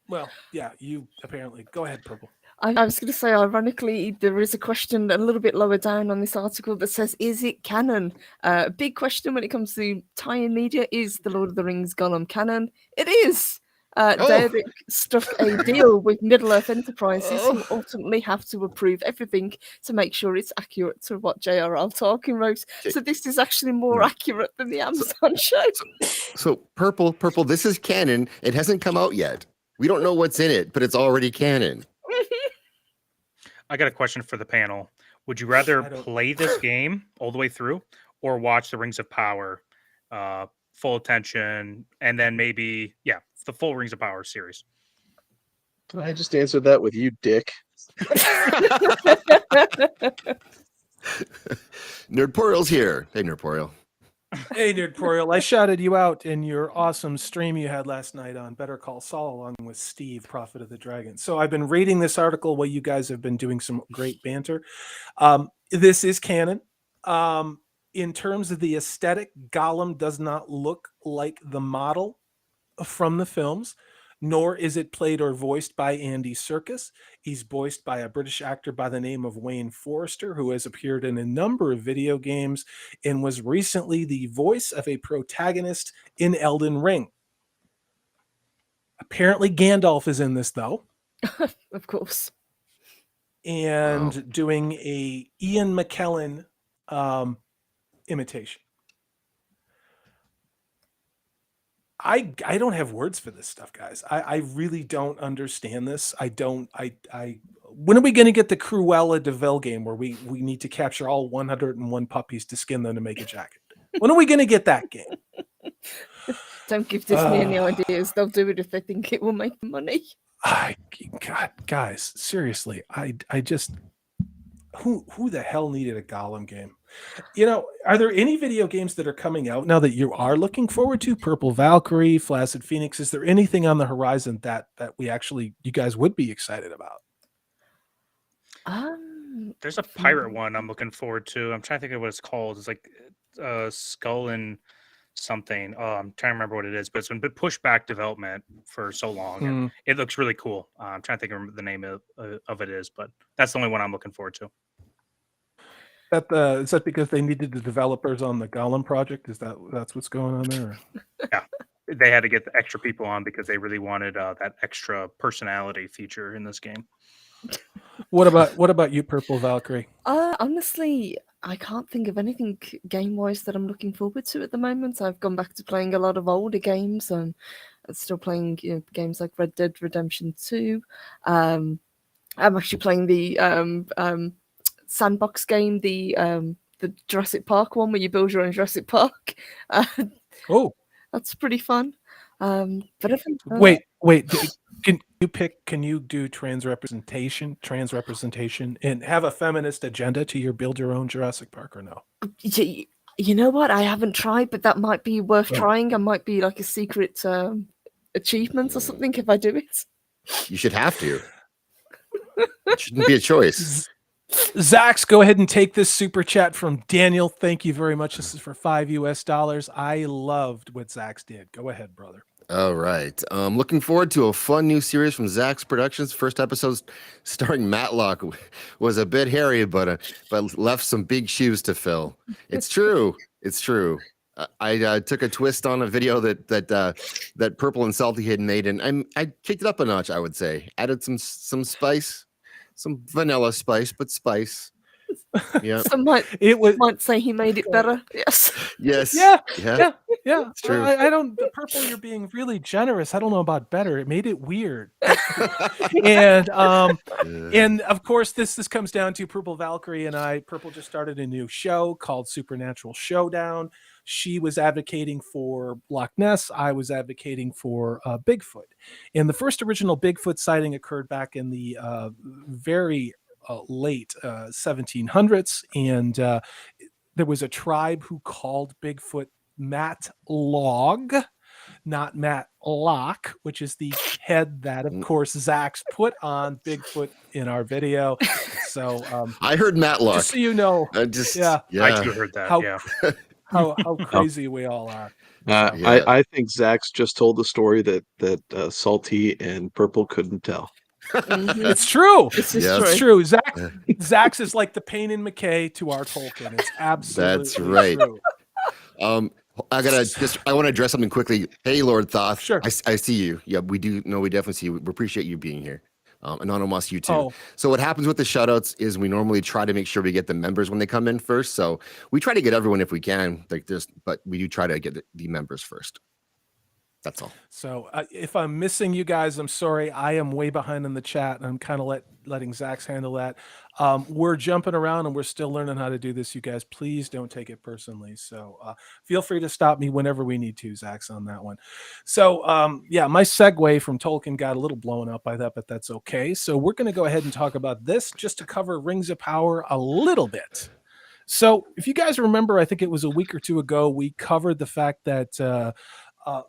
S2: Well, yeah, you apparently. Go ahead, Purple.
S3: I was going to say, ironically, there is a question a little bit lower down on this article that says, is it canon? A big question when it comes to tie-in media. Is The Lord of the Rings Gollum canon? It is. David struck a deal with Middle-earth Enterprises, who ultimately have to approve everything to make sure it's accurate to what J.R.R. Tolkien wrote. So this is actually more accurate than the Amazon show.
S8: So Purple, this is canon. It hasn't come out yet. We don't know what's in it, but it's already canon.
S5: I got a question for the panel. Would you rather play this game all the way through or watch the Rings of Power full attention, and then maybe, the full Rings of Power series?
S4: Can I just answer that with you, dick?
S8: Nerdporial's here. Hey, Nerdporial.
S2: Hey, Nerdporial. I shouted you out in your awesome stream you had last night on Better Call Saul along with Steve, Prophet of the Dragon. So I've been reading this article while you guys have been doing some great banter. This is canon. In terms of the aesthetic, Gollum does not look like the model from the films, nor is it played or voiced by Andy Serkis. He's voiced by a British actor by the name of Wayne Forrester, who has appeared in a number of video games and was recently the voice of a protagonist in Elden Ring. Apparently Gandalf is in this, though.
S3: Of course.
S2: And doing a Ian McKellen imitation. I don't have words for this stuff, guys. I really don't understand this. I when are we going to get the Cruella de Vil game where we need to capture all 101 puppies to skin them to make a jacket? When are we going to get that game?
S3: Don't give Disney any ideas. They'll do it if they think it will make money.
S2: God, guys, seriously, I just who the hell needed a Gollum game? Are there any video games that are coming out now that you are looking forward to? Purple Valkyrie, Flaccid Phoenix. Is there anything on the horizon that you guys would be excited about?
S5: There's a pirate one I'm looking forward to. I'm trying to think of what it's called. It's like Skull and something. Oh, I'm trying to remember what it is, but it's been pushed back development for so long, and it looks really cool. I'm trying to think of the name of it is, but that's the only one I'm looking forward to.
S2: Is that because they needed the developers on the Gollum project? That's what's going on there?
S5: Yeah, they had to get the extra people on because they really wanted that extra personality feature in this game.
S2: What about you, Purple Valkyrie?
S3: Honestly, I can't think of anything game-wise that I'm looking forward to at the moment. I've gone back to playing a lot of older games, and I'm still playing games like Red Dead Redemption 2. I'm actually playing the sandbox game, the Jurassic Park one where you build your own Jurassic Park. That's pretty fun. But
S2: wait. Can you do trans representation and have a feminist agenda to your build your own Jurassic Park or no?
S3: You know what? I haven't tried, but that might be worth trying. I might be like a secret achievement or something if I do it.
S8: You should have to. It shouldn't be a choice.
S2: Zaxx, go ahead and take this super chat from Daniel. Thank you very much. This is for $5. I loved what Zaxx did. Go ahead, brother.
S8: All right. Looking forward to a fun new series from Zaxx Productions. First episode starring Matlock was a bit hairy, but left some big shoes to fill. It's true. It's true. I took a twist on a video that Purple and Salty had made, and I kicked it up a notch, I would say. Added some spice, some vanilla spice, but spice. Yeah.
S3: Some might say he made it better. Yes.
S8: Yes.
S2: Yeah.
S8: It's true.
S2: I don't. The Purple, you're being really generous. I don't know about better. It made it weird. and of course, this comes down to Purple Valkyrie and I. Purple just started a new show called Supernatural Showdown. She was advocating for Loch Ness. I was advocating for Bigfoot. And the first original Bigfoot sighting occurred back in the very late 1700s, and there was a tribe who called Bigfoot Matlog, not Matlock, which is the head that, of course, Zaxx put on Bigfoot in our video. So
S8: I heard Matlock.
S2: Just so you know,
S5: I too heard that.
S2: How crazy we all are.
S4: I think Zaxx just told the story that Salty and Purple couldn't tell.
S2: It's true.
S3: It's
S2: true. Zaxx is like the Payne and McKay to our Tolkien. It's absolutely
S8: that's right.
S2: True.
S8: I want to address something quickly. Hey, Lord Thoth.
S2: Sure.
S8: I see you. Yeah, we do. No, we definitely see you. We appreciate you being here. Anonymous, you too.
S2: Oh.
S8: So what happens with the shoutouts is we normally try to make sure we get the members when they come in first. So we try to get everyone if we can, but we do try to get the members first. That's all.
S2: So if I'm missing you guys, I'm sorry. I am way behind in the chat, and I'm kind of letting Zaxx handle that. We're jumping around, and we're still learning how to do this, you guys. Please don't take it personally. So feel free to stop me whenever we need to, Zaxx, on that one. So, my segue from Tolkien got a little blown up by that, but that's okay. So we're going to go ahead and talk about this just to cover Rings of Power a little bit. So if you guys remember, I think it was a week or two ago, we covered the fact that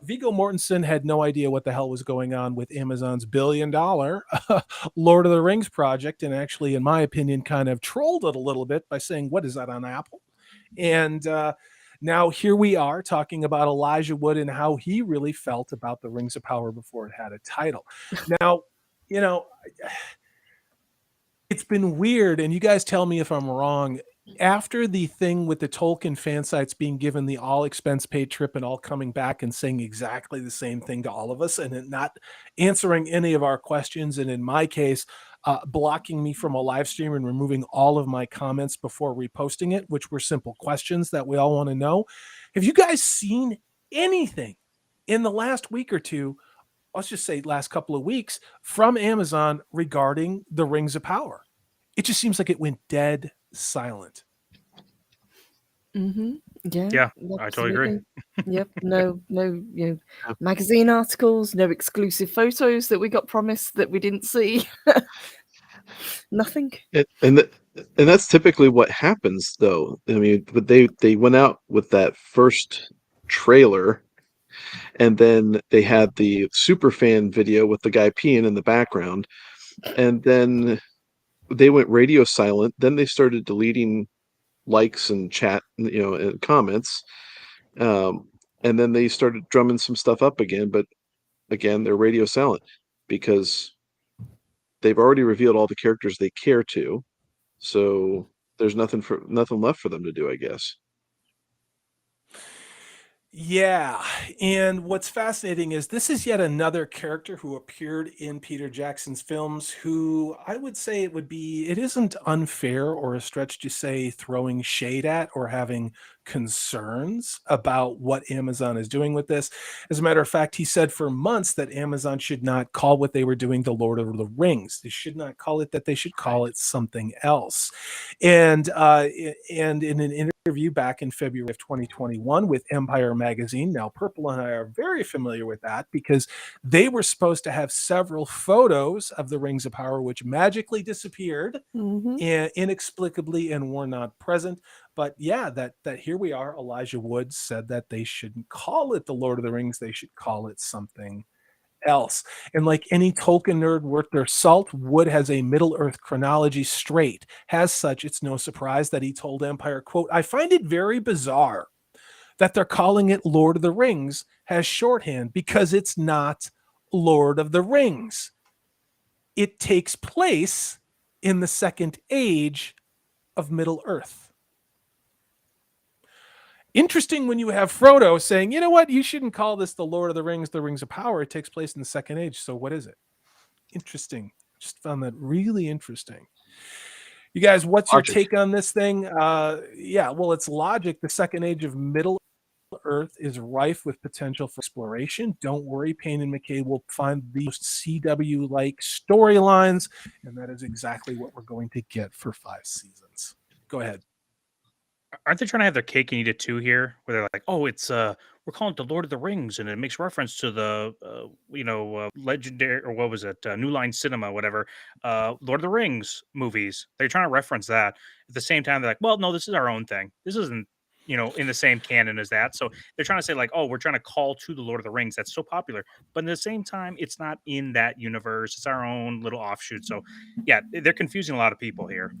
S2: Viggo Mortensen had no idea what the hell was going on with Amazon's $1 billion Lord of the Rings project, and actually, in my opinion, kind of trolled it a little bit by saying, "What is that on Apple?" And now here we are talking about Elijah Wood and how he really felt about the Rings of Power before it had a title. Now, it's been weird, and you guys tell me if I'm wrong. After the thing with the Tolkien fan sites being given the all expense paid trip and all coming back and saying exactly the same thing to all of us and not answering any of our questions, and in my case, blocking me from a live stream and removing all of my comments before reposting it, which were simple questions that we all want to know. Have you guys seen anything in the last week or two let's just say last couple of weeks from Amazon regarding the Rings of Power. It just seems like it went dead silent.
S3: Mm-hmm. Yeah.
S5: Yeah, I totally agree.
S3: Yep. No, magazine articles, no exclusive photos that we got promised that we didn't see. Nothing.
S4: And that's typically what happens, though. I mean, but they went out with that first trailer, and then they had the super fan video with the guy peeing in the background, and then they went radio silent. Then they started deleting likes and chat, and comments, and then they started drumming some stuff up again. But again, they're radio silent because they've already revealed all the characters they care to, so there's nothing left for them to do, I guess.
S2: Yeah, and what's fascinating is this is yet another character who appeared in Peter Jackson's films who I would say it isn't unfair or a stretch to say throwing shade at or having concerns about what Amazon is doing with this. As a matter of fact, he said for months that Amazon should not call what they were doing the Lord of the Rings. They should not call it that. They should call it something else. And in an interview back in February of 2021 with Empire Magazine. Now, Purple and I are very familiar with that because they were supposed to have several photos of the Rings of Power, which magically disappeared inexplicably and were not present. But yeah, that here we are. Elijah Wood said that they shouldn't call it the Lord of the Rings. They should call it something else. And like any Tolkien nerd worth their salt, Wood has a Middle-earth chronology straight. As such, it's no surprise that he told Empire, quote, "I find it very bizarre that they're calling it Lord of the Rings as shorthand because it's not Lord of the Rings. It takes place in the second age of Middle-earth." Interesting when you have Frodo saying, you know what, you shouldn't call this the Lord of the Rings, the Rings of Power. It takes place in the second age. So what is it? Interesting. Just found that really interesting. You guys, what's your take on this thing? Yeah, well, it's logic. The second age of Middle Earth is rife with potential for exploration. Don't worry, Payne and McKay will find the most CW-like storylines, and that is exactly what we're going to get for 5 seasons. Go ahead.
S5: Aren't they trying to have their cake and eat it too here? Where they're like, oh, it's we're calling it the Lord of the Rings, and it makes reference to the legendary, or what was it, New Line Cinema, whatever, Lord of the Rings movies. They're trying to reference that. At the same time, they're like, well, no, this is our own thing. This isn't in the same canon as that. So they're trying to say like, oh, we're trying to call to the Lord of the Rings. That's so popular, but at the same time, it's not in that universe. It's our own little offshoot. So yeah, they're confusing a lot of people here.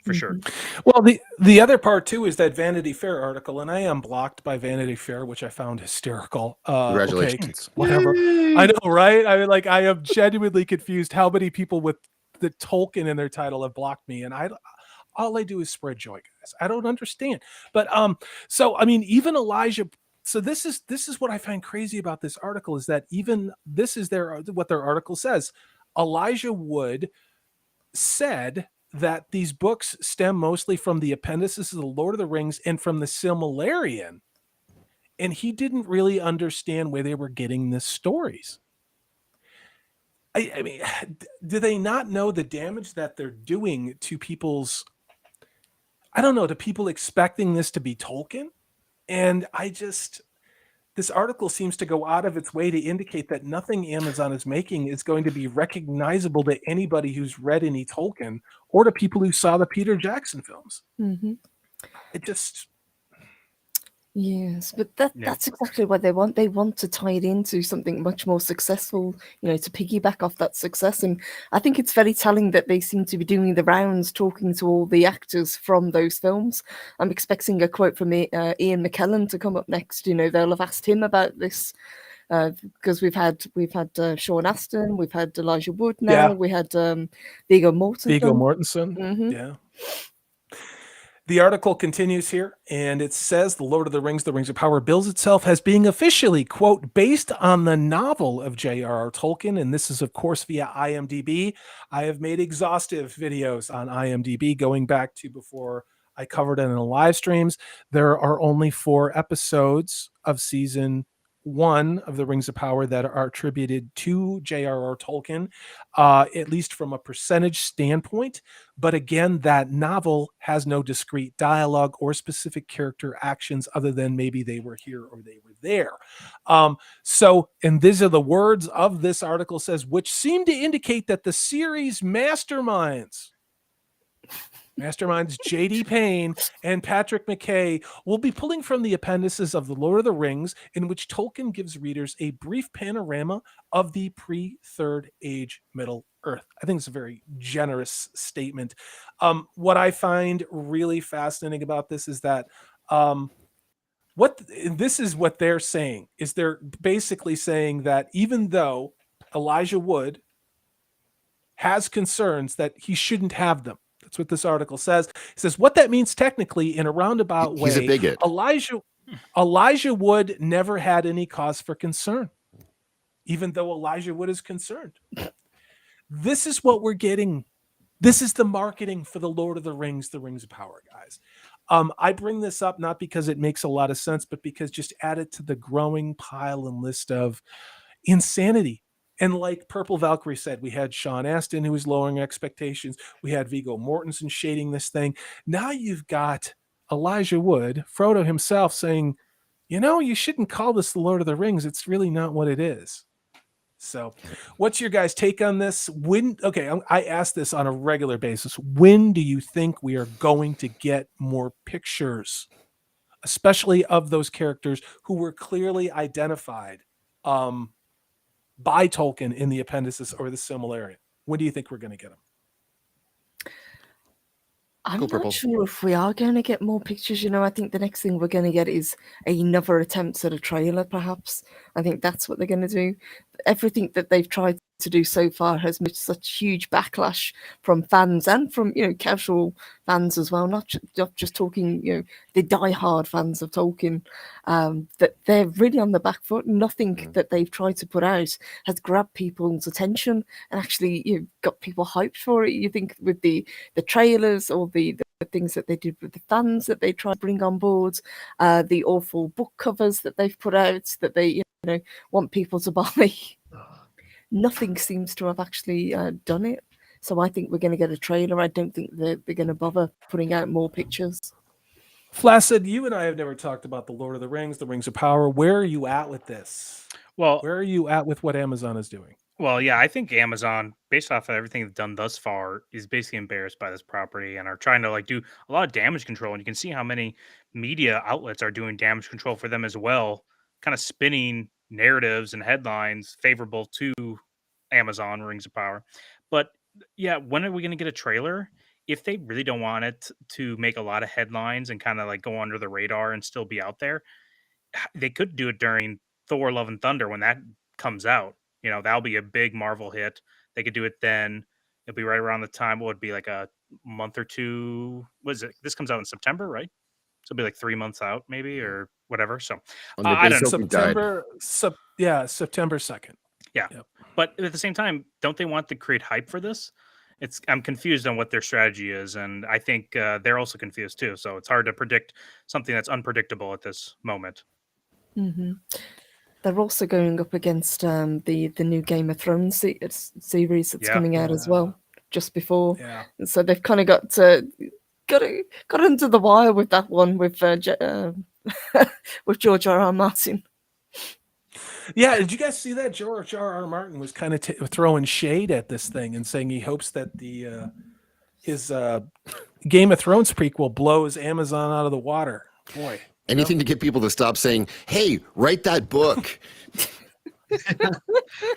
S5: For sure.
S2: Well, the other part too is that Vanity Fair article, and I am blocked by Vanity Fair, which I found hysterical.
S8: Congratulations.
S2: Okay, whatever. I know, right? I mean, like, I am genuinely confused how many people with the Tolkien in their title have blocked me, and all I do is spread joy, guys. I don't understand. But so I mean, even Elijah. So this is what I find crazy about this article is that even this is what their article says. Elijah Wood said that these books stem mostly from the appendices of the Lord of the Rings and from the Silmarillion. And he didn't really understand where they were getting the stories. I mean, do they not know the damage that they're doing to people's, I don't know, to people expecting this to be Tolkien? And this article seems to go out of its way to indicate that nothing Amazon is making is going to be recognizable to anybody who's read any Tolkien or to people who saw the Peter Jackson films.
S3: Mm-hmm.
S2: It just...
S3: Yes, but that's exactly what they want. They want to tie it into something much more successful, to piggyback off that success. And I think it's very telling that they seem to be doing the rounds, talking to all the actors from those films. I'm expecting a quote from Ian McKellen to come up next. They'll have asked him about this because we've had Sean Astin, we've had Elijah Wood now, we had Viggo Mortensen.
S2: Mm-hmm. Yeah. The article continues here, and it says The Lord of the Rings of Power bills itself as being officially, quote, based on the novel of J.R.R. Tolkien, and this is, of course, via IMDb. I have made exhaustive videos on IMDb going back to before I covered it in the live streams. There are only 4 episodes of season one of the Rings of Power that are attributed to J.R.R. Tolkien, at least from a percentage standpoint. But again, that novel has no discrete dialogue or specific character actions other than maybe they were here or they were there. So, and these are the words of this article says, which seem to indicate that the series masterminds J.D. Payne and Patrick McKay will be pulling from the appendices of The Lord of the Rings, in which Tolkien gives readers a brief panorama of the pre-Third Age Middle Earth. I think it's a very generous statement. What I find really fascinating about this is that this is what they're saying, is they're basically saying that even though Elijah Wood has concerns that he shouldn't have them. That's what this article says. It says what that means technically in a roundabout way.
S8: He's a bigot.
S2: Elijah Wood never had any cause for concern, even though Elijah Wood is concerned. This is what we're getting. This is the marketing for the Lord of the Rings of Power, guys. I bring this up not because it makes a lot of sense, but because just add it to the growing pile and list of insanity. And like Purple Valkyrie said, we had Sean Astin who was lowering expectations. We had Viggo Mortensen shading this thing. Now you've got Elijah Wood, Frodo himself, saying, you shouldn't call this the Lord of the Rings. It's really not what it is. So what's your guys' take on this? I ask this on a regular basis. When do you think we are going to get more pictures, especially of those characters who were clearly identified by Tolkien in the appendices or the Silmarillion? When do you think we're going to get them?
S3: I'm not sure if we are going to get more pictures. I think the next thing we're going to get is another attempt at a trailer, perhaps. I think that's what they're going to do. Everything that they've tried to do so far has met such huge backlash from fans and from casual fans as well, not just talking the diehard fans of Tolkien, that they're really on the back foot. Nothing that they've tried to put out has grabbed people's attention and actually got people hyped for it. You think with the trailers or the things that they did with the fans that they tried to bring on board, the awful book covers that they've put out that they want people to buy. Nothing seems to have actually done it. So I think we're going to get a trailer. I don't think they're going to bother putting out more pictures.
S2: Flaccid, you and I have never talked about the Lord of the Rings of Power. Where are you at with this?
S5: Well,
S2: where are you at with what Amazon is doing?
S5: Well, yeah, I think Amazon, based off of everything they've done thus far, is basically embarrassed by this property and are trying to do a lot of damage control. And you can see how many media outlets are doing damage control for them as well, kind of spinning narratives and headlines favorable to Amazon Rings of Power. But yeah, when are we going to get a trailer? If they really don't want it to make a lot of headlines and kind of go under the radar and still be out there, they could do it during Thor Love and Thunder when that comes out. That'll be a big Marvel hit. They could do it then. It'll be right around the time. What would be like a month or two? What is it? This comes out in September, right? So it'll be like 3 months out, maybe, or whatever. So
S8: I don't know.
S2: September 2nd.
S5: Yeah. Yep. But at the same time, don't they want to create hype for this? I'm confused on what their strategy is, and I think they're also confused too. So it's hard to predict something that's unpredictable at this moment.
S3: Mm-hmm. They're also going up against the new Game of Thrones series that's coming out as well just before.
S2: Yeah.
S3: And so they've kind of got into the wire with that one with with George R.R. Martin.
S2: Yeah, did you guys see that? George R.R. Martin was kind of throwing shade at this thing and saying he hopes that his Game of Thrones prequel blows Amazon out of the water. Boy.
S8: Anything to get people to stop saying, "Hey, write that book."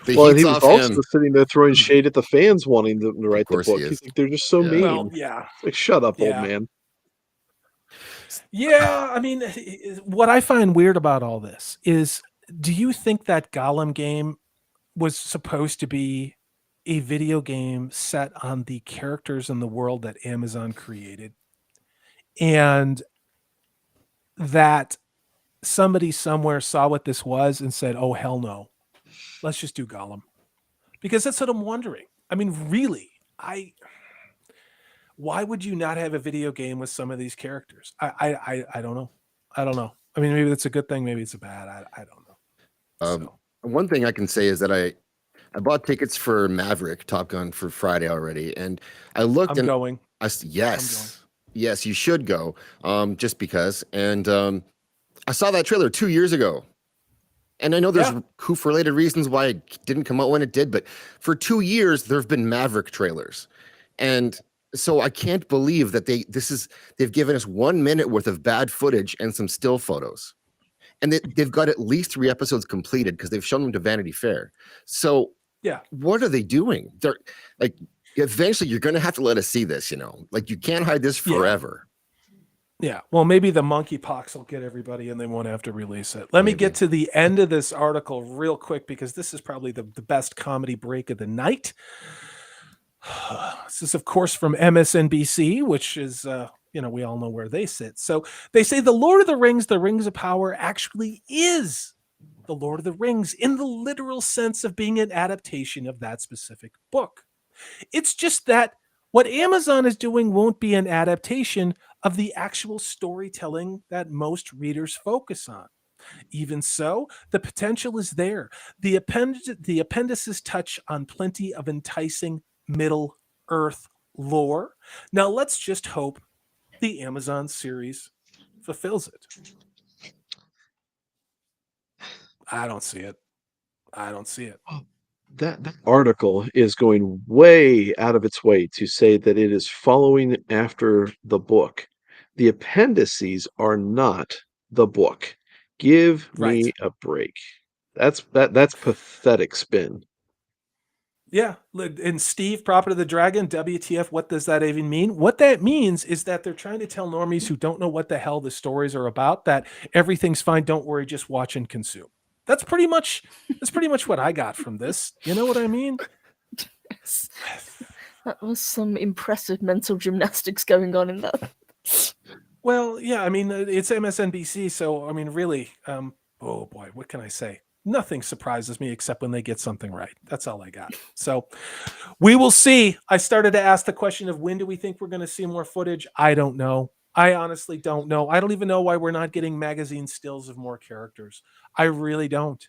S4: Well, he was also sitting there throwing shade at the fans wanting them to write the book. He's like, they're just so mean.
S2: Well, yeah.
S4: Like, shut up, old man.
S2: Yeah, I mean, what I find weird about all this is, do you think that Gollum game was supposed to be a video game set on the characters in the world that Amazon created? And that somebody somewhere saw what this was and said, oh, hell no, let's just do Gollum. Because that's what I'm wondering. I mean, really, why would you not have a video game with some of these characters? I don't know. I don't know. I mean, maybe that's a good thing. Maybe it's a bad. I don't know.
S8: One thing I can say is that I bought tickets for Maverick Top Gun for Friday already, and I looked.
S2: I'm going.
S8: Yes, you should go. Just because, and I saw that trailer 2 years ago, and I know there's Coof-related reasons why it didn't come out when it did, but for 2 years there have been Maverick trailers, and so I can't believe that they've given us 1 minute worth of bad footage and some still photos. And they've got at least 3 episodes completed because they've shown them to Vanity Fair. So what are they doing? They're like, eventually you're going to have to let us see this, like you can't hide this forever.
S2: Yeah. Well, maybe the monkeypox will get everybody and they won't have to release it. Let me get to the end of this article real quick, because this is probably the best comedy break of the night. This is, of course, from MSNBC, which is, we all know where they sit. So they say the Lord of the Rings of Power actually is the Lord of the Rings in the literal sense of being an adaptation of that specific book. It's just that what Amazon is doing won't be an adaptation of the actual storytelling that most readers focus on. Even so, the potential is there. The appendices touch on plenty of enticing Middle Earth lore. Now let's just hope the Amazon series fulfills it. I don't see it.
S4: That article is going way out of its way to say that it is following after the book. The appendices are not the book. Give me a break. That's pathetic spin.
S2: Yeah, and Steve, Prophet of the Dragon, WTF, what does that even mean? What that means is that they're trying to tell normies who don't know what the hell the stories are about that everything's fine, don't worry, just watch and consume. That's pretty much what I got from this. You know what I mean?
S3: Yes. That was some impressive mental gymnastics going on in that.
S2: Well, yeah, I mean, it's MSNBC, so I mean, really, oh boy, what can I say? Nothing surprises me except when they get something right. That's all I got. So we will see. I started to ask the question of when do we think we're going to see more footage? I don't know. I honestly don't know. I don't even know why we're not getting magazine stills of more characters. I really don't.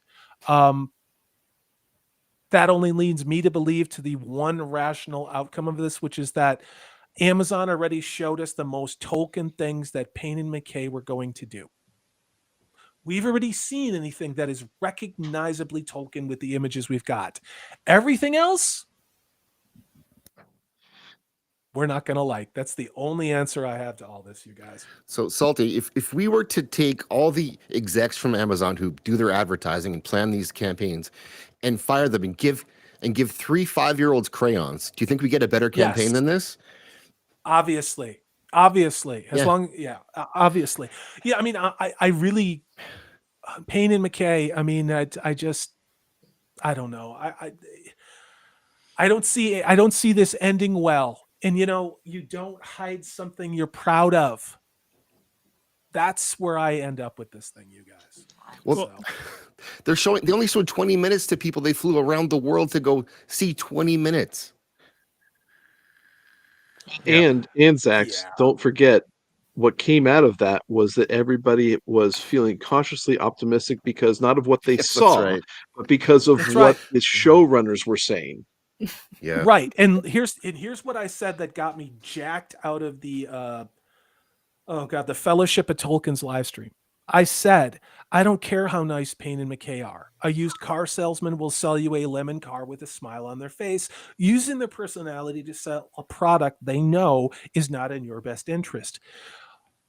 S2: That only leads me to believe to the one rational outcome of this, which is that Amazon already showed us the most Tolkien things that Payne and McKay were going to do. We've already seen anything that is recognizably Tolkien with the images we've got. Everything else, we're not going to like. That's the only answer I have to all this, you guys.
S8: So, Salty, if we were to take all the execs from Amazon who do their advertising and plan these campaigns and fire them and give 3 5-year-olds crayons, do you think we get a better campaign than this?
S2: Obviously. Obviously. Yeah, I mean, I really... Payne and McKay, I mean, I don't know. I don't see this ending well. And you don't hide something you're proud of. That's where I end up with this thing, you guys.
S8: Well, they only showed 20 minutes to people. They flew around the world to go see 20 minutes.
S4: And Zaxx, don't forget, what came out of that was that everybody was feeling cautiously optimistic because not of what they saw, but because of what the showrunners were saying.
S8: Yeah.
S2: Right. And here's what I said that got me jacked out of the the Fellowship of Tolkien's live stream. I said, I don't care how nice Payne and McKay are. A used car salesman will sell you a lemon car with a smile on their face, using their personality to sell a product they know is not in your best interest.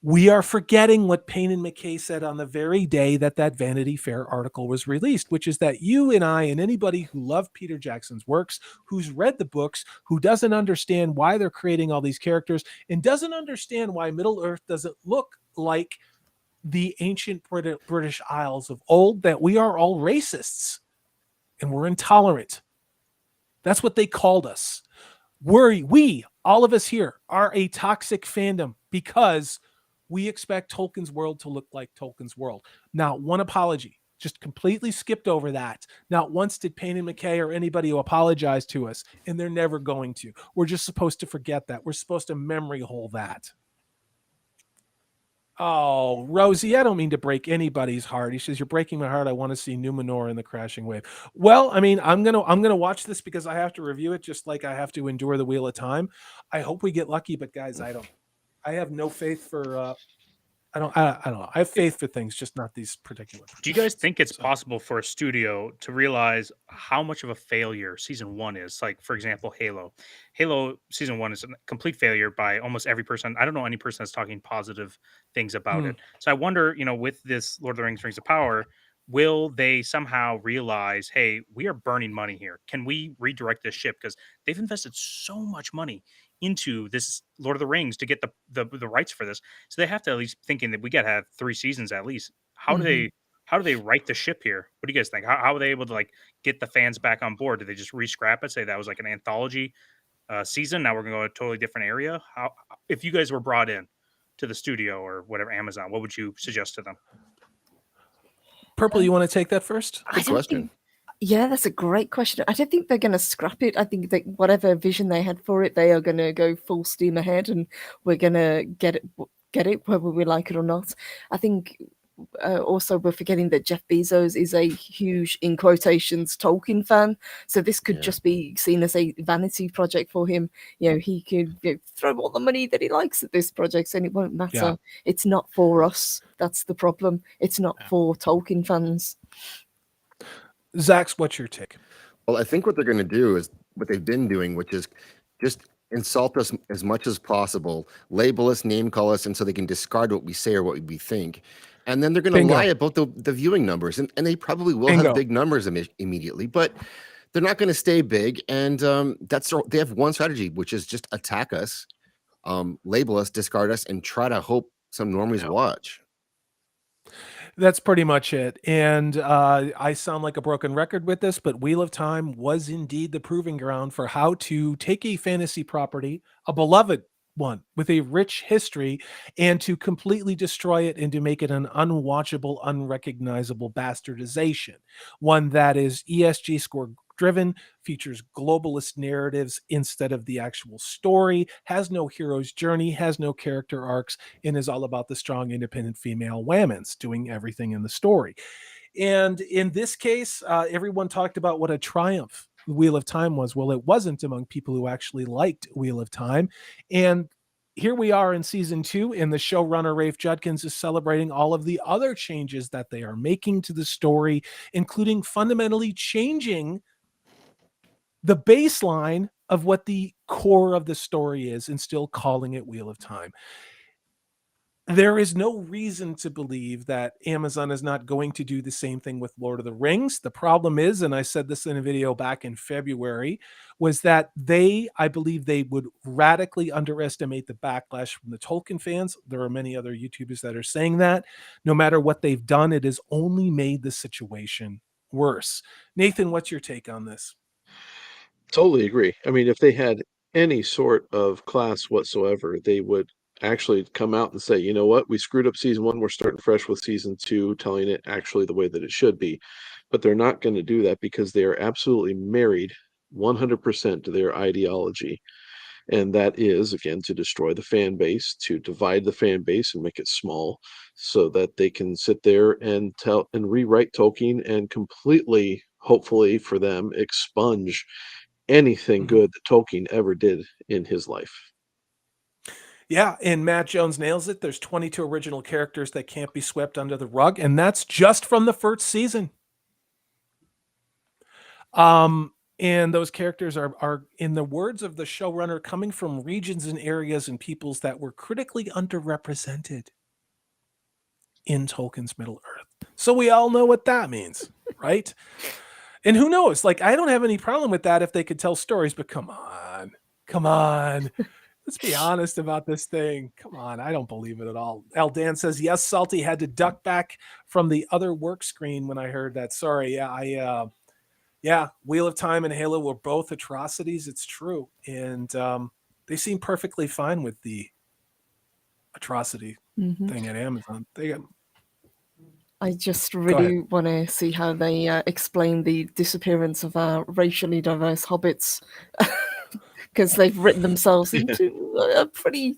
S2: We are forgetting what Payne and McKay said on the very day that Vanity Fair article was released, which is that you and I and anybody who loved Peter Jackson's works, who's read the books, who doesn't understand why they're creating all these characters and doesn't understand why Middle Earth doesn't look like the ancient British Isles of old, that we are all racists and we're intolerant. That's what they called us. We, all of us here, are a toxic fandom because we expect Tolkien's world to look like Tolkien's world. Not one apology. Just completely skipped over that. Not once did Payne and McKay or anybody apologize to us, and they're never going to. We're just supposed to forget that. We're supposed to memory hole that. Oh, Rosie, I don't mean to break anybody's heart. He says, "You're breaking my heart. I want to see Numenor in the crashing wave." Well, I mean, I'm gonna watch this because I have to review it, just like I have to endure the Wheel of Time. I hope we get lucky, but guys, I have no faith for. I don't know. I have faith for things, just not these particular.
S5: Do you guys think it's possible for a studio to realize how much of a failure season 1 is? Like, for example, Halo. Halo season 1 is a complete failure by almost every person. I don't know any person that's talking positive things about it. So I wonder, with this Lord of the Rings of Power, will they somehow realize, hey, we are burning money here. Can we redirect this ship? Because they've invested so much money into this Lord of the Rings to get the rights for this. So they have to at least thinking that we got to have 3 seasons at least. How do they right the ship here? What do you guys think? How are they able to like get the fans back on board? Do they just re-scrap it? Say that was like an anthology season. Now we're going to go to a totally different area. How, if you guys were brought in to the studio or whatever, Amazon, what would you suggest to them?
S2: Purple, you want to take that first?
S8: Good question.
S3: Yeah, that's a great question. I don't think they're going to scrap it. I think that whatever vision they had for it, they are going to go full steam ahead, and we're going to get it whether we like it or not. I think also we're forgetting that Jeff Bezos is a huge, in quotations, Tolkien fan. So this could just be seen as a vanity project for him. He could throw all the money that he likes at this project, and it won't matter. Yeah. It's not for us. That's the problem. It's not for Tolkien fans.
S2: Zaxx, what's your take?
S8: Well, I think what they're going to do is what they've been doing, which is just insult us as much as possible, label us, name call us, and so they can discard what we say or what we think. And then they're going to lie about the viewing numbers. And they probably will have big numbers immediately, but they're not going to stay big. And they have one strategy, which is just attack us, label us, discard us, and try to hope some normies watch.
S2: That's pretty much it. And I sound like a broken record with this, but Wheel of Time was indeed the proving ground for how to take a fantasy property, a beloved one with a rich history, and to completely destroy it and to make it an unwatchable, unrecognizable bastardization. One that is ESG score driven, features globalist narratives instead of the actual story, has no hero's journey, has no character arcs, and is all about the strong, independent female whammons doing everything in the story. And in this case, everyone talked about what a triumph Wheel of Time was. Well, it wasn't among people who actually liked Wheel of Time. And here we are in season 2, and the showrunner Rafe Judkins is celebrating all of the other changes that they are making to the story, including fundamentally changing the baseline of what the core of the story is and still calling it Wheel of Time. There is no reason to believe that Amazon is not going to do the same thing with Lord of the Rings. The problem is, and I said this in a video back in February, was that I believe they would radically underestimate the backlash from the Tolkien fans. There are many other YouTubers that are saying that. No matter what they've done, it has only made the situation worse. Nathan, what's your take on this?
S4: Totally agree. I mean, if they had any sort of class whatsoever, they would actually come out and say, you know what, we screwed up season 1, we're starting fresh with season 2, telling it actually the way that it should be. But they're not going to do that because they are absolutely married 100% to their ideology. And that is, again, to destroy the fan base, to divide the fan base and make it small so that they can sit there and tell and rewrite Tolkien and completely, hopefully for them, expunge anything good that Tolkien ever did in his life.
S2: Yeah, and Matt Jones nails it. There's 22 original characters that can't be swept under the rug, and that's just from the first season. And those characters are, in the words of the showrunner, coming from regions and areas and peoples that were critically underrepresented in Tolkien's Middle Earth. So we all know what that means, right? And who knows? Like, I don't have any problem with that if they could tell stories, but come on. Let's be honest about this thing. Come on, I don't believe it at all. Eldan says, yes, Salty had to duck back from the other work screen when I heard that. Sorry, Wheel of Time and Halo were both atrocities. It's true. And they seem perfectly fine with the atrocity thing at Amazon.
S3: I just really want to see how they explain the disappearance of our racially diverse hobbits. because they've written themselves into a pretty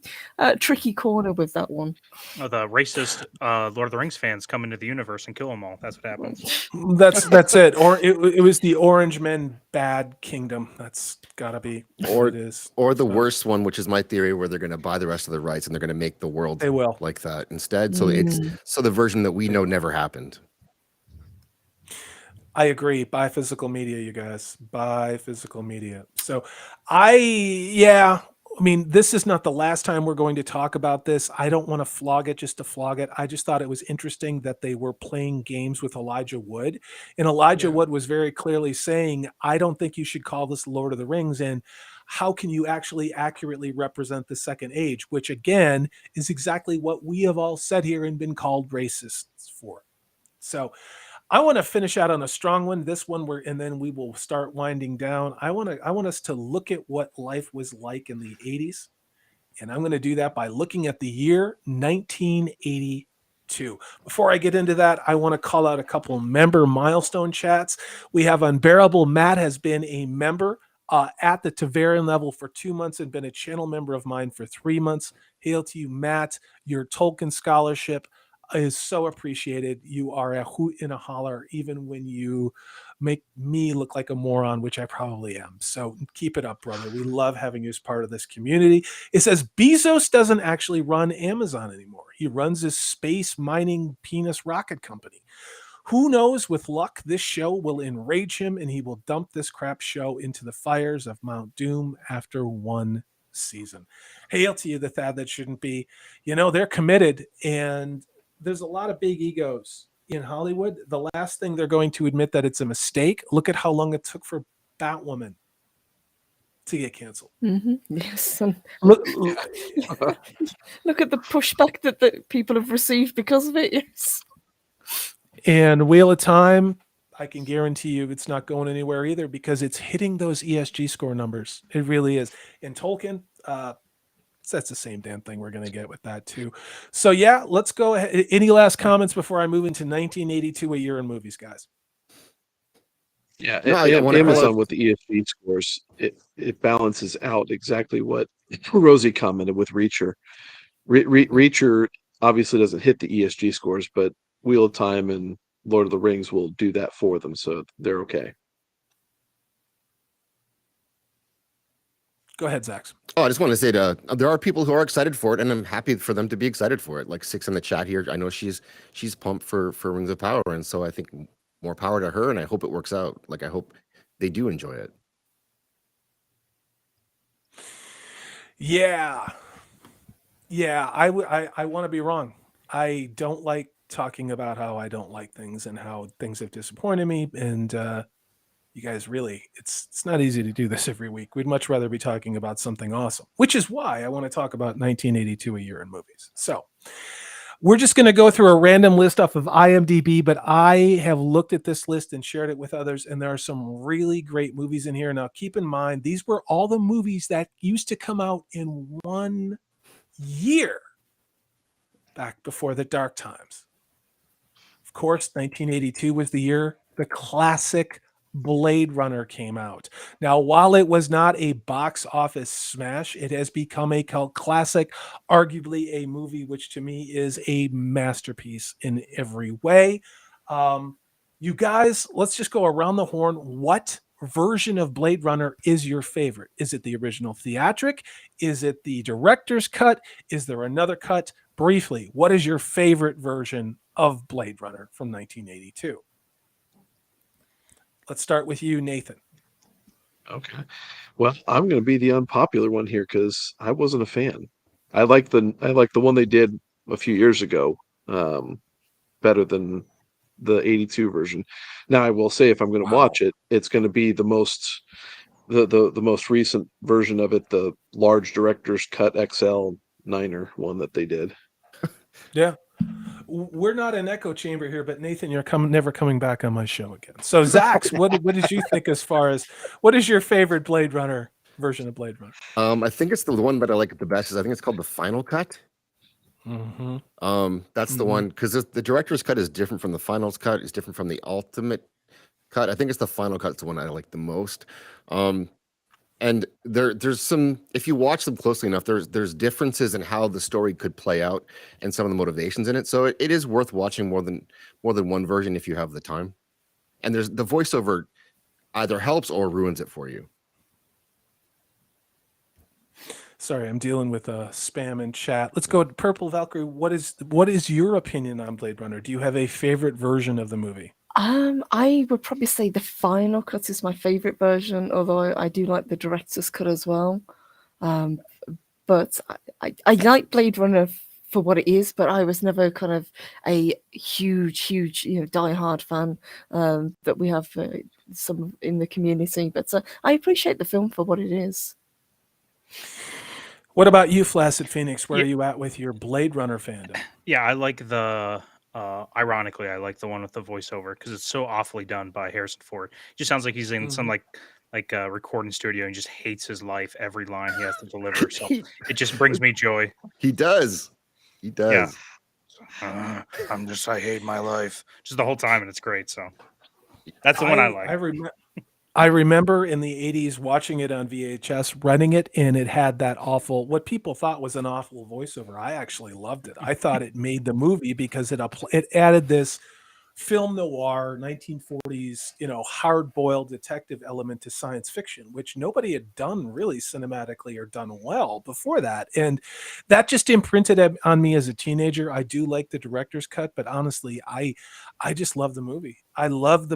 S3: tricky corner with that one.
S5: Oh, the racist Lord of the Rings fans come into the universe and kill them all. That's what happens.
S2: That's it. Or it was the Orange Men Bad Kingdom. That's gotta be
S8: or
S2: what it is.
S8: Or the worst one, which is my theory, where they're going to buy the rest of the rights and they're going to make the world
S2: They will.
S8: like that instead. So the version that we know never happened.
S2: I agree. Buy physical media, you guys. Buy physical media. So I mean, this is not the last time we're going to talk about this. I don't want to flog it just to flog it. I just thought it was interesting that they were playing games with Elijah Wood. And Elijah Wood was very clearly saying, I don't think you should call this Lord of the Rings. And how can you actually accurately represent the Second Age? Which, again, is exactly what we have all said here and been called racists for. So I want to finish out on a strong one. This one, and then we will start winding down. I want us to look at what life was like in the 80s, and I'm going to do that by looking at the year 1982. Before I get into that, I want to call out a couple member milestone chats. We have Unbearable Matt has been a member at the Tavarian level for 2 months and been a channel member of mine for 3 months. Hail to you, Matt. Your Tolkien scholarship is so appreciated. You are a hoot and a holler, even when you make me look like a moron, which I probably am. So keep it up, brother. We love having you as part of this community. It says Bezos doesn't actually run Amazon anymore. He runs his space mining penis rocket company. Who knows? With luck, this show will enrage him and he will dump this crap show into the fires of Mount Doom after one season. Hail to you, the Thad that shouldn't be. You know, they're committed, and there's a lot of big egos in Hollywood. The last thing they're going to admit that it's a mistake. Look at how long it took for Batwoman to get canceled.
S3: Mm-hmm. Yes.
S2: Look
S3: at the pushback that people have received because of it. Yes.
S2: And Wheel of Time, I can guarantee you it's not going anywhere either, because it's hitting those ESG score numbers. It really is. In Tolkien, that's the same damn thing we're going to get with that too. So yeah, let's go ahead. Any last comments before I move into 1982, a year in movies, guys?
S4: Yeah, Amazon with the ESG scores, it balances out exactly what Rosie commented with Reacher. Reacher obviously doesn't hit the ESG scores, but Wheel of Time and Lord of the Rings will do that for them, so they're okay.
S2: Go ahead, Zaxx.
S8: Oh, I just want to say there are people who are excited for it, and I'm happy for them to be excited for it. Like Six in the chat here, I know she's pumped for Rings of Power, and so I think more power to her, and I hope it works out. Like I hope they do enjoy it.
S2: Yeah, I want to be wrong. I don't like talking about how I don't like things and how things have disappointed me, and you guys, really, it's not easy to do this every week. We'd much rather be talking about something awesome, which is why I want to talk about 1982, a year in movies. So we're just going to go through a random list off of IMDb, but I have looked at this list and shared it with others, and there are some really great movies in here. Now, keep in mind, these were all the movies that used to come out in 1 year back before the dark times. Of course, 1982 was the year the classic Blade Runner came out. Now, while it was not a box office smash, it has become a cult classic, arguably a movie which to me is a masterpiece in every way. You guys, let's just go around the horn. What version of Blade Runner is your favorite? Is it the original theatric? Is it the director's cut? Is there another cut? Briefly, what is your favorite version of Blade Runner from 1982? Let's start with you, Nathan.
S4: Okay. Well, I'm going to be the unpopular one here because I wasn't a fan. I like the one they did a few years ago better than the 82 version. Now, I will say if I'm going to watch it, it's going to be the most recent version of it, the large director's cut XL 9er one that they did.
S2: Yeah. We're not an echo chamber here, but Nathan, you're never coming back on my show again. So, Zaxx, what did you think as far as what is your favorite Blade Runner version of Blade Runner?
S8: I think it's the one that I like the best. I think it's called the Final Cut.
S2: Mm-hmm.
S8: That's the one, because the director's cut is different from the finals cut. It's different from the ultimate cut. I think it's the Final Cut's the one I like the most. And And there's some, if you watch them closely enough, there's differences in how the story could play out and some of the motivations in it. So it is worth watching more than one version if you have the time. And there's the voiceover either helps or ruins it for you.
S2: Sorry, I'm dealing with spam in chat. Let's go to Purple Valkyrie. What is your opinion on Blade Runner? Do you have a favorite version of the movie?
S3: I would probably say the final cut is my favorite version, although I do like the director's cut as well. But I like Blade Runner for what it is, but I was never kind of a huge, diehard fan that we have some in the community. But I appreciate the film for what it is.
S2: What about you, Flaccid Phoenix? Where are you at with your Blade Runner fandom?
S5: Yeah, I like the. Ironically, I like the one with the voiceover because it's so awfully done by Harrison Ford. It just sounds like he's in some like recording studio and just hates his life, every line he has to deliver. So it just brings me joy.
S8: He does.
S5: Yeah. I hate my life just the whole time, and it's great. So that's the one I like.
S2: I remember in the 80s watching it on VHS, running it, and it had that awful, what people thought was an awful voiceover. I actually loved it. I thought it made the movie because it added this film noir, 1940s, hard-boiled detective element to science fiction, which nobody had done really cinematically or done well before that. And that just imprinted on me as a teenager. I do like the director's cut, but honestly, I just love the movie. I love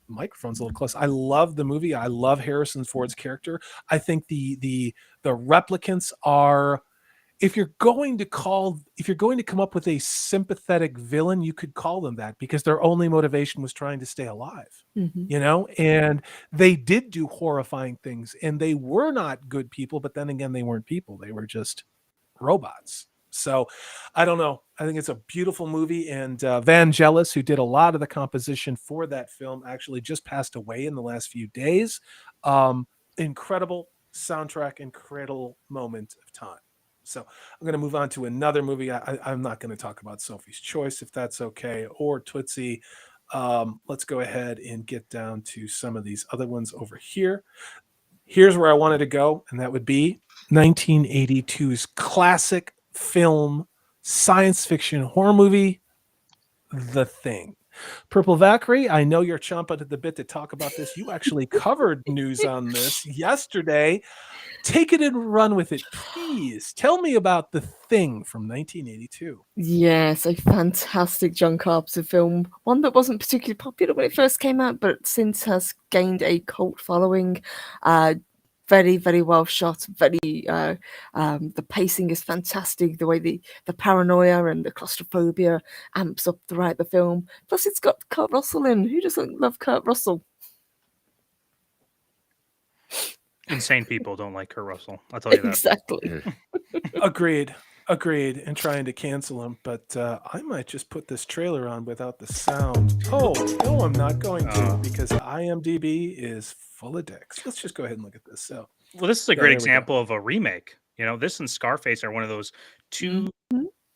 S2: microphone's a little close. I love the movie. I love Harrison Ford's character. I think the replicants are, if you're going to come up with a sympathetic villain, you could call them that because their only motivation was trying to stay alive. And they did do horrifying things, and they were not good people, but then again, they weren't people. They were just robots. So I don't know. I think it's a beautiful movie. And Vangelis, who did a lot of the composition for that film, actually just passed away in the last few days. Incredible soundtrack, incredible moment of time. So I'm going to move on to another movie. I'm not going to talk about Sophie's Choice, if that's okay, or Tootsie. Let's go ahead and get down to some of these other ones over here. Here's where I wanted to go, and that would be 1982's classic film science fiction horror movie, The Thing. Purple Valkyrie, I know you're chomping at the bit to talk about this. You actually covered news on this yesterday. Take it and run with it, please. Tell me about The Thing from 1982.
S3: Yes, a fantastic John Carpenter film. One that wasn't particularly popular when it first came out, but since has gained a cult following. Very, very well shot. The pacing is fantastic. The way the paranoia and the claustrophobia amps up throughout the film. Plus, it's got Kurt Russell in. Who doesn't love Kurt Russell?
S5: Insane people don't like Kurt Russell. I'll tell you that.
S3: Exactly.
S2: Agreed. And trying to cancel him, but I might just put this trailer on without the sound. Oh, no, I'm not going to because IMDb is full of dicks. Let's just go ahead and look at this. So,
S5: well, this is a great example of a remake. This and Scarface are one of those two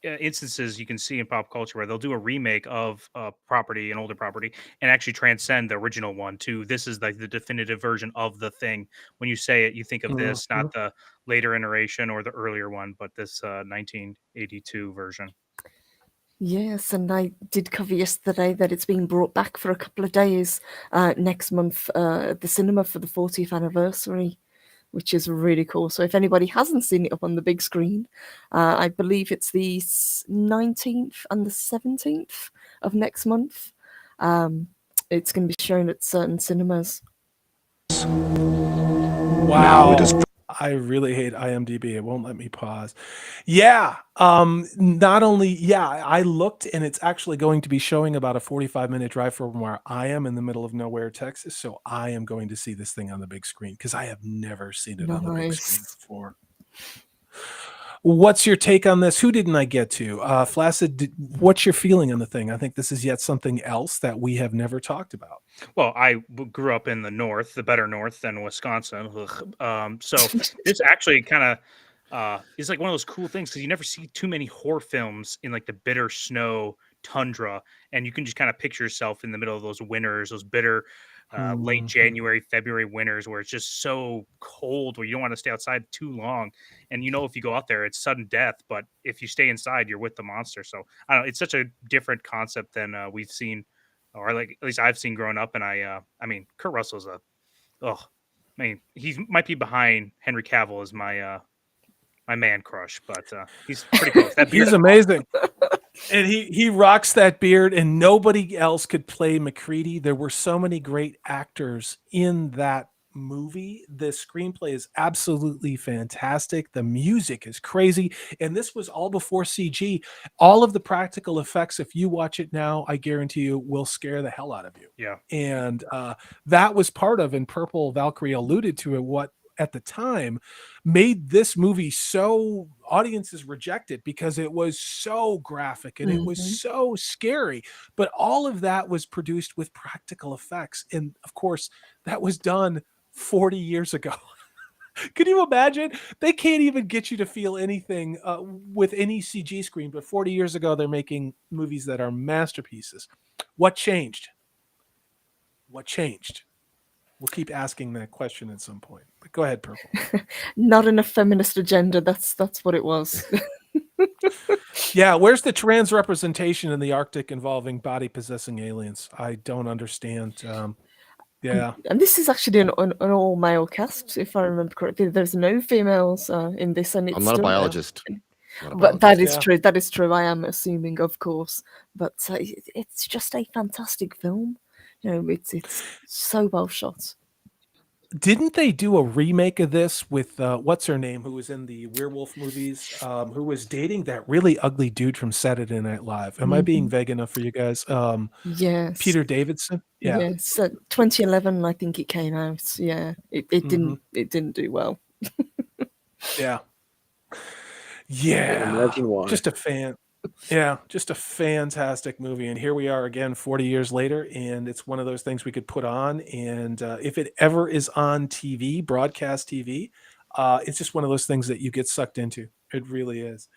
S5: instances you can see in pop culture where they'll do a remake of a property, an older property, and actually transcend the original one to this is like the definitive version of The Thing. When you say it, you think of this, not the later iteration or the earlier one, but this 1982 version.
S3: Yes, and I did cover yesterday that it's being brought back for a couple of days next month at the cinema for the 40th anniversary, which is really cool. So if anybody hasn't seen it up on the big screen, I believe it's the 19th and the 17th of next month. It's going to be shown at certain cinemas.
S2: Wow. I really hate IMDb. It won't let me pause. Yeah. Not only, I looked and it's actually going to be showing about a 45-minute drive from where I am in the middle of nowhere, Texas. So I am going to see this thing on the big screen because I have never seen it on the big screen before. What's your take on this? Who didn't I get to? Flaccid, what's your feeling on The Thing? I think this is yet something else that we have never talked about.
S5: Well, I grew up in the north, the better north than Wisconsin. So this actually kind of is like one of those cool things because you never see too many horror films in like the bitter snow tundra, and you can just kind of picture yourself in the middle of those winters, those bitter late January, February winters where it's just so cold where you don't want to stay outside too long. And if you go out there, it's sudden death. But if you stay inside, you're with the monster. So I don't know. It's such a different concept than we've seen, or like at least I've seen growing up. And I mean, Kurt Russell's he might be behind Henry Cavill as my my man crush, but he's pretty close.
S2: He's amazing. And he rocks that beard, and nobody else could play MacReady. There were so many great actors in that movie. The screenplay is absolutely fantastic. The music is crazy. And this was all before CG. All of the practical effects, if you watch it now, I guarantee you will scare the hell out of you.
S5: Yeah.
S2: And that was part of, and Purple Valkyrie alluded to it, what at the time made this movie so audiences rejected, because it was so graphic and it was so scary. But all of that was produced with practical effects. And of course, that was done 40 years ago. Can you imagine? They can't even get you to feel anything with any CG screen, but 40 years ago, they're making movies that are masterpieces. What changed? What changed? We'll keep asking that question at some point. But go ahead, Purple.
S3: Not enough feminist agenda. That's what it was.
S2: Yeah, where's the trans representation in the Arctic involving body possessing aliens? I don't understand. Yeah,
S3: and this is actually an all male cast, if I remember correctly. There's no females in this, and it's
S8: I'm not a biologist.
S3: But that is true. That is true. I am assuming, of course, but it's just a fantastic film. It's so well shot.
S2: Didn't they do a remake of this with what's her name, who was in the werewolf movies, who was dating that really ugly dude from Saturday Night Live? Am I being vague enough for you guys?
S3: Yes.
S2: Peter Davidson. Yeah.
S3: Yes. 2011, I think it came out. Yeah. It didn't do well.
S2: Yeah. Yeah.
S4: Imagine why.
S2: Just a fan. Yeah, just a fantastic movie. And here we are again 40 years later, and it's one of those things we could put on. And if it ever is on TV, broadcast TV, it's just one of those things that you get sucked into. It really is.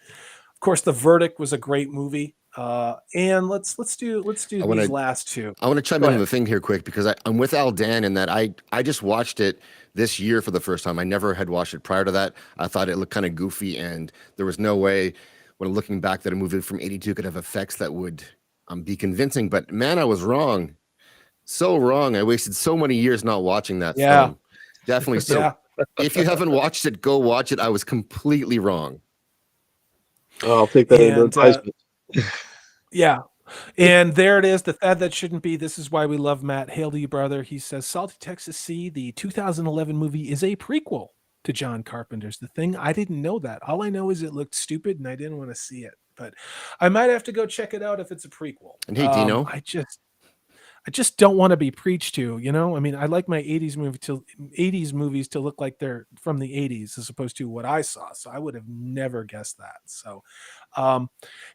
S2: Of course, The Verdict was a great movie. And let's do these last two.
S8: I want to chime in on the thing here quick, because I'm with Al Dan in that I just watched it this year for the first time. I never had watched it prior to that. I thought it looked kind of goofy, and there was no way, when looking back, that a movie from '82 could have effects that would be convincing. But man, I was wrong. So wrong. I wasted so many years not watching that film. Definitely. So if you haven't watched it, go watch it. I was completely wrong.
S4: Oh, I'll take that into advisement.
S2: Yeah. And there it is, the thread that shouldn't be. This is why we love Matt. Hail to you, brother. He says, Salty Texas Sea, the 2011 movie, is a prequel to John Carpenter's The Thing. I didn't know that. All I know is it looked stupid and I didn't want to see it. But I might have to go check it out if it's a prequel.
S8: And hey, Dino,
S2: I just don't want to be preached to, I mean, I like my 80s movies to look like they're from the 80s as opposed to what I saw. So I would have never guessed that. So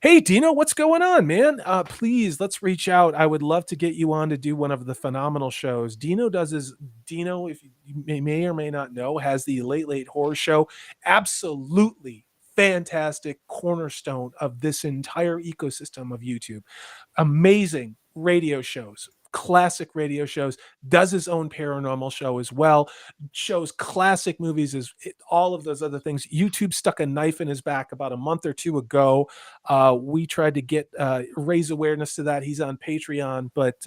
S2: hey, Dino, what's going on, man? Please, let's reach out. I would love to get you on to do one of the phenomenal shows. Dino, if you may or may not know, has the Late Late Horror Show. Absolutely fantastic cornerstone of this entire ecosystem of YouTube. Amazing radio shows, classic radio shows, does his own paranormal show as well, shows classic movies, all of those other things. YouTube stuck a knife in his back about a month or two ago. We tried to raise awareness to that. He's on Patreon, but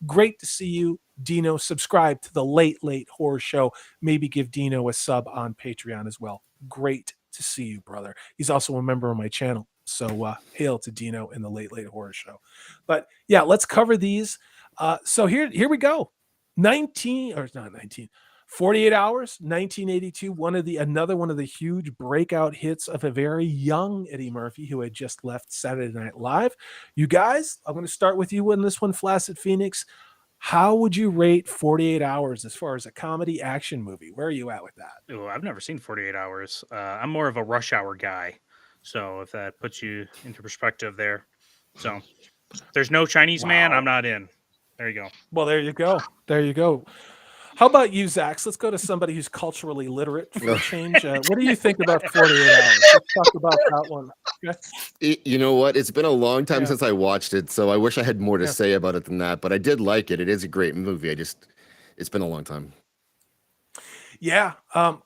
S2: great to see you, Dino. Subscribe to the Late Late Horror Show. Maybe give Dino a sub on Patreon as well. Great to see you, brother. He's also a member of my channel. So hail to Dino in the Late Late Horror Show. But yeah, let's cover these. So here we go. 48 Hours, 1982. Another one of the huge breakout hits of a very young Eddie Murphy, who had just left Saturday Night Live. You guys, I'm going to start with you in this one, Flaccid Phoenix. How would you rate 48 Hours as far as a comedy action movie? Where are you at with that?
S5: Oh, I've never seen 48 Hours. I'm more of a Rush Hour guy. So if that puts you into perspective there. So there's no Chinese man, I'm not in. There you go.
S2: Well, there you go. There you go. How about you, Zaxx? Let's go to somebody who's culturally literate for a change. What do you think about 48 Hours? Let's talk about that one. Okay.
S8: You know what? It's been a long time since I watched it, so I wish I had more to say about it than that. But I did like it. It is a great movie. It's been a long time.
S2: Yeah.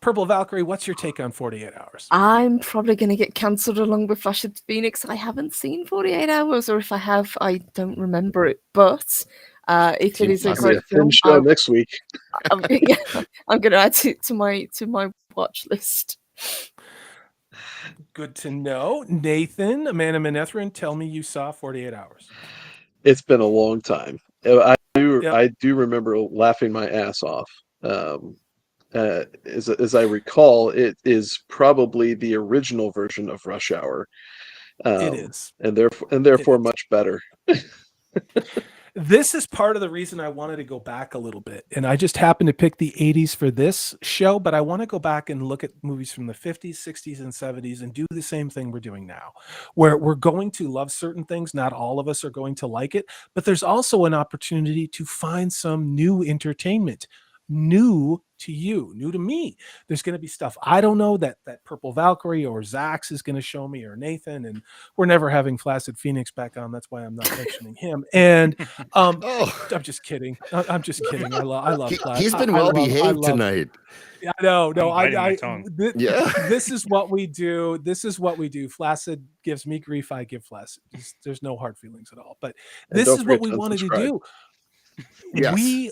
S2: Purple Valkyrie, what's your take on 48 Hours?
S3: I'm probably going to get cancelled along with Flash of Phoenix. I haven't seen 48 Hours, or if I have, I don't remember it. But if it is a great film,
S4: show next week.
S3: I'm going to add it to my watch list.
S2: Good to know. Nathan, Amanda Manethrin, tell me you saw 48 Hours.
S4: It's been a long time. I do remember laughing my ass off. As I recall, it is probably the original version of Rush Hour.
S2: It is,
S4: and therefore much better.
S2: This is part of the reason I wanted to go back a little bit, and I just happened to pick the 80s for this show, but I want to go back and look at movies from the 50s, 60s, and 70s and do the same thing we're doing now, where we're going to love certain things. Not all of us are going to like it, but there's also an opportunity to find some new entertainment, new to you, new to me. There's going to be stuff I don't know that Purple Valkyrie or Zaxx is going to show me, or Nathan, and we're never having Flaccid Phoenix back on. That's why I'm not mentioning him. And I'm just kidding. I'm just kidding. I love Flaccid.
S8: He's been well behaved tonight.
S2: I know. No, this is what we do. This is what we do. Flaccid gives me grief. I give Flaccid. There's no hard feelings at all. But this is what we wanted to do. Yes.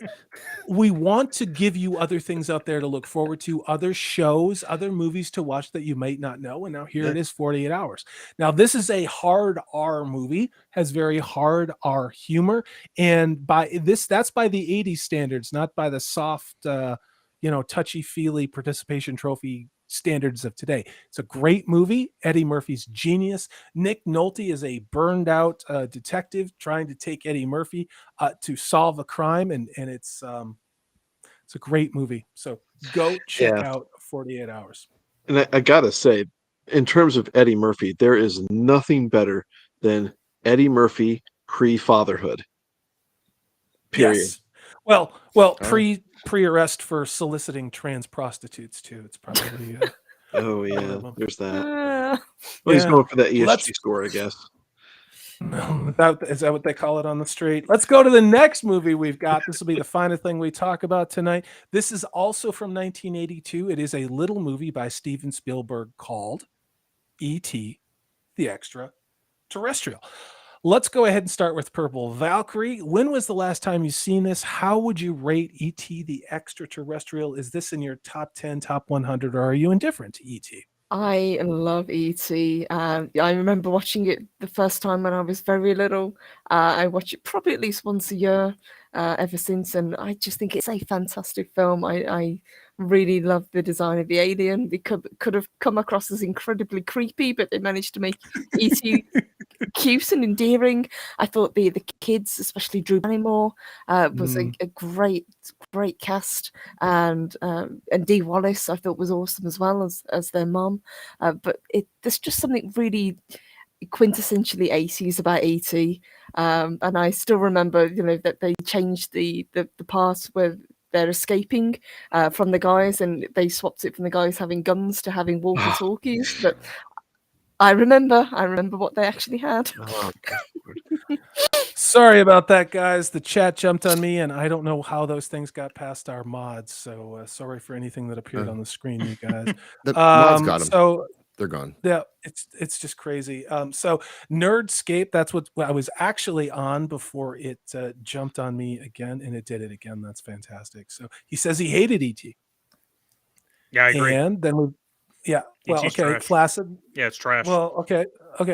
S2: We want to give you other things out there to look forward to, other shows, other movies to watch that you might not know. And now here it is, 48 Hours. Now, this is a hard R movie, has very hard R humor. And that's by the 80s standards, not by the soft, touchy-feely participation trophy standards of today. It's a great movie. Eddie Murphy's genius. Nick Nolte is a burned out detective trying to take Eddie Murphy to solve a crime, and it's a great movie. So go check out 48 Hours.
S4: And I gotta say, in terms of Eddie Murphy, there is nothing better than Eddie Murphy pre-fatherhood. Period.
S2: Yes. Well, pre-arrest for soliciting trans prostitutes too. It's probably
S4: there's that. He's going for that ESG score, I guess.
S2: No, is that what they call it on the street? Let's go to the next movie we've got. This will be the final thing we talk about tonight. This is also from 1982. It is a little movie by Steven Spielberg called E.T. the Extraterrestrial. Let's go ahead and start with Purple Valkyrie. When was the last time you've seen this? How would you rate E.T. the Extraterrestrial? Is this in your top 10, top 100, or are you indifferent to E.T.?
S3: I love E.T. I remember watching it the first time when I was very little. I watch it probably at least once a year ever since, and I just think it's a fantastic film. I really love the design of the alien. It could have come across as incredibly creepy, but they managed to make E.T. cute and endearing. I thought the kids, especially Drew Barrymore, was a great cast, and Dee Wallace I thought was awesome as well as their mom. But there's just something really quintessentially 80s about E.T. And I still remember, that they changed the part where they're escaping from the guys, and they swapped it from the guys having guns to having walkie-talkies. But I remember what they actually had.
S2: Sorry about that, guys. The chat jumped on me, and I don't know how those things got past our mods. So sorry for anything that appeared on the screen, you guys.
S8: The mods got them.
S2: So
S8: they're gone.
S2: Yeah, it's just crazy. So Nerdscape, that's what I was actually on before it jumped on me again, and it did it again. That's fantastic. So he says he hated ET.
S5: Yeah, I agree.
S2: And then Flaccid.
S5: Yeah, it's trash.
S2: Well, okay,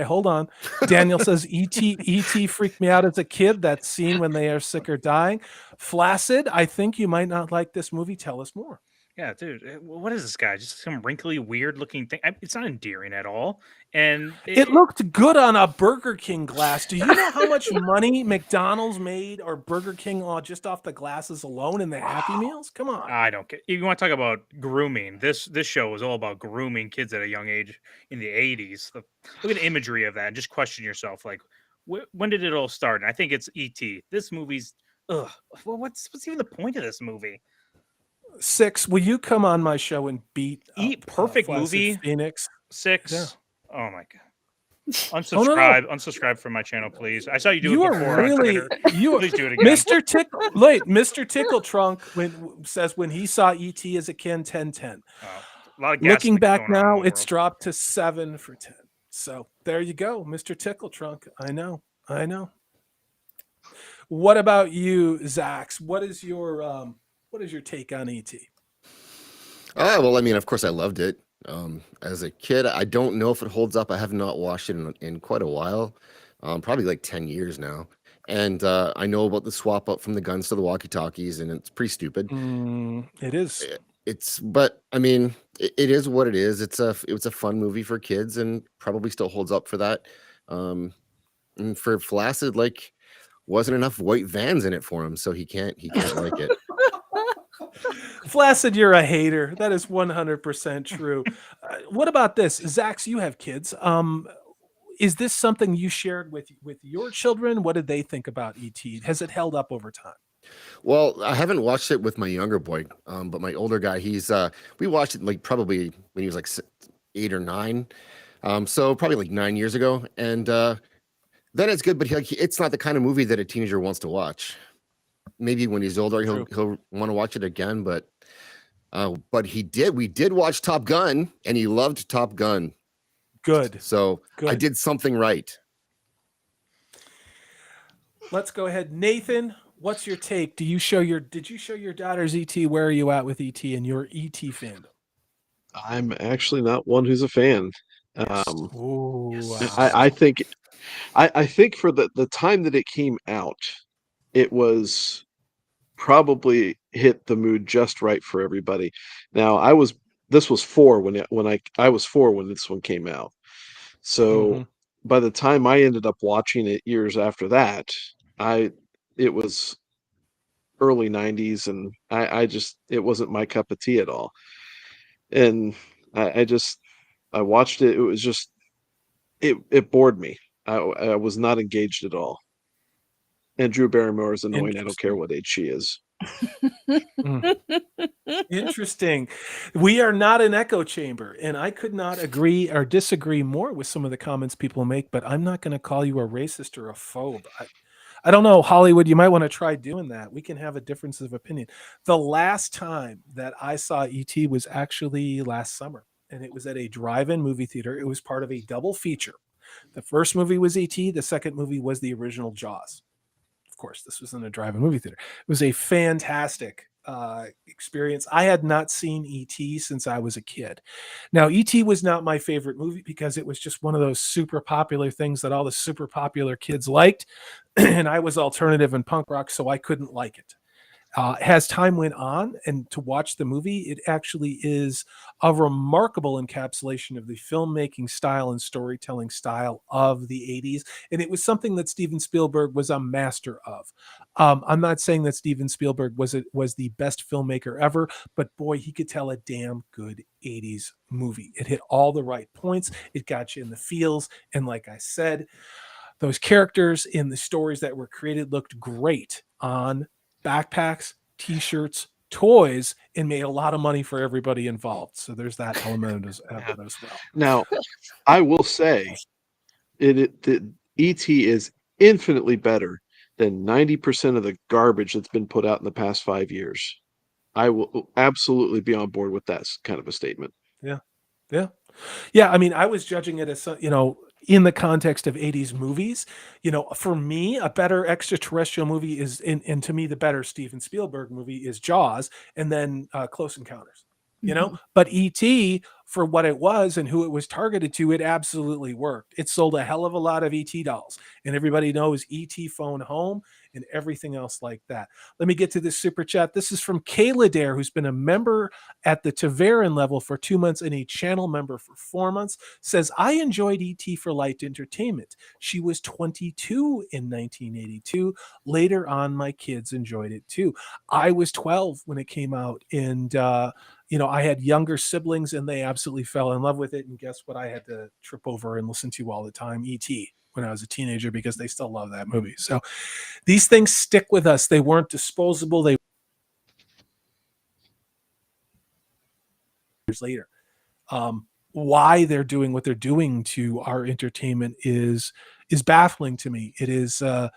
S2: hold on. Daniel says ET freaked me out as a kid. That scene when they are sick or dying. Flaccid, I think you might not like this movie. Tell us more.
S5: Yeah, dude, what is this guy? Just some wrinkly, weird-looking thing. It's not endearing at all. And
S2: it looked good on a Burger King glass. Do you know how much money McDonald's made or Burger King just off the glasses alone in the Happy Meals? Come on.
S5: I don't care. If you want to talk about grooming, this show was all about grooming kids at a young age in the 80s. Look at the imagery of that and just question yourself, like, when did it all start? And I think it's E.T. This movie's, well, what's even the point of this movie?
S2: Six, will you come on my show and beat
S5: perfect movie
S2: Phoenix?
S5: Six.
S2: Yeah.
S5: Oh my god. Unsubscribe from my channel, please. I saw you do it before on Twitter. Please do it again.
S2: Mr. Tickle Trunk says when he saw ET as a kid, 10/10.
S5: A lot of
S2: Looking back now, it's dropped to 7 for 10. So there you go, Mr. Tickle Trunk. I know. What about you, Zaxx? What is your take on ET?
S8: Oh, well, I mean, of course I loved it. As a kid, I don't know if it holds up. I have not watched it in quite a while, probably like 10 years now. And I know about the swap up from the guns to the walkie-talkies, and it's pretty stupid.
S2: It is.
S8: But I mean, it is what it is. It was a fun movie for kids, and probably still holds up for that. And for Flaccid, like, wasn't enough white vans in it for him, so he can't like it.
S2: Flaccid, you're a hater. That is 100% true. What about this, Zaxx? You have kids. Is this something you shared with your children? What did they think about ET? Has it held up over time?
S8: Well, I haven't watched it with my younger boy, but my older guy, we watched it like probably when he was like 8 or 9, so probably like 9 years ago, and then it's good, but it's not the kind of movie that a teenager wants to watch. Maybe when he's older, he'll want to watch it again, but we did watch Top Gun, and he loved Top Gun.
S2: Good.
S8: So
S2: Good.
S8: I did something right.
S2: Let's go ahead, Nathan. What's your take? Did you show your daughters ET? Where are you at with ET and your ET fandom?
S4: I'm actually not one who's a fan.
S2: Wow.
S4: I think for the time that it came out, it was probably hit the mood just right for everybody. Now this was 4 when I was 4 when this one came out. So by the time I ended up watching it years after that, it was early 90s, and it wasn't my cup of tea at all. And I watched it. It was just, it bored me. I was not engaged at all. And Drew Barrymore is annoying. I don't care what age she is.
S2: Interesting. We are not an echo chamber, and I could not agree or disagree more with some of the comments people make, but I'm not going to call you a racist or a phobe. I don't know, Hollywood, you might want to try doing that. We can have a difference of opinion. The last time that I saw ET was actually last summer, and it was at a drive-in movie theater. It was part of a double feature. The first movie was ET. The second movie was the original Jaws. Of course, this was in a drive-in movie theater. It was a fantastic experience. I had not seen ET since I was a kid. Now, ET was not my favorite movie because it was just one of those super popular things that all the super popular kids liked, and I was alternative and punk rock, so I couldn't like it. As time went on and to watch the movie, it actually is a remarkable encapsulation of the filmmaking style and storytelling style of the 80s. And it was something that Steven Spielberg was a master of. I'm not saying that Steven Spielberg was the best filmmaker ever, but boy, he could tell a damn good 80s movie. It hit all the right points. It got you in the feels. And like I said, those characters in the stories that were created looked great on backpacks, t-shirts, toys, and made a lot of money for everybody involved. So there's that element as well.
S4: Now, I will say, ET is infinitely better than 90% of the garbage that's been put out in the past 5 years. I will absolutely be on board with that kind of a statement.
S2: Yeah. I mean, I was judging it as, in the context of 80s movies. For me, a better extraterrestrial movie is, and to me, the better Steven Spielberg movie is Jaws, and then Close Encounters. But E.T., for what it was and who it was targeted to, it absolutely worked. It sold a hell of a lot of E.T. dolls, and everybody knows E.T. Phone Home and everything else like that. Let me get to this super chat. This is from Kayla Dare, who's been a member at the Taveran level for 2 months and a channel member for 4 months. Says, I enjoyed E.T. for light entertainment. She was 22 in 1982. Later on, my kids enjoyed it too. I was 12 when it came out, and I had younger siblings, and they absolutely fell in love with it. And guess what? I had to trip over and listen to all the time, E.T., when I was a teenager, because they still love that movie. So these things stick with us. They weren't disposable. They years later. why they're doing what they're doing to our entertainment is baffling to me. It is. I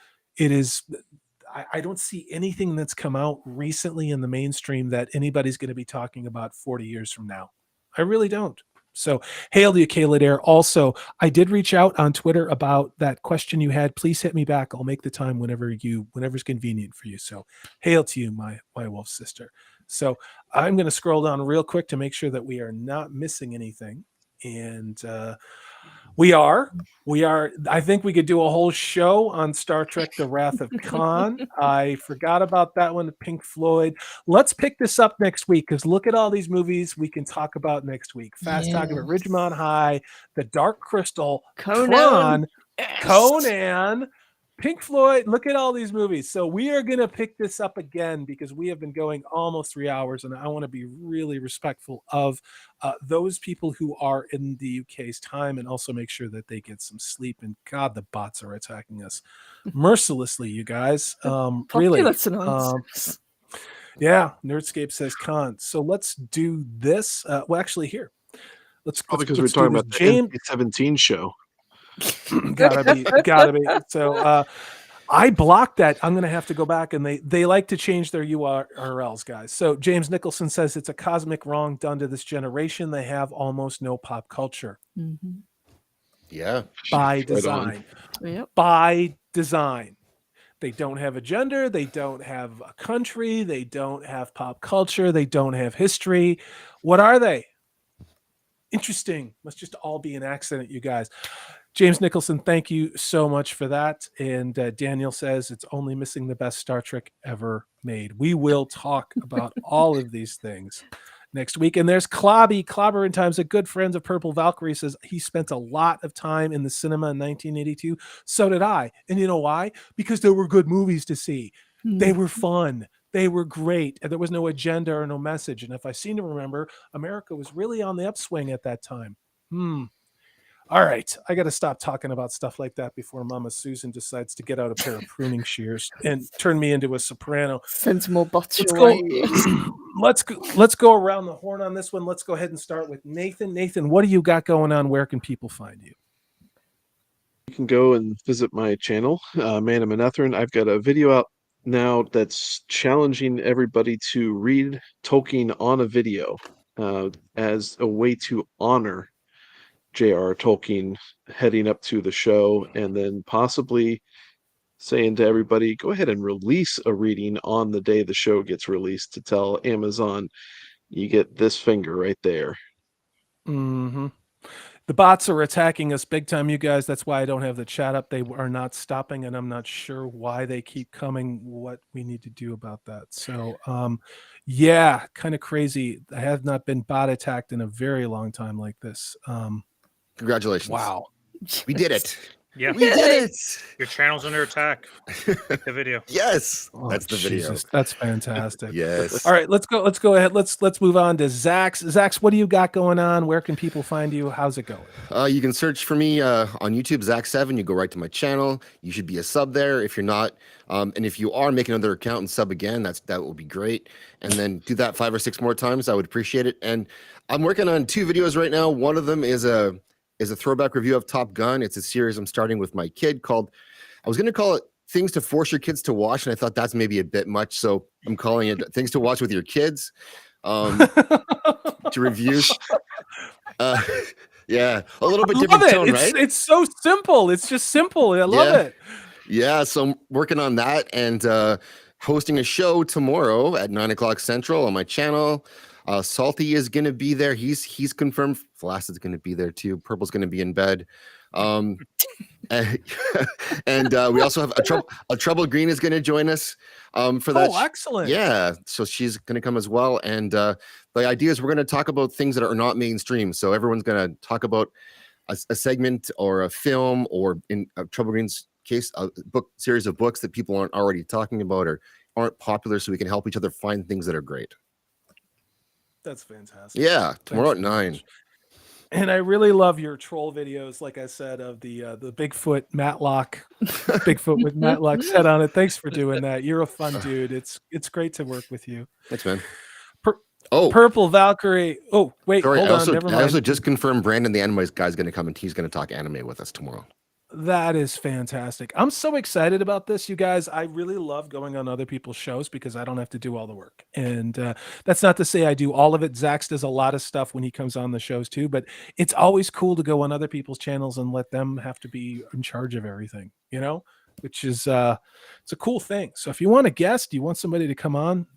S2: don't see anything that's come out recently in the mainstream that anybody's going to be talking about 40 years from now. I really don't. So, hail to you, Kayla Dare. Also, I did reach out on Twitter about that question you had. Please hit me back. I'll make the time whenever's convenient for you. So, hail to you, my wolf sister. So, I'm going to scroll down real quick to make sure that we are not missing anything. And we are. I think we could do a whole show on Star Trek: The Wrath of Khan. I forgot about that one, Pink Floyd. Let's pick this up next week, because look at all these movies we can talk about next week. Fast talking about Ridgemont High, The Dark Crystal, Tron, Conan, Pink Floyd. Look at all these movies. So we are going to pick this up again, because we have been going almost 3 hours, and I want to be really respectful of those people who are in the UK's time, and also make sure that they get some sleep. And God, the bots are attacking us mercilessly, you guys. Really. Yeah, Nerdscape says Khan. So let's do this. Well, actually, here. Let's
S4: because we're talking about the James 17 show.
S2: gotta be. So I blocked that. I'm gonna have to go back, and they like to change their URLs, guys. So James Nicholson says it's a cosmic wrong done to this generation. They have almost no pop culture.
S3: Mm-hmm.
S8: Yeah.
S2: By design.
S3: Yep.
S2: By design. They don't have a gender, they don't have a country, they don't have pop culture, they don't have history. What are they? Interesting. Must just all be an accident, you guys. James Nicholson, thank you so much for that. And Daniel says it's only missing the best Star Trek ever made. We will talk about all of these things next week. And there's Clobby, Clobber in Times, a good friend of Purple Valkyrie, says he spent a lot of time in the cinema in 1982. So did I. And you know why? Because there were good movies to see. They were fun. They were great. And there was no agenda or no message. And if I seem to remember, America was really on the upswing at that time. All right, I got to stop talking about stuff like that before Mama Susan decides to get out a pair of pruning shears and turn me into a soprano.
S3: Sends more bots.
S2: Let's go around the horn on this one. Let's go ahead and start with Nathan. Nathan, what do you got going on? Where can people find you?
S4: You can go and visit my channel, Man of Manethrin. I've got a video out now that's challenging everybody to read Tolkien on a video as a way to honor J.R.R. Tolkien heading up to the show, and then possibly saying to everybody, go ahead and release a reading on the day the show gets released, to tell Amazon, you get this finger right there.
S2: Mm-hmm. The bots are attacking us big time, you guys. That's why I don't have the chat up. They are not stopping, and I'm not sure why they keep coming, what we need to do about that. So, yeah, kind of crazy. I have not been bot attacked in a very long time like this.
S8: Congratulations.
S2: Wow.
S8: We did it.
S5: Yeah.
S8: We did it.
S5: Your channel's under attack. The video.
S8: Yes.
S2: Oh,
S8: that's the video.
S2: Jesus, that's fantastic.
S8: Yes.
S2: All right, let's go ahead. Let's move on to Zaxx. Zaxx, what do you got going on? Where can people find you? How's it going?
S8: You can search for me on YouTube, Zaxx7. You go right to my channel. You should be a sub there. If you're not, and if you are, make another account and sub again. That will be great. And then do that 5 or 6 more times. I would appreciate it. And I'm working on 2 videos right now. One of them is a throwback review of Top Gun. It's a series I'm starting with my kid called, I was going to call it Things to Force Your Kids to Watch, and I thought that's maybe a bit much, so I'm calling it Things to Watch with Your Kids. To review. Yeah, a little bit different tone, right?
S2: It's so simple. It's just simple. I love it.
S8: Yeah, so I'm working on that and hosting a show tomorrow at 9:00 Central on my channel. Salty is going to be there. He's confirmed. Flascid's going to be there too. Purple's going to be in bed. And we also have a Troubled Green is going to join us for that.
S2: Oh, excellent.
S8: Yeah. So she's going to come as well. And the idea is we're going to talk about things that are not mainstream. So everyone's going to talk about a segment or a film, or in Troubled Green's case, a book series of books that people aren't already talking about or aren't popular, so we can help each other find things that are great.
S2: That's fantastic.
S8: Yeah, tomorrow at 9.
S2: And I really love your troll videos, like I said, of the Bigfoot Matlock, Bigfoot with Matlock's head on it. Thanks for doing that. You're a fun dude. It's great to work with you.
S8: Thanks, man. Oh,
S2: Purple Valkyrie. Oh, wait,
S8: sorry.
S2: hold on. Never mind.
S8: I also just confirmed Brandon, the anime guy, is going to come and he's going to talk anime with us tomorrow.
S2: That is fantastic. I'm so excited about this, you guys. I really love going on other people's shows because I don't have to do all the work. And that's not to say I do all of it. Zaxx does a lot of stuff when he comes on the shows too, but it's always cool to go on other people's channels and let them have to be in charge of everything, you know, which is it's a cool thing. So if you want a guest, you want somebody to come on,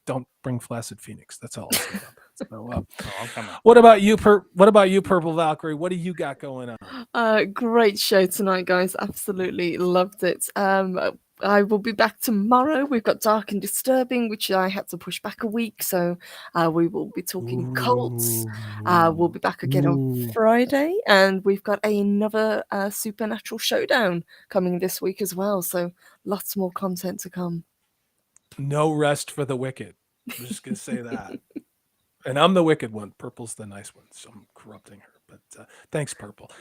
S2: don't bring Flaccid Phoenix. That's all I'll say about that. So, what about you, Purple Valkyrie? What do you got going on?
S3: Great show tonight, guys. Absolutely loved it. I will be back tomorrow. We've got Dark and Disturbing, which I had to push back a week. So we will be talking cults. We'll be back again on Friday. And we've got another Supernatural Showdown coming this week as well. So lots more content to come.
S2: No rest for the wicked. I'm just going to say that. And I'm the wicked one. Purple's the nice one. So I'm corrupting her. But thanks, Purple.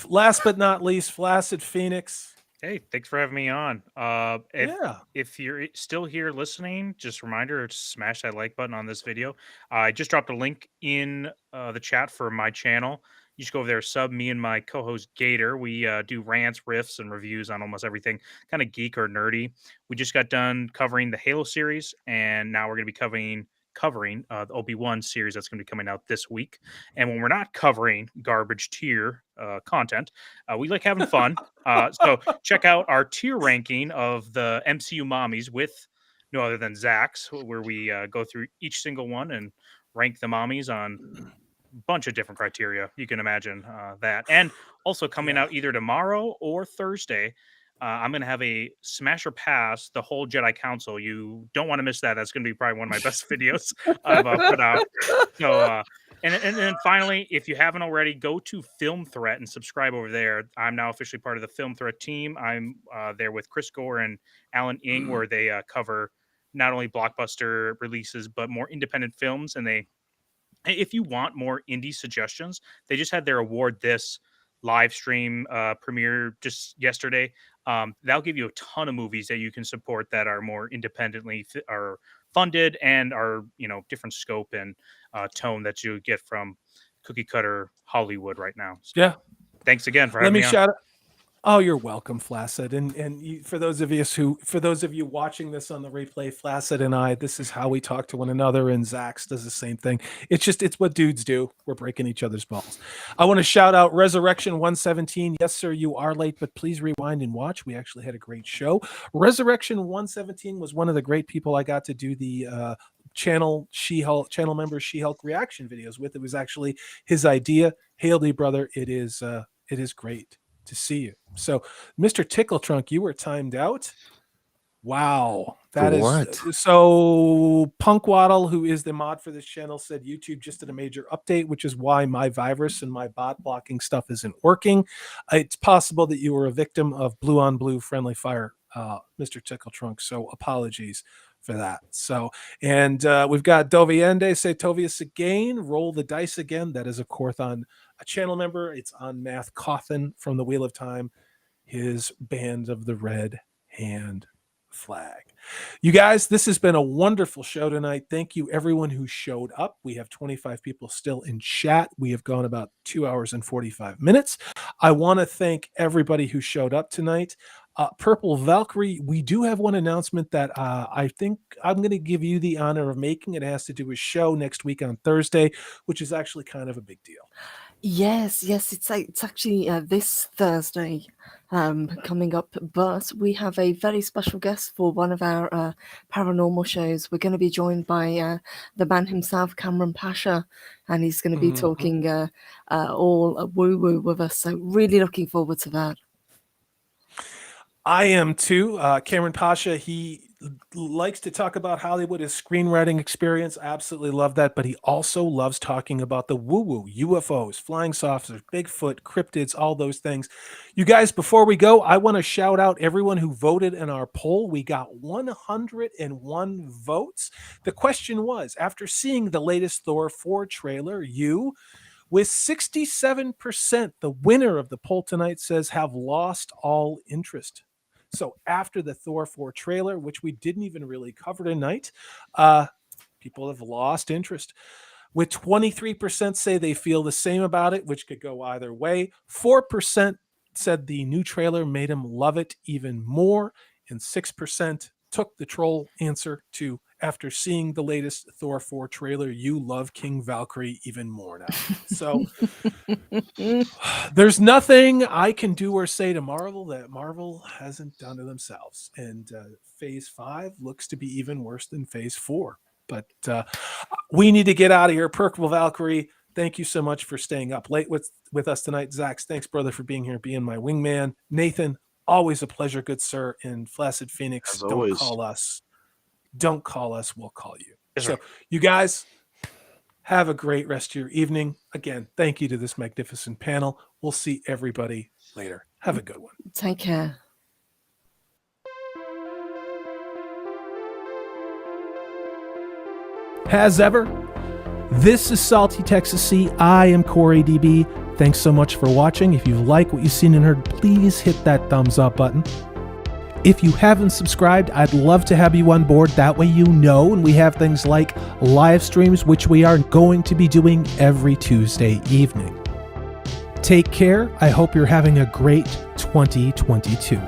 S2: Last but not least, Flaccid Phoenix.
S5: Hey, thanks for having me on. If you're still here listening, just a reminder to smash that like button on this video. I just dropped a link in the chat for my channel. You should go over there, sub me and my co-host Gator. We do rants, riffs, and reviews on almost everything, kind of geek or nerdy. We just got done covering the Halo series, and now we're going to be covering the Obi-Wan series that's going to be coming out this week. And when we're not covering garbage tier content, we like having fun. So check out our tier ranking of the MCU mommies with no other than Zaxx, where we go through each single one and rank the mommies on a bunch of different criteria. You can imagine that. And also coming out either tomorrow or Thursday, I'm going to have a Smasher Pass, the whole Jedi Council. You don't want to miss that. That's going to be probably one of my best videos I've put out. So, and then finally, if you haven't already, go to Film Threat and subscribe over there. I'm now officially part of the Film Threat team. I'm there with Chris Gore and Alan Ing, where they cover not only blockbuster releases, but more independent films. And if you want more indie suggestions, they just had their Award This live stream premiere just yesterday. That'll give you a ton of movies that you can support that are more independently are funded and are, you know, different scope and tone that you get from cookie cutter Hollywood right now. So,
S2: yeah.
S5: Thanks again for having me on.
S2: Shout out. Oh, you're welcome, Flaccid. And you, for those of you watching this on the replay, Flaccid and I, this is how we talk to one another, and Zaxx does the same thing. It's what dudes do. We're breaking each other's balls. I want to shout out Resurrection 117. Yes, sir, you are late, but please rewind and watch. We actually had a great show. Resurrection 117 was one of the great people I got to do the channel member She-Hulk reaction videos with. It was actually his idea. Hail thee, brother. It is great to see you. So, Mr. Tickle Trunk, you were timed out. Wow. That is
S8: what?
S2: So Punk Waddle, who is the mod for this channel, said YouTube just did a major update, which is why my virus and my bot blocking stuff isn't working. It's possible that you were a victim of blue on blue friendly fire, Mr. Tickle Trunk. So apologies for that. So, and we've got Doviende say Tovius again, roll the dice again. That is a Korthon, a channel member. It's on Math Cawthon from the Wheel of Time, his Band of the Red Hand Flag. You guys, this has been a wonderful show tonight. Thank you everyone who showed up. We have 25 people still in chat. We have gone about 2 hours and 45 minutes. I want to thank everybody who showed up tonight. Purple Valkyrie, we do have one announcement that I think I'm going to give you the honor of making. It has to do with show next week on Thursday, which is actually kind of a big deal.
S3: Yes, it's actually this Thursday coming up, but we have a very special guest for one of our paranormal shows. We're going to be joined by the man himself, Cameron Pasha, and he's going to be talking all woo-woo with us, so really looking forward to that.
S2: I am too. Cameron Pasha, he likes to talk about Hollywood, his screenwriting experience. I absolutely love that. But he also loves talking about the woo-woo, UFOs, flying saucers, Bigfoot, cryptids, all those things. You guys, before we go, I want to shout out everyone who voted in our poll. We got 101 votes. The question was, after seeing the latest Thor 4 trailer, you, with 67%, the winner of the poll tonight says have lost all interest. So after the Thor 4 trailer, which we didn't even really cover tonight, People have lost interest. With 23% say they feel the same about it, which could go either way. 4% said the new trailer made them love it even more. And 6% took the troll answer to, after seeing the latest Thor 4 trailer, you love King Valkyrie even more now. So there's nothing I can do or say to Marvel that Marvel hasn't done to themselves. And Phase 5 looks to be even worse than Phase 4. But we need to get out of here. Purple Valkyrie, thank you so much for staying up late with us tonight. Zaxx, thanks, brother, for being here, being my wingman. Nathan, always a pleasure, good sir. And Flaccid Phoenix, don't call us. Don't call us. We'll call you.
S5: Yes,
S2: so you guys have a great rest of your evening. Again, thank you to this magnificent panel. We'll see everybody later. Have a good one.
S3: Take care.
S2: As ever, this is Salty Texas C. I am Corey DB. Thanks so much for watching. If you like what you've seen and heard, please hit that thumbs up button. If you haven't subscribed, I'd love to have you on board. That way you know, and we have things like live streams, which we are going to be doing every Tuesday evening. Take care. I hope you're having a great 2022.